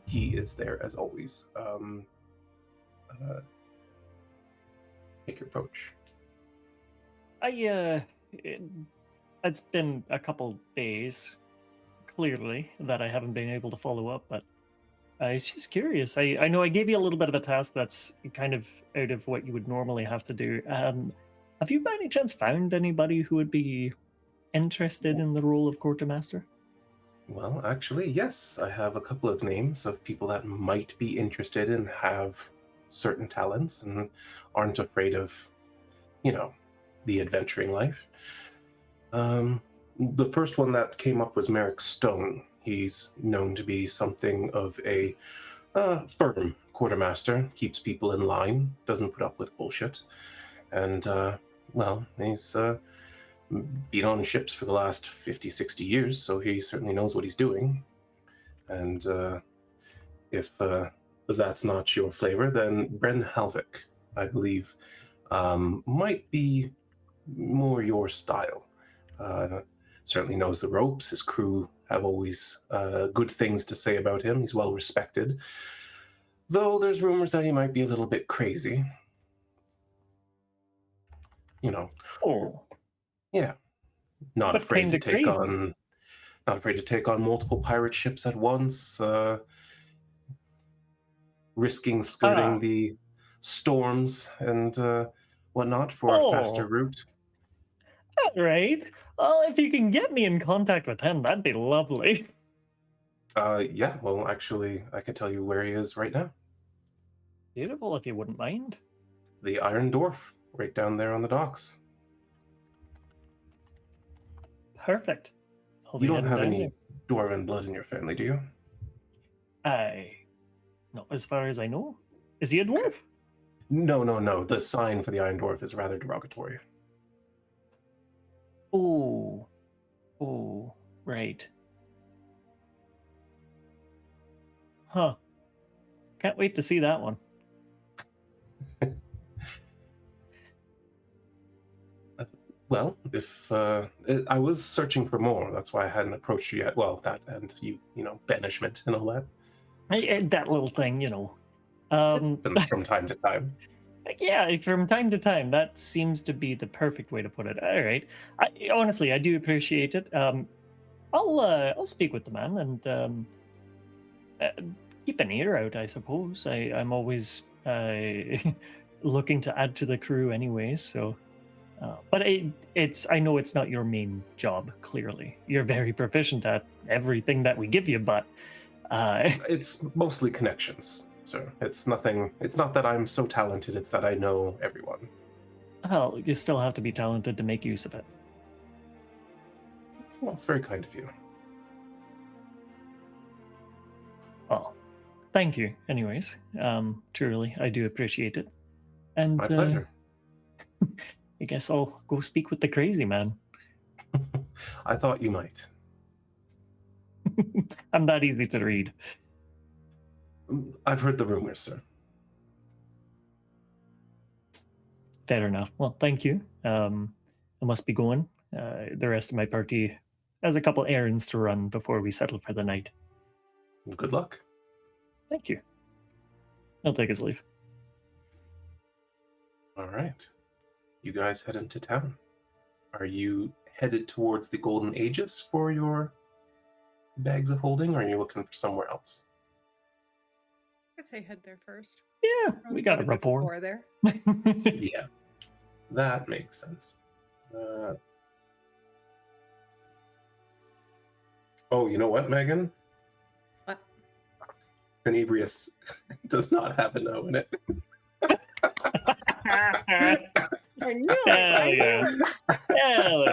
he is there as always. Make your approach. It's been a couple days, clearly, that I haven't been able to follow up, but I was just curious. I know I gave you a little bit of a task that's kind of out of what you would normally have to do. Have you by any chance found anybody who would be interested in the role of quartermaster? Well, actually, yes. I have a couple of names of people that might be interested and have certain talents and aren't afraid of, the adventuring life. The first one that came up was Merrick Stone. He's known to be something of a firm quartermaster, keeps people in line, doesn't put up with bullshit. And, he's been on ships for the last 50, 60 years, so he certainly knows what he's doing. And if that's not your flavor, then Bren Halvik, I believe, might be more your style. Certainly knows the ropes. His crew have always good things to say about him. He's well respected, though there's rumors that he might be a little bit crazy. Oh. Yeah. Not What afraid kind to of take crazy? on multiple pirate ships at once, risking skirting the storms and whatnot for a faster Oh. route. All right. Well, if you can get me in contact with him, that'd be lovely. Yeah, well, actually, I can tell you where he is right now. Beautiful, if you wouldn't mind. The Iron Dwarf, right down there on the docks. Perfect. I'll be You don't heading have down any dwarven blood in your family, do you? there. Not as far as I know. Is he a dwarf? No. The sign for the Iron Dwarf is rather derogatory. Oh, right. Huh. Can't wait to see that one. Well, if I was searching for more, that's why I hadn't approached you yet. Well, that and banishment and all that. That little thing, Happens from time to time. Yeah, from time to time. That seems to be the perfect way to put it. All right. Honestly, I do appreciate it. I'll speak with the man and keep an ear out, I suppose. I'm always looking to add to the crew anyways, so... but I know it's not your main job, clearly. You're very proficient at everything that we give you, but... It's mostly connections, sir. It's not that I'm so talented, it's that I know everyone. Well, you still have to be talented to make use of it. Well, it's very kind of you. Well, thank you, anyways. Truly, I do appreciate it. And My pleasure. I guess I'll go speak with the crazy man. I thought you might. I'm that easy to read. I've heard the rumors, sir. Fair enough. Well, thank you. I must be going. The rest of my party has a couple errands to run before we settle for the night. Good luck. Thank you. I'll take his leave. All right. You guys head into town. Are you headed towards the Golden Aegis for your bags of holding, or are you looking for somewhere else? I'd say head there first. Yeah, we Everyone's got a a good rapport. rapport there. Yeah, that makes sense. Oh, you know what, Megan? What? Tenebrious does not have an O in it. I knew Hell it. yeah. Hell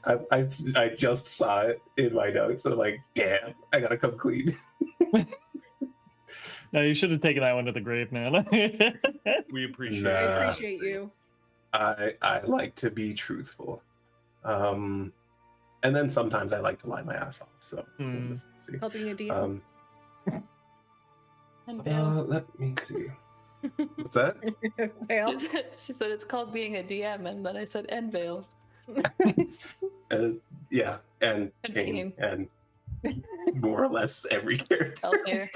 yeah. I just saw it in my notes, and I'm like, damn, I gotta come clean. No, you should have taken that one to the grave, man. We appreciate Nah. I your appreciate honesty. you. I like to be truthful. And then sometimes I like to lie my ass off. So we'll just see. Helping a DM. And Vale. Let me see. What's that? Fail. She said it's called being a DM, and then I said and Vale. Yeah, and And Kane, Kane. and more or less every character. Altair.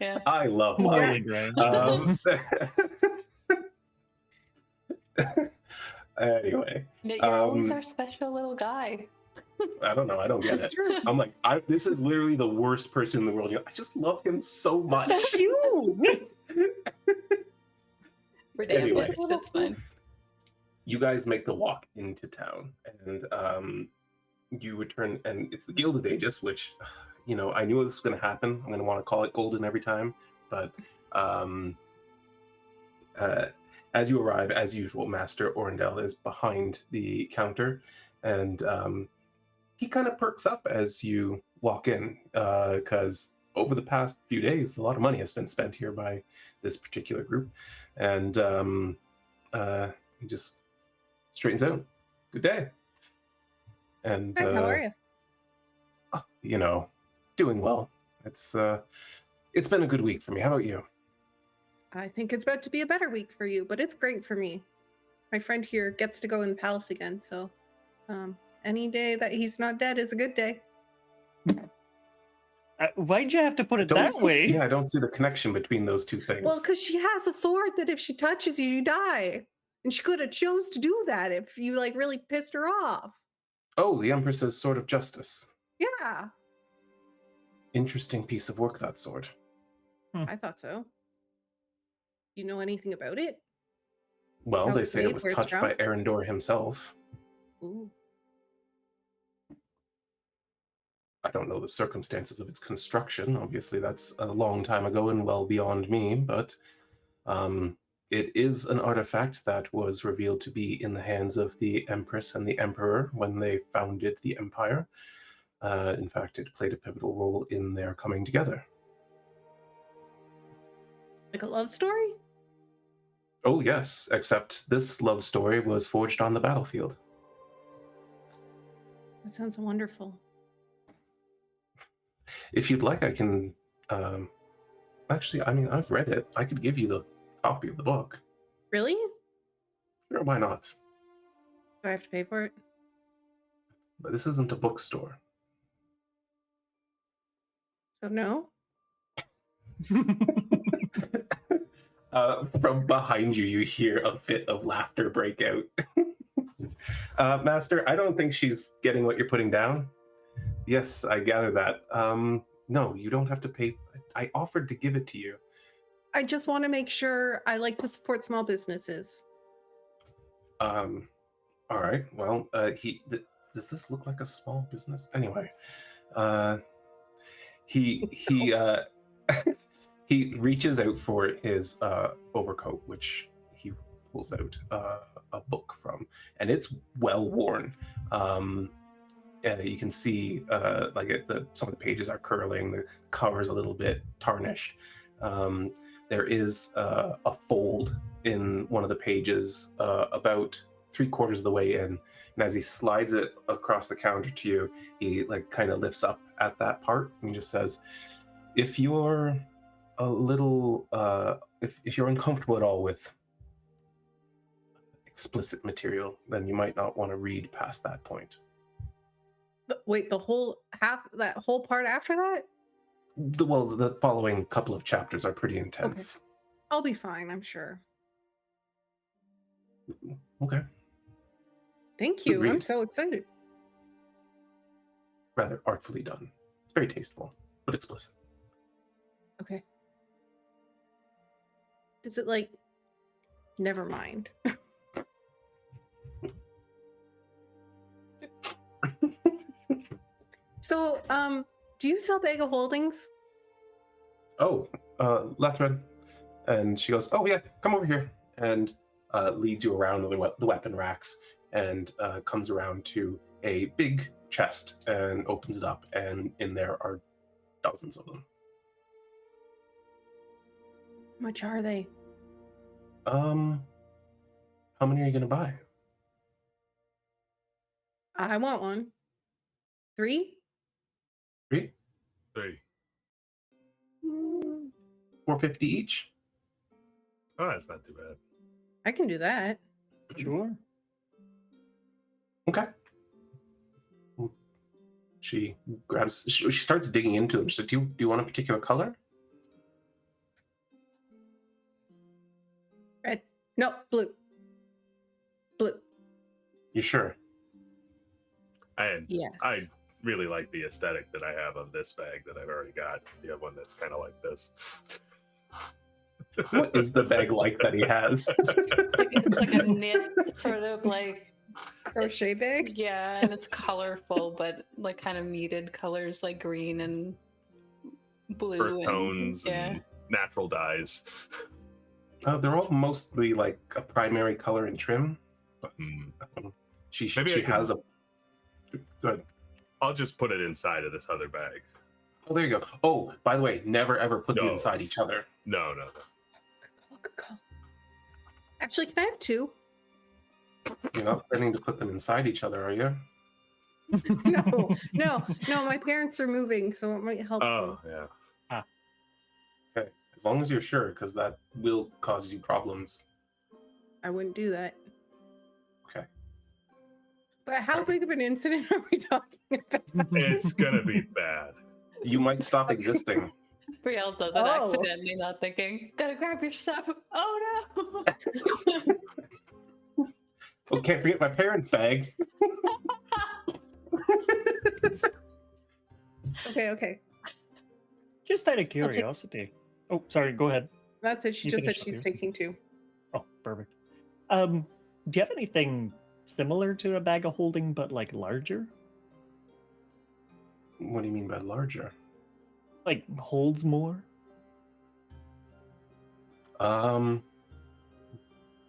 Yeah. I love Holy lying. grail. Anyway, You're always Um, our special little guy. I don't know. I don't get That's it. true. I'm like, this is literally the worst person in the world. I just love him so much. That's you. We're damn Anyway. bitch. It's fine. You guys make the walk into town, and you return, and it's the Gilded Aegis, which, I knew this was going to happen. I'm going to want to call it golden every time, but as you arrive, as usual, Master Orendel is behind the counter, and he kind of perks up as you walk in, because over the past few days, a lot of money has been spent here by this particular group, and he just straightens out. Good day. And Hi, how are you? Doing well. It's been a good week for me. How about you? I think it's about to be a better week for you, but it's great for me. My friend here gets to go in the palace again, so any day that he's not dead is a good day. Why'd you have to put it Don't that see- way? Yeah, I don't see the connection between those two things. Well, because she has a sword that if she touches you, you die. And she could have chose to do that if you really pissed her off. Oh, the Empress's Sword of Justice. Yeah, Interesting piece of work, that sword. I thought so. You know anything about it? Well, How they it's say made, it was where it's touched by Arendor himself. Ooh. I don't know the circumstances of its construction. Obviously, that's a long time ago and well beyond me, but it is an artifact that was revealed to be in the hands of the Empress and the Emperor when they founded the Empire. In fact, it played a pivotal role in their coming together. Like a love story? Oh, yes, except this love story was forged on the battlefield. That sounds wonderful. If you'd like, I can... Actually, I've read it. I could give you the copy of the book. Really? Sure, why not? Do I have to pay for it? But this isn't a bookstore. So no? From behind you, you hear a fit of laughter break out. Master, I don't think she's getting what you're putting down. Yes, I gather that. No, you don't have to pay. I offered to give it to you. I just want to make sure I like to support small businesses. All right. Well, does this look like a small business? Anyway, he he reaches out for his overcoat, which he pulls out a book from, and it's well worn. You can see some of the pages are curling, the cover's a little bit tarnished. There is a fold in one of the pages about 3/4 of the way in, and as he slides it across the counter to you, he kind of lifts up at that part and he just says, if you're a little if you're uncomfortable at all with explicit material, then you might not want to read past that point. Wait, the whole that whole part after that? The following couple of chapters are pretty intense. I'll be fine, I'm sure. Okay. Thank you. I'm Agreed. so excited. Rather artfully done. It's very tasteful, but explicit. Okay. Does it like? Never mind. So, do you sell bag of holdings? Oh, Lethred. And she goes, oh yeah, come over here. And leads you around the weapon racks and comes around to a big chest and opens it up. And in there are dozens of them. How much are they? How many are you going to buy? I want one. 3? 3? 3. Mm, $4.50 each? Oh, that's not too bad. I can do that. Sure. Okay. She starts digging into them. She's like, do you want a particular color? Red. No, blue. Blue. You sure? Yes. I really like the aesthetic that I have of this bag that I've already got. You have one that's kind of like this. What is the bag like that he has? It's like a knit sort of like Crochet bag. yeah, and it's colorful, but like kind of muted colors like green and blue Earth and tones yeah. and natural dyes. They're all mostly like a primary color and trim. But she Maybe has a. Good. I'll just put it inside of this other bag. Oh, there you go. Oh, by the way, never ever put them No. inside each other. No. Good call. Actually, can I have 2? You're not planning to put them inside each other, are you? No. My parents are moving, so it might help. Oh, them. yeah. Okay, as long as you're sure, because that will cause you problems. I wouldn't do that. Okay. But how big of an incident are we talking about? It's gonna be bad. You might stop existing. Brielle does it Oh. accidentally, not thinking, gotta grab your stuff. Oh no. Oh, can't forget my parents' bag. Okay. Just out of take- curiosity. Oh, sorry. Go ahead. That's it. She You just said finish up she's yours. taking 2. Oh, perfect. Do you have anything similar to a bag of holding, but like larger? What do you mean by larger? Like holds more?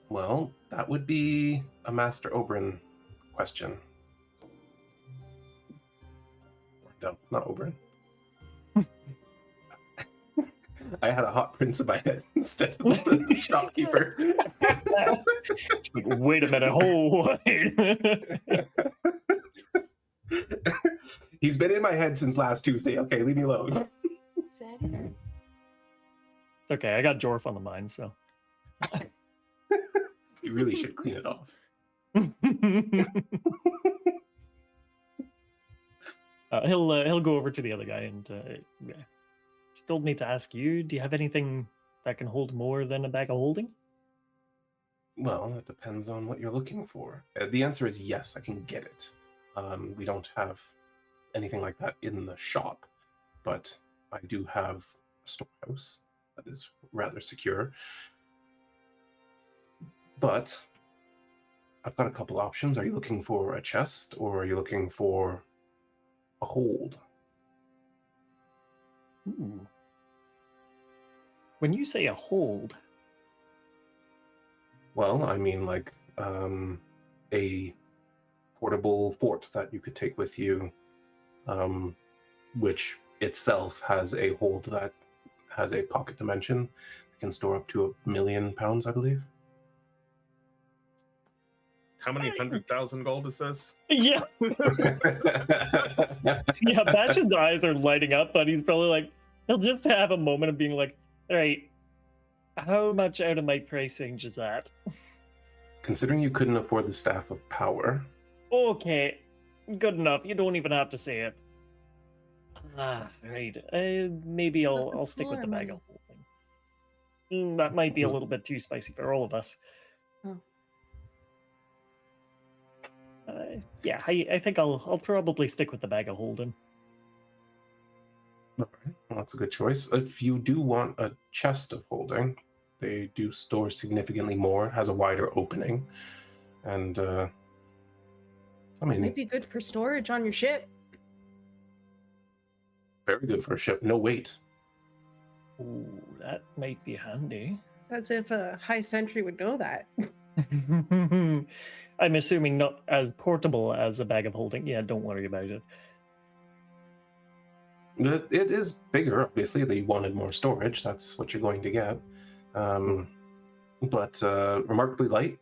Well, that would be a Master Oberyn question. No, not Oberyn. I had a hot prince in my head instead of the shopkeeper. Like, wait a minute. Oh, wait. He's been in my head since last Tuesday. Okay, leave me alone. Is that it? It's okay. I got Jorf on the mind, so. You really should clean it off. He'll go over to the other guy and she told me to ask you, do you have anything that can hold more than a bag of holding? Well, that depends on what you're looking for. The answer is yes, I can get it. We don't have anything like that in the shop, but I do have a storehouse that is rather secure. But I've got a couple options. Are you looking for a chest or are you looking for a hold? Ooh. When you say a hold, Well, I mean like a portable fort that you could take with you, which itself has a hold that has a pocket dimension. It can store up to 1,000,000 pounds, I believe. How many 100,000 gold is this? yeah, yeah. Bastion's eyes are lighting up, but he's probably like, he'll just have a moment of being like, all right, how much out of my price range is that? Considering you couldn't afford the Staff of Power, Okay, good enough. You don't even have to say it. Right. Maybe I'll That's stick with the floor bag money. of holding. That might be a little bit too spicy for all of us. Yeah, I think I'll probably stick with the bag of holding. All right. Well, that's a good choice. If you do want a chest of holding, they do store significantly more, has a wider opening, and I mean, Might be good for storage on your ship. very good for a ship. No weight. Ooh, that might be handy. That's if a high sentry would know that. I'm assuming not as portable as a bag of holding. Yeah, don't worry about it. It is bigger, obviously. They wanted more storage. That's what you're going to get. But remarkably light,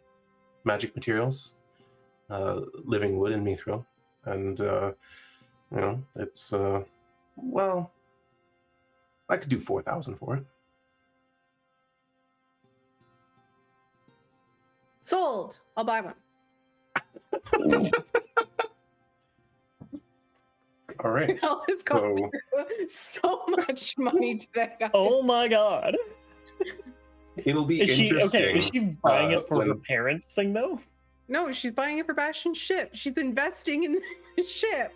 magic materials, living wood and mithril, and it's well, I could do 4,000 for it. Sold. I'll buy one. All right. All has gone through so much money today, guys. Oh my god. It'll be Is interesting. she buying it for when- her parents' thing though? No, she's buying it for Bastion's ship. She's investing in the ship.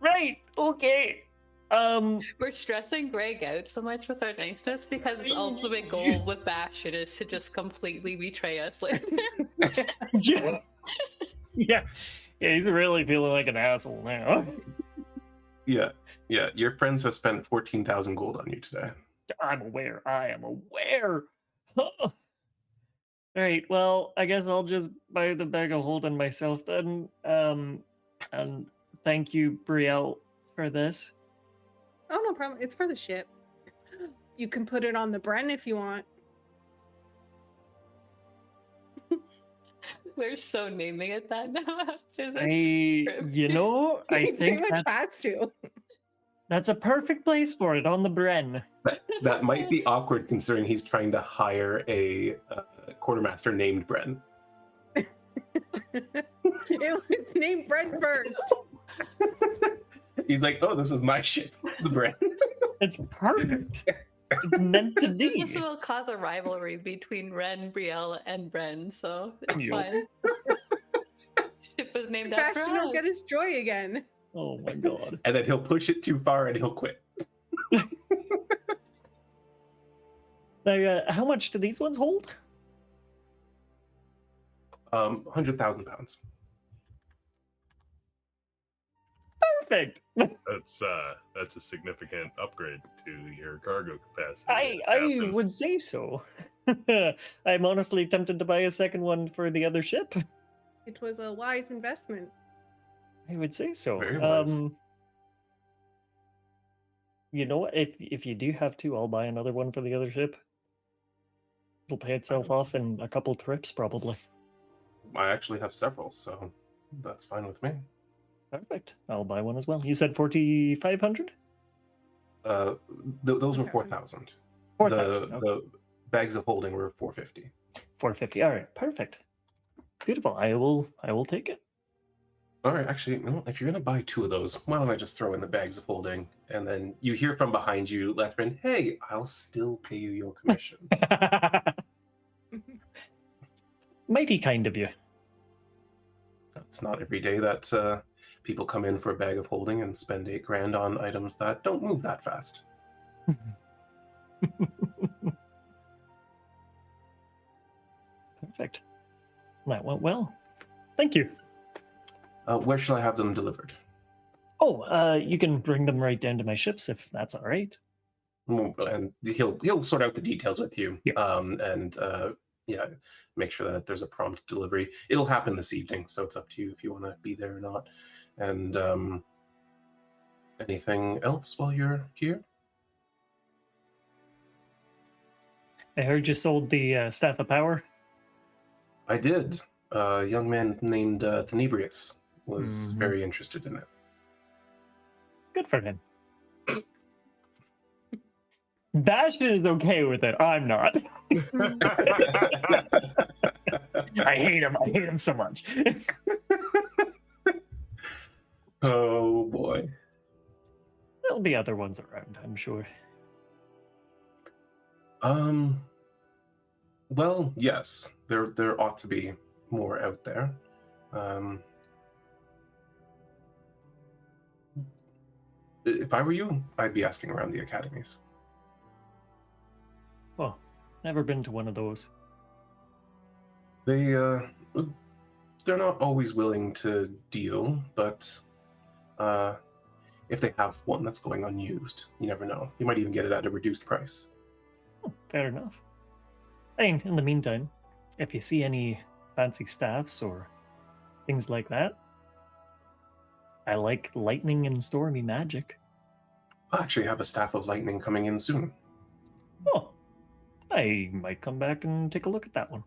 Right. Okay. We're stressing Greg out so much with our niceness because his ultimate goal with Bastion is to just completely betray us later. yeah. Yeah. Yeah, he's really feeling like an asshole now. Yeah. Your friends have spent 14,000 gold on you today. I'm aware. I am aware. All right. Well, I guess I'll just buy the bag of holding myself then. And thank you, Brielle, for this. Oh, no problem. It's for the ship. You can put it on the Wren if you want. We're so naming it that now after this. I Pretty think much that's has to. a perfect place for it on the Bren. That might be awkward considering he's trying to hire a quartermaster named Bren. It was named Wren first. He's like, oh, this is my ship, the Bren. It's perfect. It's meant to be. This will cause a rivalry between Wren, Brielle, and Bren, so it's Yup. fine. Ship was named after Bastion will us. get his joy again. Oh my god. And then he'll push it too far and he'll quit. Now, how much do these ones hold? 100,000 pounds. Perfect. That's a significant upgrade to your cargo capacity. I Captain. would say so. I'm honestly tempted to buy a second one for the other ship. It was a wise investment. I would say so. Very wise. You know what? If you do have to, I'll buy another one for the other ship. It'll pay itself off in a couple trips, probably. I actually have several, so that's fine with me. Perfect. I'll buy one as well. You said 4,500? Those were 4,000. 4,000. Okay. The bags of holding were 450. 450. All right. Perfect. Beautiful. I will take it. All right, actually, no, if you're going to buy 2 of those, why don't I just throw in the bags of holding? And then you hear from behind you, Lethrin, hey, I'll still pay you your commission. Mighty kind of you. It's not every day that people come in for a bag of holding and spend 8 grand on items that don't move that fast. Perfect. That went well. Thank you. Where shall I have them delivered? Oh, you can bring them right down to my ships if that's all right. And he'll sort out the details with you. Yeah. Yeah, make sure that there's a prompt delivery. It'll happen this evening, so it's up to you if you want to be there or not. And anything else while you're here? I heard you sold the Staff of Power. I did. A young man named Tenebrius was Mhm. very interested in it. Good for him. Bastion is okay with it. I'm not. I hate him. I hate him so much. Oh boy. There'll be other ones around, I'm sure. Well, yes, there ought to be. more out there. If I were you, I'd be asking around the academies. Well, never been to one of those. They're not always willing to deal, but if they have one that's going unused, you never know. You might even get it at a reduced price. Fair enough. I mean, in the meantime, if you see any fancy staffs or things like that, I like lightning and stormy magic. I actually have a staff of lightning coming in soon. Oh, I might come back and take a look at that one.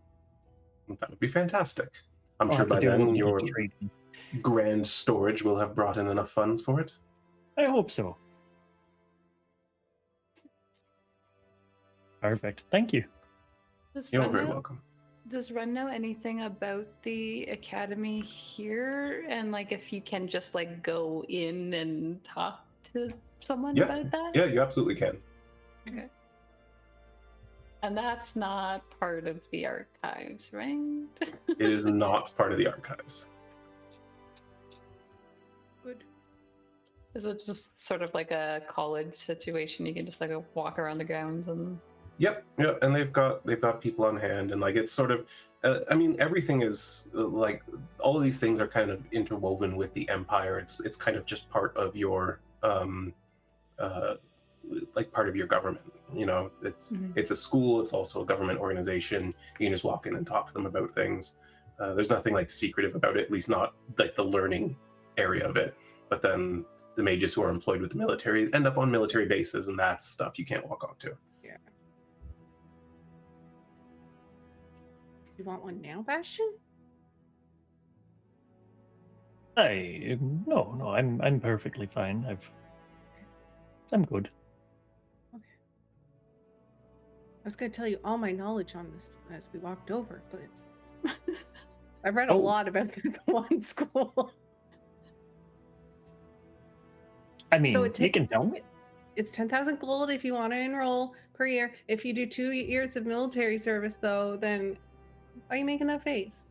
That would be fantastic. I'm I'll sure have to by do a then little bit of your trading. grand storage will have brought in enough funds for it. I hope so. Perfect. Thank you. You're very welcome. Does Wren know anything about the academy here? And like if you can just like go in and talk to someone about that? Yeah, you absolutely can. Okay. And that's not part of the archives, right? It is not part of the archives. Good. Is it just sort of like a college situation? You can just like walk around the grounds and. Yep, yeah, and they've got people on hand, and like it's sort of, I mean, everything is like all of these things are kind of interwoven with the Empire. It's kind of just part of your like part of your government. You know, it's a school. It's also a government organization. You can just walk in and talk to them about things. There's nothing like secretive about it, at least not like the learning area of it. But then the mages who are employed with the military end up on military bases, and that's stuff you can't walk onto. You want one now, Bastion? No, I'm perfectly fine. I'm good. Okay. I was gonna tell you all my knowledge on this as we walked over, but I've read a lot about the one school. I mean, So you can tell me. It's 10,000 gold if you want to enroll per year. If you do 2 years of military service, though, then why are you making that face?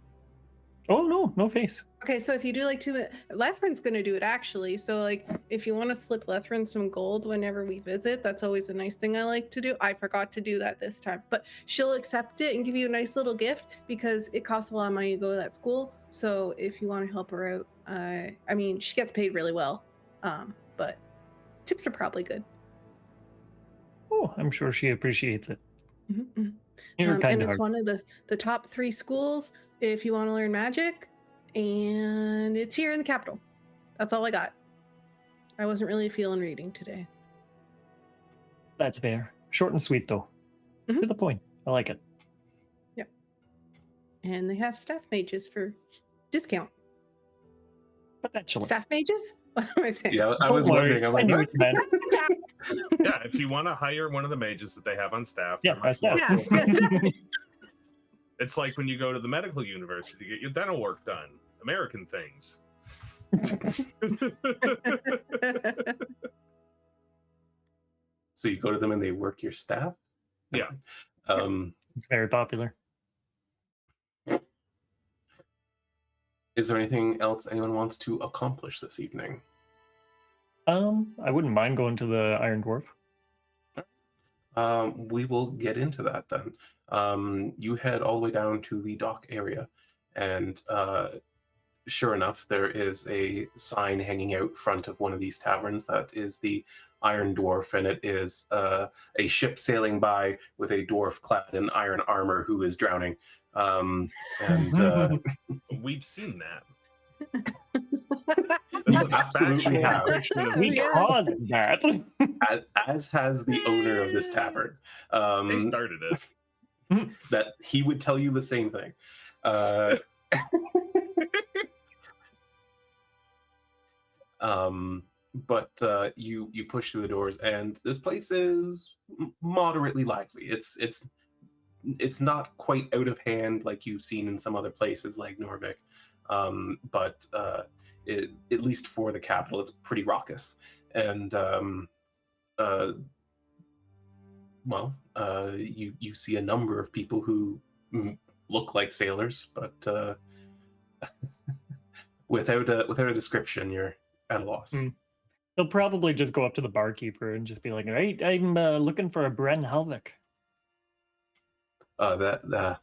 Oh, no face. Okay, so if you do like 2, Lethrin's going to do it actually. So like, if you want to slip Lethrin some gold whenever we visit, that's always a nice thing I like to do. I forgot to do that this time, but she'll accept it and give you a nice little gift because it costs a lot of money to go to that school. So if you want to help her out, I mean, she gets paid really well, but tips are probably good. Oh, I'm sure she appreciates it. Mm-hmm. You're And kind it's heart. one of the top 3 schools if you want to learn magic, and it's here in the capital. That's all I got. I wasn't really feeling reading today. That's fair. Short and sweet, though. Mhm. To the point. I like it. Yep. And they have staff mages for discount. Potentially. Staff mages? What am I saying? Yeah, I Don't was worry, wondering. I'm I like, knew what? what you meant. Yeah, if you want to hire one of the mages that they have on staff, Yeah, they're much staff. more Yeah, affordable. It's like when you go to the medical university to get your dental work done. American things. So you go to them and they work your staff? Yeah. It's very popular. Is there anything else anyone wants to accomplish this evening? I wouldn't mind going to the Iron Dwarf. We will get into that then. You head all the way down to the dock area, and sure enough, there is a sign hanging out front of one of these taverns that is the Iron Dwarf, and it is a ship sailing by with a dwarf clad in iron armor who is drowning. We've seen that. You absolutely have. We Yeah. caused that. As has the owner of this tavern. They started it. That he would tell you the same thing. But you push through the doors, and this place is moderately lively. It's not quite out of hand like you've seen in some other places like Norvik, but at least for the capital, it's pretty raucous. And you see a number of people who look like sailors, but without a description, you're at a loss. They'll probably just go up to the barkeeper and just be like, "Right, I'm looking for a Bren Halvik." The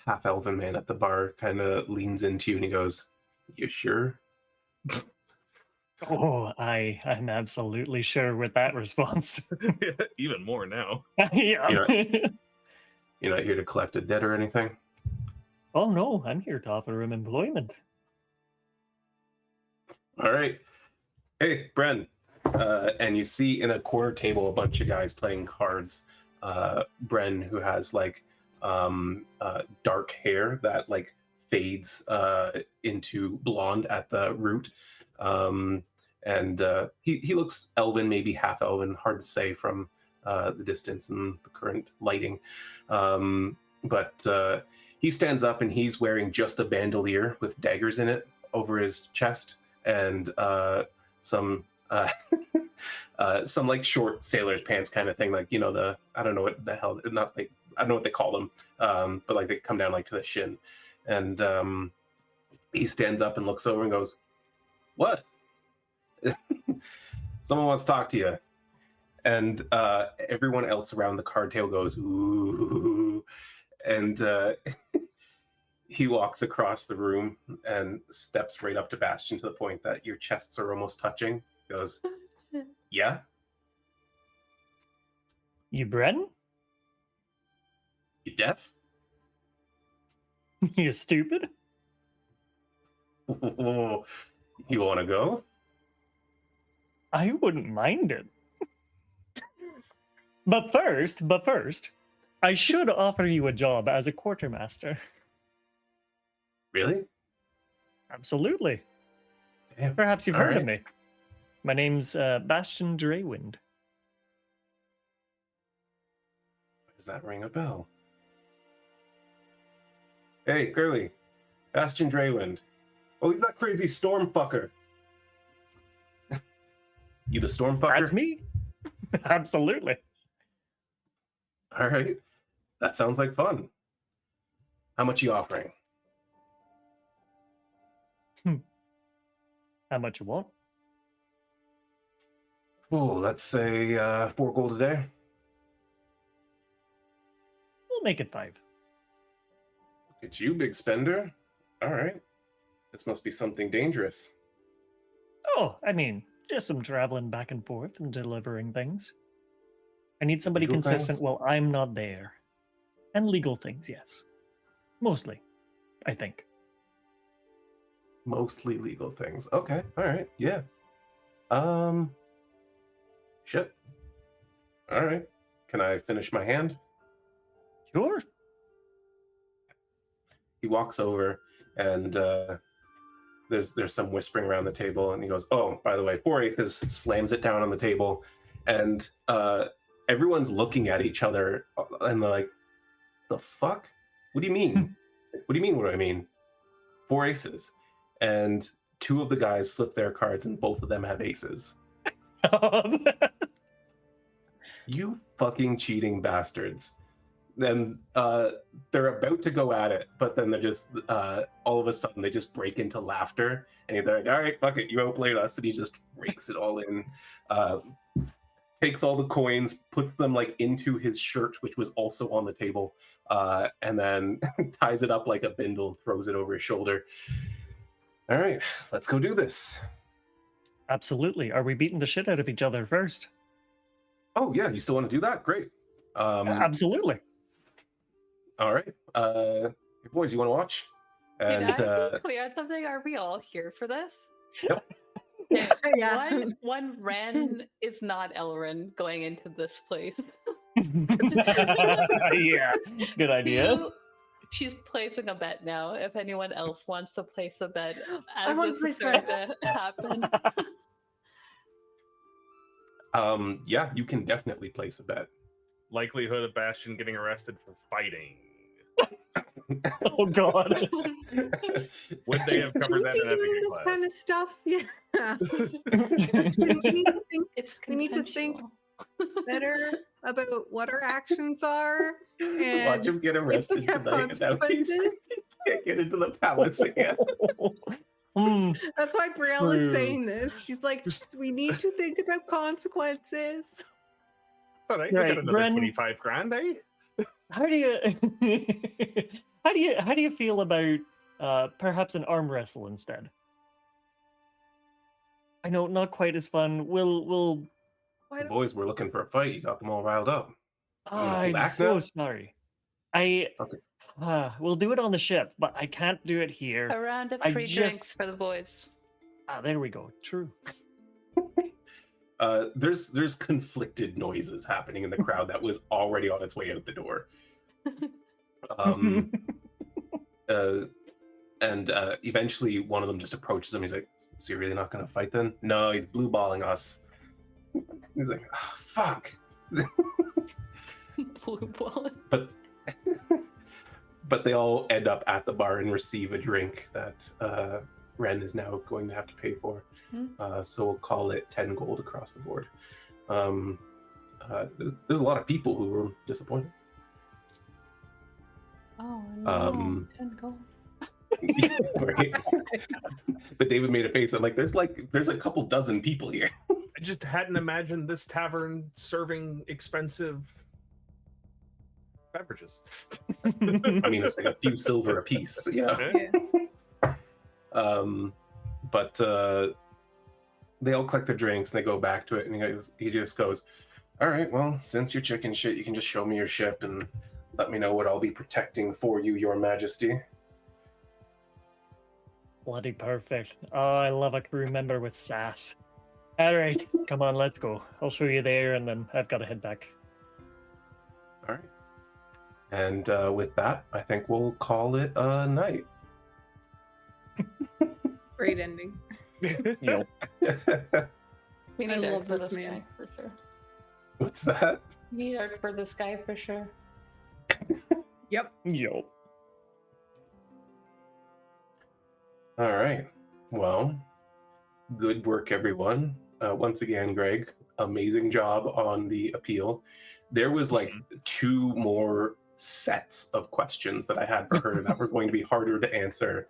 half-elven man at the bar kind of leans into you and he goes, "You sure?" Oh, I'm absolutely sure with that response. Even more now. Yeah. You're not here to collect a debt or anything? Oh no, I'm here to offer him employment. All right. Hey, Bren. And you see in a corner table a bunch of guys playing cards. Bren, who has like dark hair that like fades into blonde at the root. And he looks elven, maybe half elven, hard to say from the distance and the current lighting. But he stands up and he's wearing just a bandolier with daggers in it over his chest and some like short sailor's pants kind of thing, like, you know, I don't know what the hell, I don't know what they call them, but like they come down like to the shin. And he stands up and looks over and goes, "What?" "Someone wants to talk to you." And everyone else around the card table goes, "Ooh." And he walks across the room and steps right up to Bastion to the point that your chests are almost touching. He goes, "Yeah? You Bren? You deaf? You stupid? You want to go?" I wouldn't mind it. But first, I should offer you a job as a quartermaster. Really? Absolutely. Damn. Perhaps you've All heard of right. me. My name's Bastion Draywind. Does that ring a bell? Hey, Curly. Bastion Draywind. Oh, he's that crazy storm fucker. You the storm fucker? That's me. Absolutely. All right. That sounds like fun. How much you offering? How much you want? Oh, let's say 4 gold a day. We'll make it 5. Look at you, big spender. All right. This must be something dangerous. Oh, I mean, just some traveling back and forth and delivering things. I need somebody Legal consistent things? while I'm not there. And legal things, yes. Mostly, I think. Mostly legal things. Okay. All right. Yeah. Shit. All right. Can I finish my hand? Sure. He walks over and there's some whispering around the table and he goes, "Oh, by the way, 4 aces," slams it down on the table, and everyone's looking at each other and they're like, "The fuck? What do you mean?" "What do you mean? What do I mean?" 4 aces. And 2 of the guys flip their cards and both of them have aces. You fucking cheating bastards. Then they're about to go at it, but then they're just all of a sudden they just break into laughter, and they're like, "All right, fuck it, you outplayed us," and he just rakes it all in, takes all the coins, puts them like into his shirt, which was also on the table, and then ties it up like a bindle and throws it over his shoulder. "All right, let's go do this." Absolutely. Are we beating the shit out of each other first? Oh yeah, you still want to do that? Great. Absolutely. All right, boys, you want to watch? And Can I be clear on something? Are we all here for this? Yep. Okay, Yeah. one Wren is not Elrin going into this place. Yeah, good idea. 2, she's placing a bet now. If anyone else wants to place a bet I as want this to is place starting to happen. Yeah, you can definitely place a bet. Likelihood of Bastion getting arrested for fighting. Oh god. Would they have covered that in Shouldn't we be doing FAQ this class? kind of stuff? Yeah. We need to think. It's We need to think consensual. better about what our actions are. And Watch him get arrested have tonight. And now he's consequences. can't get into the palace again. That's why Brielle is True. saying this. She's like, we need to think about consequences. It's all right. Right, We got another Wren. 25 grand, eh? How do you feel about perhaps an arm wrestle instead? I know, not quite as fun. We'll. Why The don't- boys were looking for a fight. You got them all riled up. You wanna pull I'm back so now? sorry. Okay. We'll do it on the ship, but I can't do it here. A round of I free just- drinks for the boys. There we go. True. There's conflicted noises happening in the crowd that was already on its way out the door. And eventually one of them just approaches him. He's like, "So you're really not going to fight then?" "No, he's blue balling us." He's like, "Oh, fuck." Blue ball. But they all end up at the bar and receive a drink that Wren is now going to have to pay for. So we'll call it 10 gold across the board. There's a lot of people who were disappointed. Oh no! And go. Right? But David made a face. I'm like, there's a couple dozen people here. I just hadn't imagined this tavern serving expensive beverages. I mean, it's like a few silver a piece, you know. Okay. Yeah. But they all collect their drinks and they go back to it, and he just goes, "All right, well, since you're chicken shit, you can just show me your ship and let me know what I'll be protecting for you, Your Majesty." Bloody perfect. Oh, I love a crew member with sass. All right, come on, let's go. I'll show you there, and then I've got to head back. All right. And with that, I think we'll call it a night. Great ending. Yep. We I need art love for this this man. guy for sure. What's that? We need art for this guy for sure. Yep. Yo. All right. Well, good work, everyone. Once again, Greg, amazing job on the appeal. There was like 2 more sets of questions that I had for her that were going to be harder to answer.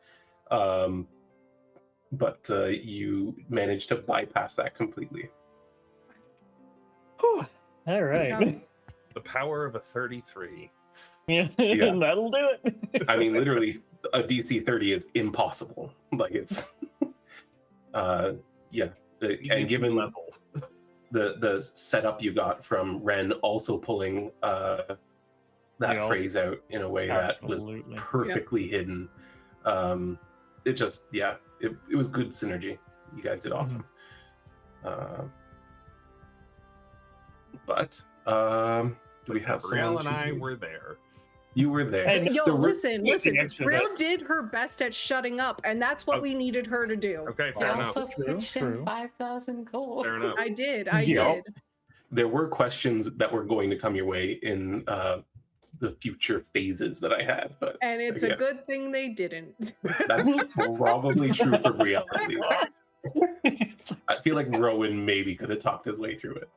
But you managed to bypass that completely. Whew. All right. The power of a 33. Yeah, Yeah. that'll do it. I mean, literally, a DC 30 is impossible. Like, it's... yeah. And given level. the setup you got from Wren also pulling that Yeah. phrase out in a way that Absolutely. was perfectly hidden. It just, yeah, it was good synergy. You guys did awesome. But do we have someone? Brielle and I were there. You were there. And Yo, The re- listen. extra Brielle did her best at shutting up, and that's what Oh. we needed her to do. Okay, He fair enough. also True, pitched true. in 5,000 gold. Fair enough. I did. Yup. There were questions that were going to come your way in the future phases that I had, but And it's Yeah. a good thing they didn't. that's probably true for Brielle at least. I feel like Rhowan maybe could have talked his way through it.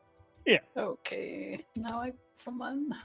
Okay, now I someone.